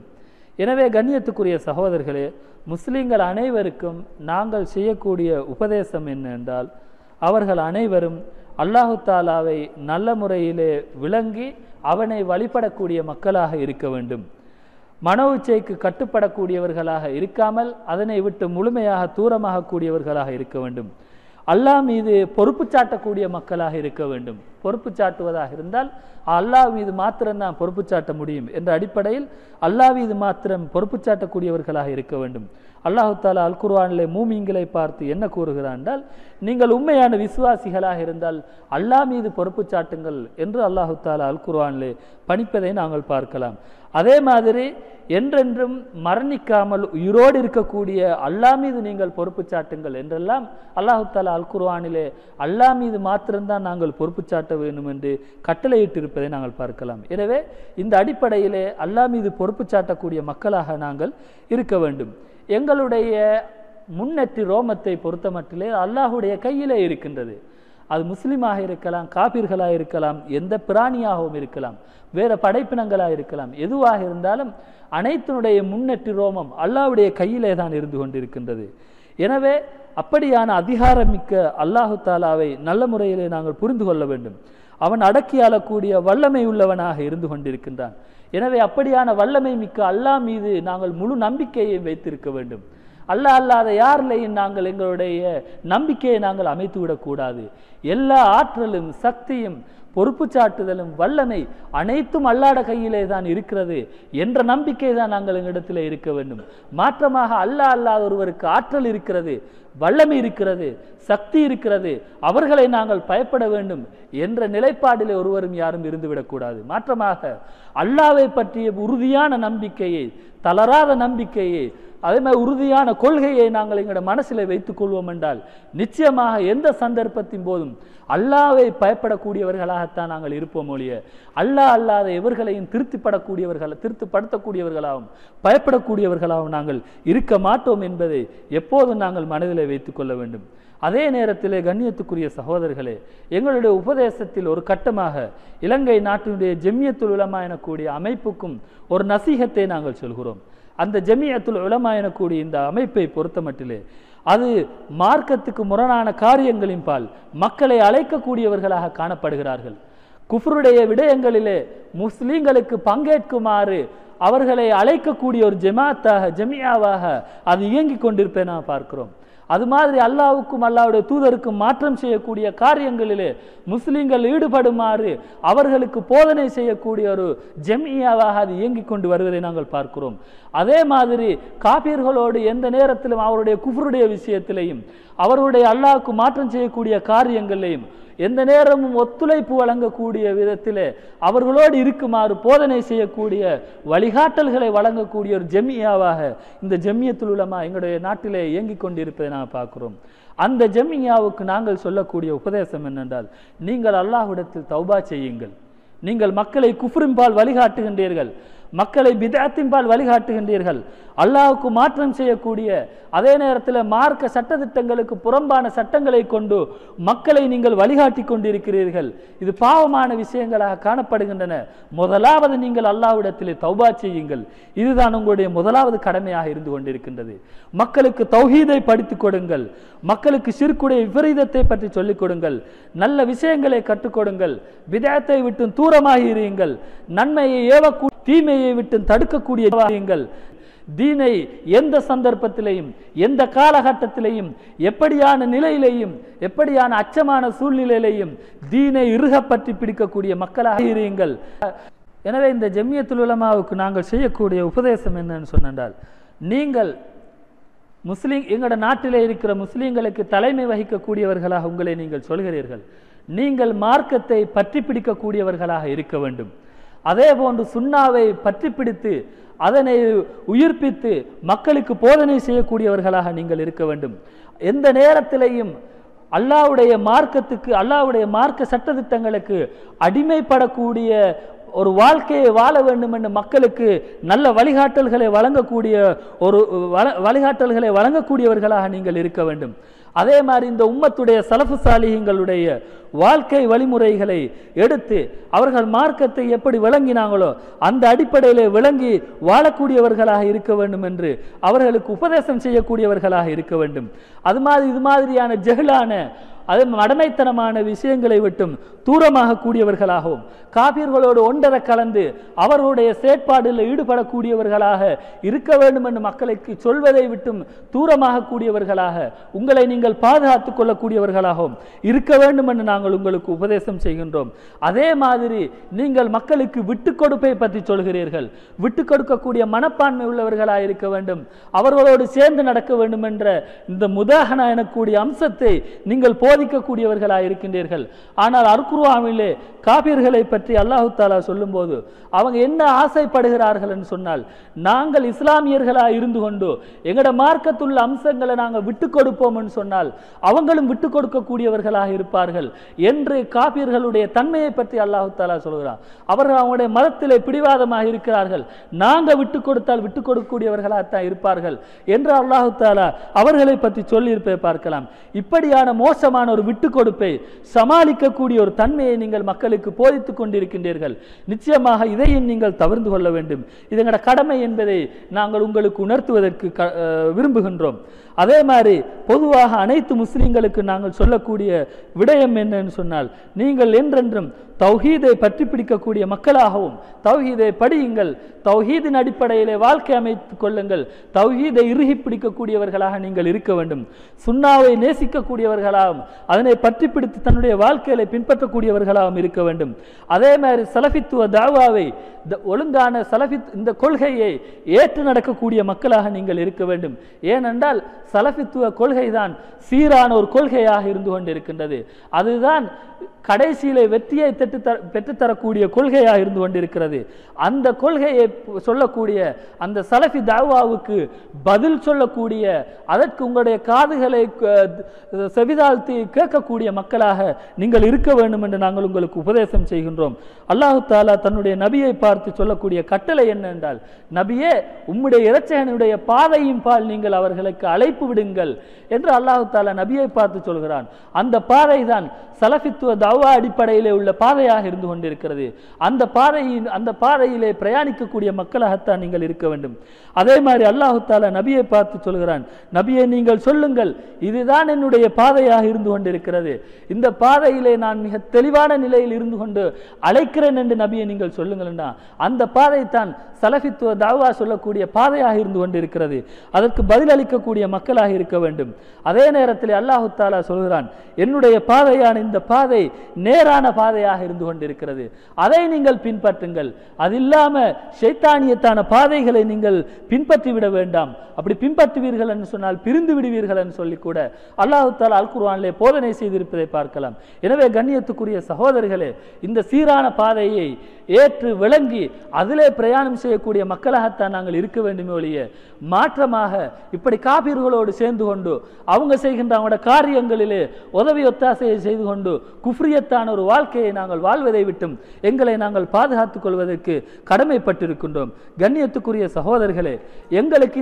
எனவே கண்ணியத்துக்குரிய சகோதரர்களே, முஸ்லிம்கள் அனைவருக்கும் நாங்கள் செய்யக்கூடிய உபதேசம் என்ன என்றால், அவர்கள் அனைவரும் அல்லாஹு தாலாவை நல்ல முறையிலே விளங்கி அவனை வழிபடக்கூடிய மக்களாக இருக்க வேண்டும். மன உச்சைக்கு கட்டுப்படக்கூடியவர்களாக இருக்காமல் அதனை விட்டு முழுமையாக தூரமாக கூடியவர்களாக இருக்க வேண்டும். அல்லாஹ் மீது பொறுப்பு சாட்டக்கூடிய மக்களாக இருக்க வேண்டும். பொறுப்பு சாட்டுவதாக இருந்தால் அல்லாஹ் மீது மாத்திரம்தான் பொறுப்பு சாட்ட முடியும் என்ற அடிப்படையில் அல்லாஹ் மீது மாத்திரம் பொறுப்பு சாட்டக்கூடியவர்களாக இருக்க வேண்டும். அல்லாஹு தாலா அல் குர்ஆனிலே மூமின்களை பார்த்து என்ன கூறுகிறான் என்றால், நீங்கள் உண்மையான விசுவாசிகளாக இருந்தால் அல்லாஹ் மீது பொறுப்பு சாட்டுங்கள் என்று அல்லாஹு தாலா அல் குர்ஆனிலே பணிப்பதை நாங்கள் பார்க்கலாம். அதே மாதிரி என்றென்றும் மரணிக்காமல் உயிரோடு இருக்கக்கூடிய அல்லாஹ் மீது நீங்கள் பொறுப்பு சாட்டுங்கள் என்றெல்லாம் அல்லாஹு தாலா அல் குர்ஆனிலே அல்லாஹ் மீது மாத்திரம்தான் நாங்கள் பொறுப்பு சாட்ட வேண்டும் என்று கட்டளையிட்டிருப்பதை நாங்கள் பார்க்கலாம். எனவே இந்த அடிப்படையிலே அல்லாஹ் மீது பொறுப்பு சாட்டக்கூடிய மக்களாக நாங்கள் இருக்க வேண்டும். எங்களுடைய முன்னெற்றி ரோமத்தை பொறுத்த மட்டிலே அல்லாஹுடைய கையிலே இருக்கின்றது. அது முஸ்லிமாக இருக்கலாம், காபிர்களாக இருக்கலாம், எந்த பிராணியாகவும் இருக்கலாம், வேறு படைப்பினங்களாக இருக்கலாம், எதுவாக இருந்தாலும் அனைத்தினுடைய முன்னெற்றி ரோமம் அல்லாஹ்வுடைய கையிலே தான் இருந்து கொண்டிருக்கின்றது. எனவே அப்படியான அதிகாரமிக்க அல்லாஹு தாலாவை நல்ல முறையிலே நாங்கள் புரிந்து கொள்ள வேண்டும். அவன் அடக்கி ஆளக்கூடிய வல்லமை உள்ளவனாக இருந்து கொண்டிருக்கின்றான். எனவே அப்படியான வல்லமை மிக்க அல்லாஹ் மீது நாங்கள் முழு நம்பிக்கையை வைத்திருக்க வேண்டும். அல்லாஹ் அல்லாத யாரிலையும் நாங்கள் எங்களுடைய நம்பிக்கையை நாங்கள் அமைத்து விடக்கூடாது. எல்லா ஆற்றலும் சக்தியும் பொறுப்பு சாட்டுதலும் வல்லமை அனைத்தும் அல்லாஹ்வுடைய கையிலே தான் இருக்கிறது என்ற நம்பிக்கை தான் நாங்கள் எங்களிடத்தில் இருக்க வேண்டும். மாற்றமாக அல்லாஹ் அல்லாத ஒருவருக்கு ஆற்றல் இருக்கிறது, வல்லமை இருக்கிறது, சக்தி இருக்கிறது, அவர்களை நாங்கள் பயப்பட வேண்டும் என்ற நிலைப்பாடிலே ஒருவரும் யாரும் இருந்துவிடக்கூடாது. மாற்றமாக அல்லாஹ்வை பற்றிய உறுதியான நம்பிக்கையை, தளராத நம்பிக்கையை, அதே மாதிரி உறுதியான கொள்கையை நாங்கள் எங்களோட மனசில் வைத்துக் கொள்வோம் என்றால் நிச்சயமாக எந்த சந்தர்ப்பத்தின் போதும் அல்லாஹ்வை பயப்படக்கூடியவர்களாகத்தான் நாங்கள் இருப்போம் ஒழிய அல்லாஹ் அல்லாத எவர்களையும் திருப்திப்படுத்தக்கூடியவர்களாகவும் பயப்படக்கூடியவர்களாகவும் நாங்கள் இருக்க மாட்டோம் என்பதை எப்போதும் நாங்கள் மனதிலே வைத்துக் கொள்ள வேண்டும். அதே நேரத்திலே கண்ணியத்துக்குரிய சகோதரர்களே, எங்களுடைய உபதேசத்தில் ஒரு கட்டமாக இலங்கை நாட்டினுடைய ஜமியத்துல் உலமா எனக்கூடிய அமைப்புக்கும் ஒரு நசீகத்தை நாங்கள் சொல்கிறோம். அந்த ஜமியத்துல் உலமா எனக்கூடிய இந்த அமைப்பை பொறுத்தமட்டிலே அது மார்க்கத்துக்கு முரணான காரியங்களின் பால் மக்களை அழைக்கக்கூடியவர்களாக காணப்படுகிறார்கள். குஃப்ருடைய விடயங்களிலே முஸ்லீம்களுக்கு பங்கேற்குமாறு அவர்களை அழைக்கக்கூடிய ஒரு ஜமியாவாக அது இயங்கிக் கொண்டிருப்பதை நாம் பார்க்கிறோம். அது மாதிரி அல்லாஹ்வுக்கும் அல்லாஹ்வுடைய தூதருக்கும் மாற்றம் செய்யக்கூடிய காரியங்களிலே முஸ்லிம்கள் ஈடுபடுமாறு அவர்களுக்கு போதனை செய்யக்கூடிய ஒரு ஜமியாவாக அது இயங்கிக் கொண்டு வருவதை நாங்கள் பார்க்கிறோம். அதே மாதிரி காபிர்களோடு எந்த நேரத்திலும் அவருடைய குஃப்ருடைய விஷயத்திலையும் அவருடைய அல்லாஹ்வுக்கு மாற்றம் செய்யக்கூடிய காரியங்களையும் எந்த நேரமும் ஒத்துழைப்பு வழங்கக்கூடிய விதத்திலே அவர்களோடு இருக்குமாறு போதனை செய்யக்கூடிய வழிகாட்டல்களை வழங்கக்கூடிய ஒரு ஜமியாவாக இந்த ஜமியத்துல் உலமா எங்களுடைய நாட்டிலே இயங்கிக் கொண்டிருப்பதை நாம் பார்க்கிறோம். அந்த ஜமியாவுக்கு நாங்கள் சொல்லக்கூடிய உபதேசம் என்னென்றால், நீங்கள் அல்லாஹ்விடத்தில் தௌபா செய்யுங்கள். நீங்கள் மக்களை குஃப்ரின்பால் வழிகாட்டுகின்றீர்கள், மக்களை பிதஅத்தின்பால் வழிகாட்டுகின்றீர்கள், அல்லாஹ்வுக்கு மாற்றம் செய்யக்கூடிய அதே நேரத்தில் மார்க்க சட்டதிட்டங்களுக்கு புறம்பான சட்டங்களை கொண்டு மக்களை நீங்கள் வழிகாட்டி கொண்டிருக்கிறீர்கள். இது பாவமான விஷயங்களாக காணப்படுகின்றன. முதலாவது நீங்கள் அல்லாஹ்விடத்திலே தௌபா செய்யுங்கள். இதுதான் உங்களுடைய முதலாவது கடமையாக இருந்து கொண்டிருக்கின்றது. மக்களுக்கு தௌஹீதை படித்துக் கொடுங்கள், மக்களுக்கு ஷிர்க்குடைய விபரீதத்தை பற்றி சொல்லிக் கொடுங்கள், நல்ல விஷயங்களை கற்றுக் கொடுங்கள், பிதஅத்தை விட்டு தூரமாக இருங்கள், நன்மையை ஏவக்கூடிய தீமையை விட்டு தடுக்கக்கூடிய தீனை எந்த சந்தர்ப்பத்திலையும் எந்த காலகட்டத்திலையும் எப்படியான நிலையிலையும் எப்படியான அச்சமான சூழ்நிலையிலையும் தீனை இறுக பற்றி பிடிக்கக்கூடிய மக்களாக இருங்கள். எனவே இந்த ஜமியத்துல் உலமாவுக்கு நாங்கள் செய்யக்கூடிய உபதேசம் என்னன்னு சொன்னால், நீங்கள் எங்களோட நாட்டிலே இருக்கிற முஸ்லீம்களுக்கு தலைமை வகிக்கக்கூடியவர்களாக உங்களை நீங்கள் சொல்கிறீர்கள். நீங்கள் மார்க்கத்தை பற்றி பிடிக்கக்கூடியவர்களாக இருக்க வேண்டும். அதே போன்று சுன்னாவை பற்றி பிடித்து அதனை உயிர்ப்பித்து மக்களுக்கு போதனை செய்யக்கூடியவர்களாக நீங்கள் இருக்க வேண்டும். எந்த நேரத்திலையும் அல்லாஹ்வுடைய மார்க்கத்துக்கு, அல்லாஹ்வுடைய மார்க்க சட்டதிட்டங்களுக்கு அடிமைப்படக்கூடிய ஒரு வாழ்க்கையை வாழ வேண்டும் என்று மக்களுக்கு நல்ல வழிகாட்டல்களை வழங்கக்கூடியவர்களாக நீங்கள் இருக்க வேண்டும். அதே மாதிரி இந்த உம்மத்துடைய சலஃபு சாலிஹீன்களுடைய வாழ்க்கை வழிமுறைகளை எடுத்து அவர்கள் மார்க்கத்தை எப்படி விளங்கினாங்களோ அந்த அடிப்படையிலே விளங்கி வாழக்கூடியவர்களாக இருக்க வேண்டும் என்று அவர்களுக்கு உபதேசம் செய்யக்கூடியவர்களாக இருக்க வேண்டும். அது மாதிரி இது மாதிரியான ஜஹ்லான அது மடமைத்தனமான விஷயங்களை விட்டும் தூரமாக கூடியவர்களாகவும் காபிர்களோடு ஒன்றரை கலந்து அவர்களுடைய செயற்பாடில் ஈடுபடக்கூடியவர்களாக இருக்க வேண்டும் என்று மக்களுக்கு சொல்வதை விட்டும் தூரமாக கூடியவர்களாக உங்களை நீங்கள் பாதுகாத்துக் கொள்ளக்கூடியவர்களாகவும் இருக்க வேண்டும் என்று நாங்கள் உங்களுக்கு உபதேசம் செய்கின்றோம். அதே மாதிரி நீங்கள் மக்களுக்கு விட்டு கொடுப்பை பற்றி சொல்கிறீர்கள். விட்டு கொடுக்கக்கூடிய மனப்பான்மை உள்ளவர்களாக இருக்க வேண்டும், அவர்களோடு சேர்ந்து நடக்க வேண்டும் என்ற இந்த முதாஹனா எனக்கூடிய அம்சத்தை நீங்கள் போதிக்கக்கூடியவர்களாக இருக்கின்றீர்கள். ஆனால் அல்குர்ஆனிலே காபிர்களை பற்றி அல்லாஹ் தஆலா சொல்லும்போது அவங்க என்ன ஆசைப்படுகிறார்கள் என்று சொன்னால், நாங்கள் இஸ்லாமியர்களாக இருந்து கொண்டு எங்களோட மார்க்கத்துள்ள அம்சங்களை நாங்கள் விட்டு கொடுப்போம் என்று சொன்னால் அவங்களும் விட்டு கொடுக்கக்கூடியவர்களாக இருப்பார்கள் என்று காபிர்களுடைய தன்மையை பற்றி அல்லாஹ் தஆலா சொல்கிறார். அவர்கள் அவங்களுடைய மதத்திலே பிடிவாதமாக இருக்கிறார்கள், நாங்கள் விட்டு கொடுத்தால் விட்டு கொடுக்கக்கூடியவர்களாகத்தான் இருப்பார்கள் என்று அல்லாஹ் தஆலா அவர்களை பற்றி சொல்லியிருப்பதை பார்க்கலாம். இப்படியான மோசமான ஒரு விட்டு கொடுப்பை சமாளிக்கக்கூடிய ஒரு தன்மையை நீங்கள் மக்களுக்கு போதித்துக் கொண்டிருக்கின்றீர்கள். நிச்சயமாக இதையும் நீங்கள் தவிர்த்து கொள்ள வேண்டும். இது எங்களோட கடமை என்பதை நாங்கள் உங்களுக்கு உணர்த்துவதற்கு விரும்புகின்றோம். அதே மாதிரி பொதுவாக அனைத்து முஸ்லிம்களுக்கு நாங்கள் சொல்லக்கூடிய விடயம் என்னன்னு சொன்னால், நீங்கள் என்றென்றும் தௌஹீதை பற்றி பிடிக்கக்கூடிய மக்களாகவும், தௌஹீதை படியுங்கள், தௌஹீதின் அடிப்படையிலே வாழ்க்கை அமைத்துக் கொள்ளுங்கள், தௌஹீதை இறுகி பிடிக்கக்கூடியவர்களாக நீங்கள் இருக்க வேண்டும். சுன்னாவை நேசிக்கக்கூடியவர்களாகவும் அதனை பற்றி பிடித்து தன்னுடைய வாழ்க்கையில பின்பற்றக்கூடியவர்களாகவும் இருக்க வேண்டும். அதே மாதிரி சலஃபித்துவ தாவாவை, ஒழுங்கான சலஃபித் இந்த கொள்கையை ஏற்று நடக்கக்கூடிய மக்களாக நீங்கள் இருக்க வேண்டும். ஏனென்றால் சலஃபித்துவ கொள்கைதான் சீரான ஒரு கொள்கையாக இருந்து கொண்டிருக்கின்றது. அதுதான் கடைசியிலே வெற்றியை பெற்றுத்தரக்கூடிய கொள்கையாக இருந்து கொண்டிருக்கிறது. அந்த கொள்கையை சொல்லக்கூடிய அந்த சலஃபி தாவாவுக்கு பதில் சொல்லக்கூடிய, அதற்கு உங்களுடைய காதுகளை செவிதாழ்த்தி கேட்கக்கூடிய மக்களாக நீங்கள் இருக்க வேண்டும் என்று நாங்கள் உங்களுக்கு உபதேசம் செய்கின்றோம். அல்லாஹு தாலா தன்னுடைய நபியை பார்த்து சொல்லக்கூடிய கட்டளை என்னென்றால், நபியே உம்முடைய இரட்சகனுடைய பாதையின் பால் நீங்கள் அவர்களுக்கு அழைப்பு விடுங்கள் என்று அல்லாஹு தாலா நபியை பார்த்து சொல்கிறான். அந்த பாதை தான் சலஃபித்துவ தாவா அடிப்படையிலே உள்ள பாதையாக இருந்து கொண்டிருக்கிறது. அந்த பாதையிலே பிரயாணிக்கக்கூடிய மக்களாகத்தான் நீங்கள் இருக்க வேண்டும். அதே மாதிரி அல்லாஹு தாலா நபியை பார்த்து சொல்கிறான், நபியை நீங்கள் சொல்லுங்கள், இதுதான் என்னுடைய பாதையாக இருந்து கொண்டிருக்கிறது, இந்த பாதையிலே நான் மிக தெளிவான நிலையில் இருந்து கொண்டு அழைக்கிறேன் என்று நபியை நீங்கள் சொல்லுங்கள்னா, அந்த பாதை தான் சலஃபித்துவ தாவா சொல்லக்கூடிய பாதையாக இருந்து கொண்டிருக்கிறது. அதற்கு பதிலளிக்கக்கூடிய மக்களாக இருக்க வேண்டும். அதே நேரத்தில் அல்லாஹு தாலா சொல்கிறான், என்னுடைய பாதையான இந்த பாதை நேரான பாதையாக இருந்து கொண்டிருக்கிறது, அதை நீங்கள் பின்பற்றுங்கள். அது இல்லாம ஷைத்தானியத்தான பாதைகளை நீங்கள் பின்பற்றி விட வேண்டாம். அப்படி பின்பற்றுவீர்கள் என்று சொன்னால் பிரிந்து விடுவீர்கள் என்று சொல்லி கூட அல்லாஹு தஆலா அல் குர்ஆனிலே போதனை செய்திருப்பதை பார்க்கலாம். எனவே கண்ணியத்துக்குரிய சகோதரர்களே, இந்த சீரான பாதையை ஏற்று விளங்கி அதிலே பிரயாணம் செய்யக்கூடிய மக்களாகத்தான் நாங்கள் இருக்க வேண்டுமே ஒழிய, மாற்றமாக இப்படி காபீர்களோடு சேர்ந்து கொண்டு அவங்க செய்கின்ற அவங்களோட காரியங்களிலே உதவி ஒத்தாசையை செய்து கொண்டு குஃப்ரியத்தான ஒரு வாழ்க்கையை நாங்கள் வாழ்வதை விட்டும் எங்களை நாங்கள் பாதுகாத்துக் கொள்வதற்கு கடமைப்பட்டிருக்கின்றோம். கண்ணியத்துக்குரிய சகோதரர்களே, எங்களுக்கு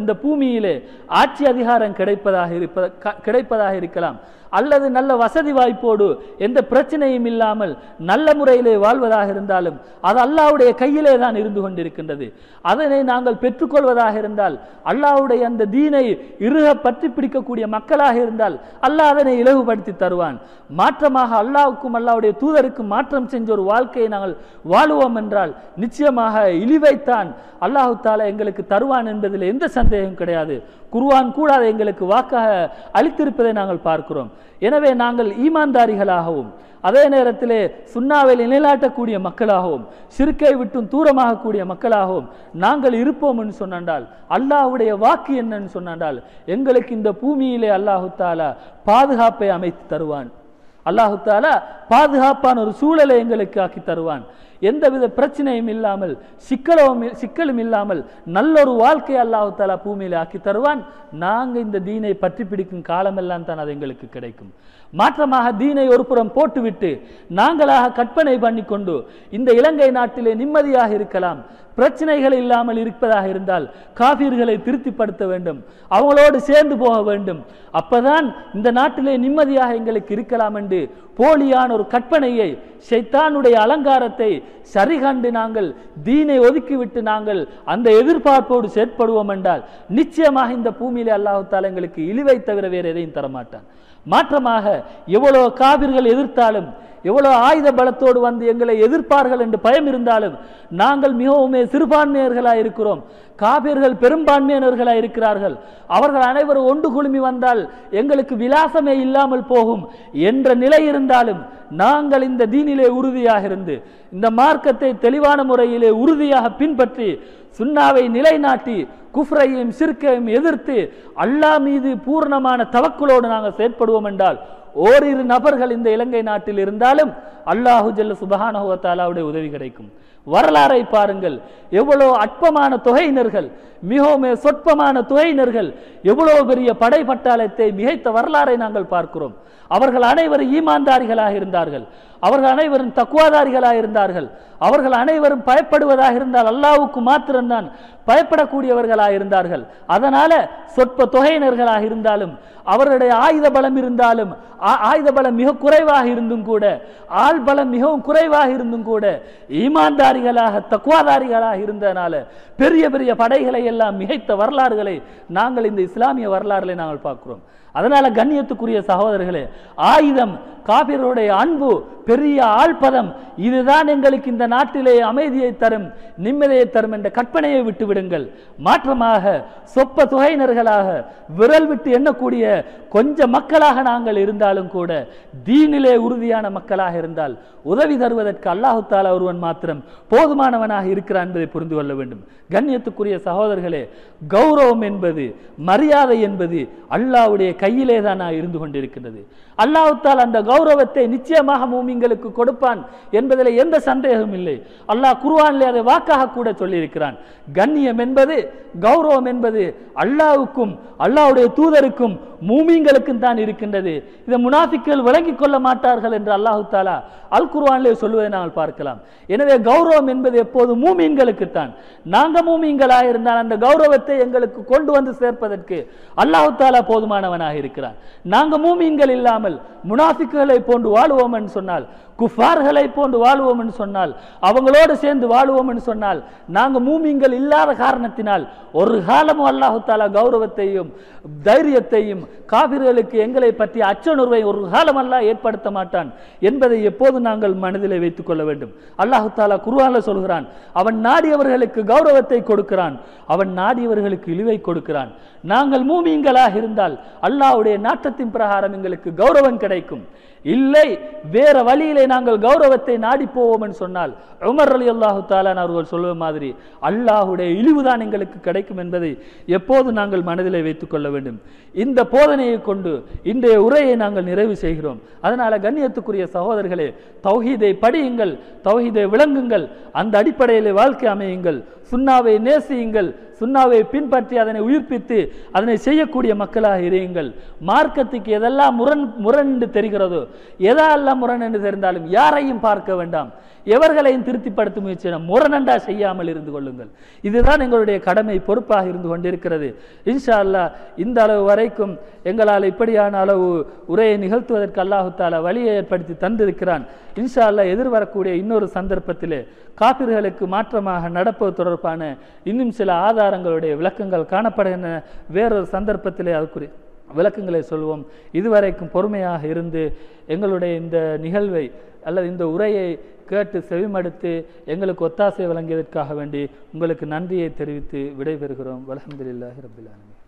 இந்த பூமியிலே ஆட்சி அதிகாரம் கிடைப்பதாக இருக்கலாம், அல்லது நல்ல வசதி வாய்ப்போடு எந்த பிரச்சனையும் இல்லாமல் நல்ல முறையிலே வாழ்வதாக இருந்தாலும் அது அல்லாஹ்வுடைய கையிலே தான் இருந்து கொண்டிருக்கின்றது. அதனை நாங்கள் பெற்றுக்கொள்வதாக இருந்தால், அல்லாஹ்வுடைய அந்த தீனை இறுக பற்றி பிடிக்கக்கூடிய மக்களாக இருந்தால் அல்லாஹ் அதனை இலகுபடுத்தி தருவான். மாற்றமாக அல்லாஹ்வுக்கும் அல்லாஹ்வுடைய தூதருக்கும் மாற்றம் செஞ்ச ஒரு வாழ்க்கையை நாங்கள் வாழுவோம் என்றால் நிச்சயமாக இழிவைத்தான் அல்லாஹு தாலா எங்களுக்கு தருவான் என்பதில் எந்த சந்தேகம் கிடையாது. குர்ஆன் கூட அதை எங்களுக்கு வாக்காக அளித்திருப்பதை நாங்கள் பார்க்கிறோம். எனவே நாங்கள் ஈமான்தாரிகளாகவும் அதே நேரத்திலே சுன்னாவை நிலைநாட்டக்கூடிய மக்களாகவும் ஷிர்க்கை விட்டும் தூரமாகக்கூடிய மக்களாகவும் நாங்கள் இருப்போம் என்று சொன்னால், அல்லாஹ்வுடைய வாக்கு என்னன்னு சொன்னால், எங்களுக்கு இந்த பூமியிலே அல்லாஹு தாலா பாதுகாப்பை அமைத்து தருவான். அல்லாஹு தாலா பாதுகாப்பான ஒரு சூழலை எங்களுக்கு ஆக்கி தருவான். எந்தவித பிரச்சனையும் இல்லாமல் சிக்கலும் இல்லாமல் நல்ல ஒரு வாழ்க்கையை அல்லாஹு தாலா பூமியில ஆக்கி தருவான். நாங்கள் இந்த தீனை பற்றி பிடிக்கும் காலமெல்லாம் தான் அது எங்களுக்கு கிடைக்கும். மாற்றமாக தீனை ஒரு புறம் போட்டுவிட்டு நாங்களாக கற்பனை பண்ணி கொண்டு இந்த இலங்கை நாட்டிலே நிம்மதியாக இருக்கலாம், பிரச்சனைகள் இல்லாமல் இருப்பதாக இருந்தால் காபீர்களை திருப்திப்படுத்த வேண்டும், அவங்களோடு சேர்ந்து போக வேண்டும். அப்பதான் இந்த நாட்டிலே நிம்மதியாக எங்களுக்கு இருக்கலாம் என்று போலியான ஒரு கற்பனையை, ஷைத்தானுடைய அலங்காரத்தை சரிகண்டு நாங்கள் தீனை ஒதுக்கிவிட்டு நாங்கள் அந்த எதிர்பார்ப்போடு செயற்படுவோம் என்றால் நிச்சயமாக இந்த பூமியிலே அல்லாஹ் தஆலா எங்களுக்கு இழிவை தவிர வேறு எதையும் தரமாட்டான். மாற்றமாக எவ்வளவு காபிர்கள் எதிர்த்தாலும், எவ்வளவு ஆயுத பலத்தோடு வந்து எங்களை எதிர்ப்பார்கள் என்று பயம் இருந்தாலும் நாங்கள் மிகவும் சிறுபான்மையர்களாக இருக்கிறோம். காபிர்கள் பெரும்பான்மையினர்களாக இருக்கிறார்கள். அவர்கள் அனைவரும் ஒன்று குழுமி வந்தால் எங்களுக்கு விலாசமே இல்லாமல் போகும் என்ற நிலை இருந்தாலும் நாங்கள் இந்த தீனிலே உறுதியாக இருந்து இந்த மார்க்கத்தை தெளிவான முறையிலே உறுதியாக பின்பற்றி சுன்னாவை நிலைநாட்டி குஃப்ரையும் ஷிர்கையும் எதிர்த்து அல்லாஹ் மீது பூர்ணமான தவக்குலோடு நாங்கள் செயற்படுவோம் என்றால் ஓரிரு நபர்கள் இந்த இலங்கை நாட்டில் இருந்தாலும் அல்லாஹு ஜல்ல சுப்ஹானஹு வ தஆலாவுடைய உதவி கிடைக்கும். வரலாறை பாருங்கள், எவ்வளவு அற்பமான தொகையினர்கள், மிகவும் சொற்பமான தொகையினர்கள் எவ்வளவு பெரிய படை பட்டாளத்தை மிகைத்த வரலாறை நாங்கள் பார்க்கிறோம். அவர்கள் அனைவரும் ஈமான்தாரிகளாக இருந்தார்கள், அவர்கள் அனைவரும் தக்வாதாரிகளாக இருந்தார்கள், அவர்கள் அனைவரும் பயப்படுவதாக இருந்தால் அல்லாஹ்வுக்கு மாத்திரம்தான் பயப்படக்கூடியவர்களாக இருந்தார்கள். அதனால சொற்ப தொகையினர்களாக இருந்தாலும் அவர்களுடைய ஆயுத பலம் இருந்தாலும், ஆயுத பலம் மிக குறைவாக இருந்தும் கூட, ஆள் பலம் மிகவும் குறைவாக இருந்தும் கூட ஈமான்தாரி ஈமான்தாரிகளாக தக்வாதாரிகளாக இருந்ததனால பெரிய பெரிய படைகளை எல்லாம் மிகைத்த வரலாறுகளை நாங்கள் இந்த இஸ்லாமிய வரலாறுகளை நாங்கள் பார்க்கிறோம். அதனால கண்ணியத்துக்குரிய சகோதரர்களே, ஆயுதம், காபிர்களுடைய அன்பு, பெரிய ஆழ்பதம், இதுதான் எங்களுக்கு இந்த நாட்டிலே அமைதியை தரும், நிம்மதியை தரும் என்ற கற்பனையை விட்டு விடுங்கள். மாற்றமாக சொப்ப தொகையினர்களாக விரல் விட்டு எண்ணக்கூடிய கொஞ்ச மக்களாக நாங்கள் இருந்தாலும் கூட தீனிலே உறுதியான மக்களாக இருந்தால் உதவி தருவதற்கு அல்லாஹு தஆலா ஒருவன் மாத்திரம் போதுமானவனாக இருக்கிறான் என்பதை புரிந்து கொள்ள வேண்டும். கண்ணியத்துக்குரிய சகோதரர்களே, கௌரவம் என்பது, மரியாதை என்பது அல்லாஹ்வுடைய கையிலே தான் இருந்து கொண்டிருக்கின்றது. அல்லாஹ் தஆலா அந்த கௌரவத்தை நிச்சயமாக மூமின்களுக்கு கொடுப்பான் என்பதில் எந்த சந்தேகமும் இல்லை. அல்லாஹ் குர்ஆனிலே அதை வாக்காக கூட சொல்லியிருக்கிறான். கண்ணியம் என்பது, கௌரவம் என்பது அல்லாஹ்வுக்கும் அல்லாஹ்வுடைய தூதருக்கும் மூமின்களுக்கும் தான் இருக்கின்றது. இதை முனாஃபிக்குகள் விளங்கிக் கொள்ள மாட்டார்கள் என்று அல்லாஹ் தஆலா அல் குர்ஆனிலே சொல்வதை நாங்கள் பார்க்கலாம். எனவே கௌரவம் என்பது எப்போது மூமின்களுக்குத்தான். நாங்கள் மூமின்களாக இருந்தால் அந்த கௌரவத்தை எங்களுக்கு கொண்டு வந்து சேர்ப்பதற்கு அல்லாஹ் தஆலா போதுமானவனாக இருக்கிறான். நாங்கள் மூமின்கள் இல்லாமல் முனாஃபிக்குகளை போன்று வாழ்வோம் என்று சொன்னால், குஃபார்களை போன்று வாழ்வோம் என்று சொன்னால், அவங்களோடு சேர்ந்து வாழ்வோம் என்று சொன்னால், நாங்கள் மூமின்கள் இல்லாத காரணத்தினால் ஒரு காலமும் அல்லாஹ் தஆலா கௌரவத்தையும் தைரியத்தையும் காபிர்களுக்கு எங்களை பற்றிய அச்சனுர்வை ஒரு காலம் அல்லாஹ் ஏற்படுத்த மாட்டான் என்பதை எப்போது நாங்கள் மனதிலே வைத்துக் கொள்ள வேண்டும். அல்லாஹ் தஆலா குர்ஆனில் சொல்கிறான், அவன் நாடியவர்களுக்கு கௌரவத்தை கொடுக்கிறான், அவன் நாடியவர்களுக்கு இழிவை கொடுக்கிறான். நாங்கள் மூமின்களாக இருந்தால் அல்லாஹ்வுடைய நாட்டத்தின் பிரகாரம் எங்களுக்கு கௌரவம் கிடைக்கும். இல்லை, வேற வழியிலே நாங்கள் கௌரவத்தை நாடி போவோம் என்று சொன்னால் உமர் ரலியல்லாஹு தஆலா அவர்கள் சொல்லுவ மாதிரி அல்லாஹ்வுடைய இழிவுதான் எங்களுக்கு கிடைக்கும் என்பதை எப்போது நாங்கள் மனதிலே வைத்துக் கொள்ள வேண்டும். இந்த போதனையை கொண்டு இன்றைய உரையை நாங்கள் நிறைவு செய்கிறோம். அதனால கண்ணியத்துக்குரிய சகோதரர்களே, தௌஹீதை படியுங்கள், தௌஹீதை விளங்குங்கள், அந்த அடிப்படையிலே வாழ்க்கை அமையுங்கள், சுன்னாவை நேசியுங்கள், சுன்னாவை பின்பற்றி அதனை உயிர்ப்பித்து அதனை செய்யக்கூடிய மக்களாக இருங்கள். மார்க்கத்துக்கு எதெல்லாம் முரண் என்று தெரிகிறதோ, எதெல்லாம் முரண் என்று தெரிந்தாலும் யாரையும் பார்க்க வேண்டாம், எவர்களையும் திருப்திப்படுத்த முயற்சி முரணண்டா செய்யாமல் இருந்து கொள்ளுங்கள். இதுதான் எங்களுடைய கடமை, பொறுப்பாக இருந்து கொண்டிருக்கிறது. இன்ஷா அல்லாஹ் இந்த அளவு வரைக்கும் எங்களால் இப்படியான அளவு உரையை நிகழ்த்துவதற்கு அல்லாஹு தஆலா வழியை ஏற்படுத்தி தந்திருக்கிறான். இன்ஷா அல்லாஹ் எதிர்வரக்கூடிய இன்னொரு சந்தர்ப்பத்திலே காபிர்களுக்கு மாற்றமாக நடப்பது தொடர்பான இன்னும் சில ஆதாரங்களுடைய விளக்கங்கள் காணப்படுகின்றன. வேறொரு சந்தர்ப்பத்திலே அதுக்குரிய விளக்கங்களை சொல்வோம். இதுவரைக்கும் பொறுமையாக இருந்து எங்களுடைய இந்த நிகழ்வை அல்லது இந்த உரையை கேட்டு செவிமடுத்து எங்களுக்கு ஒத்தாசை வழங்கியதற்காக வேண்டி உங்களுக்கு நன்றியை தெரிவித்து விடைபெறுகிறோம். வல்ஹம்துலில்லாஹி ரப்பில் ஆலமீன்.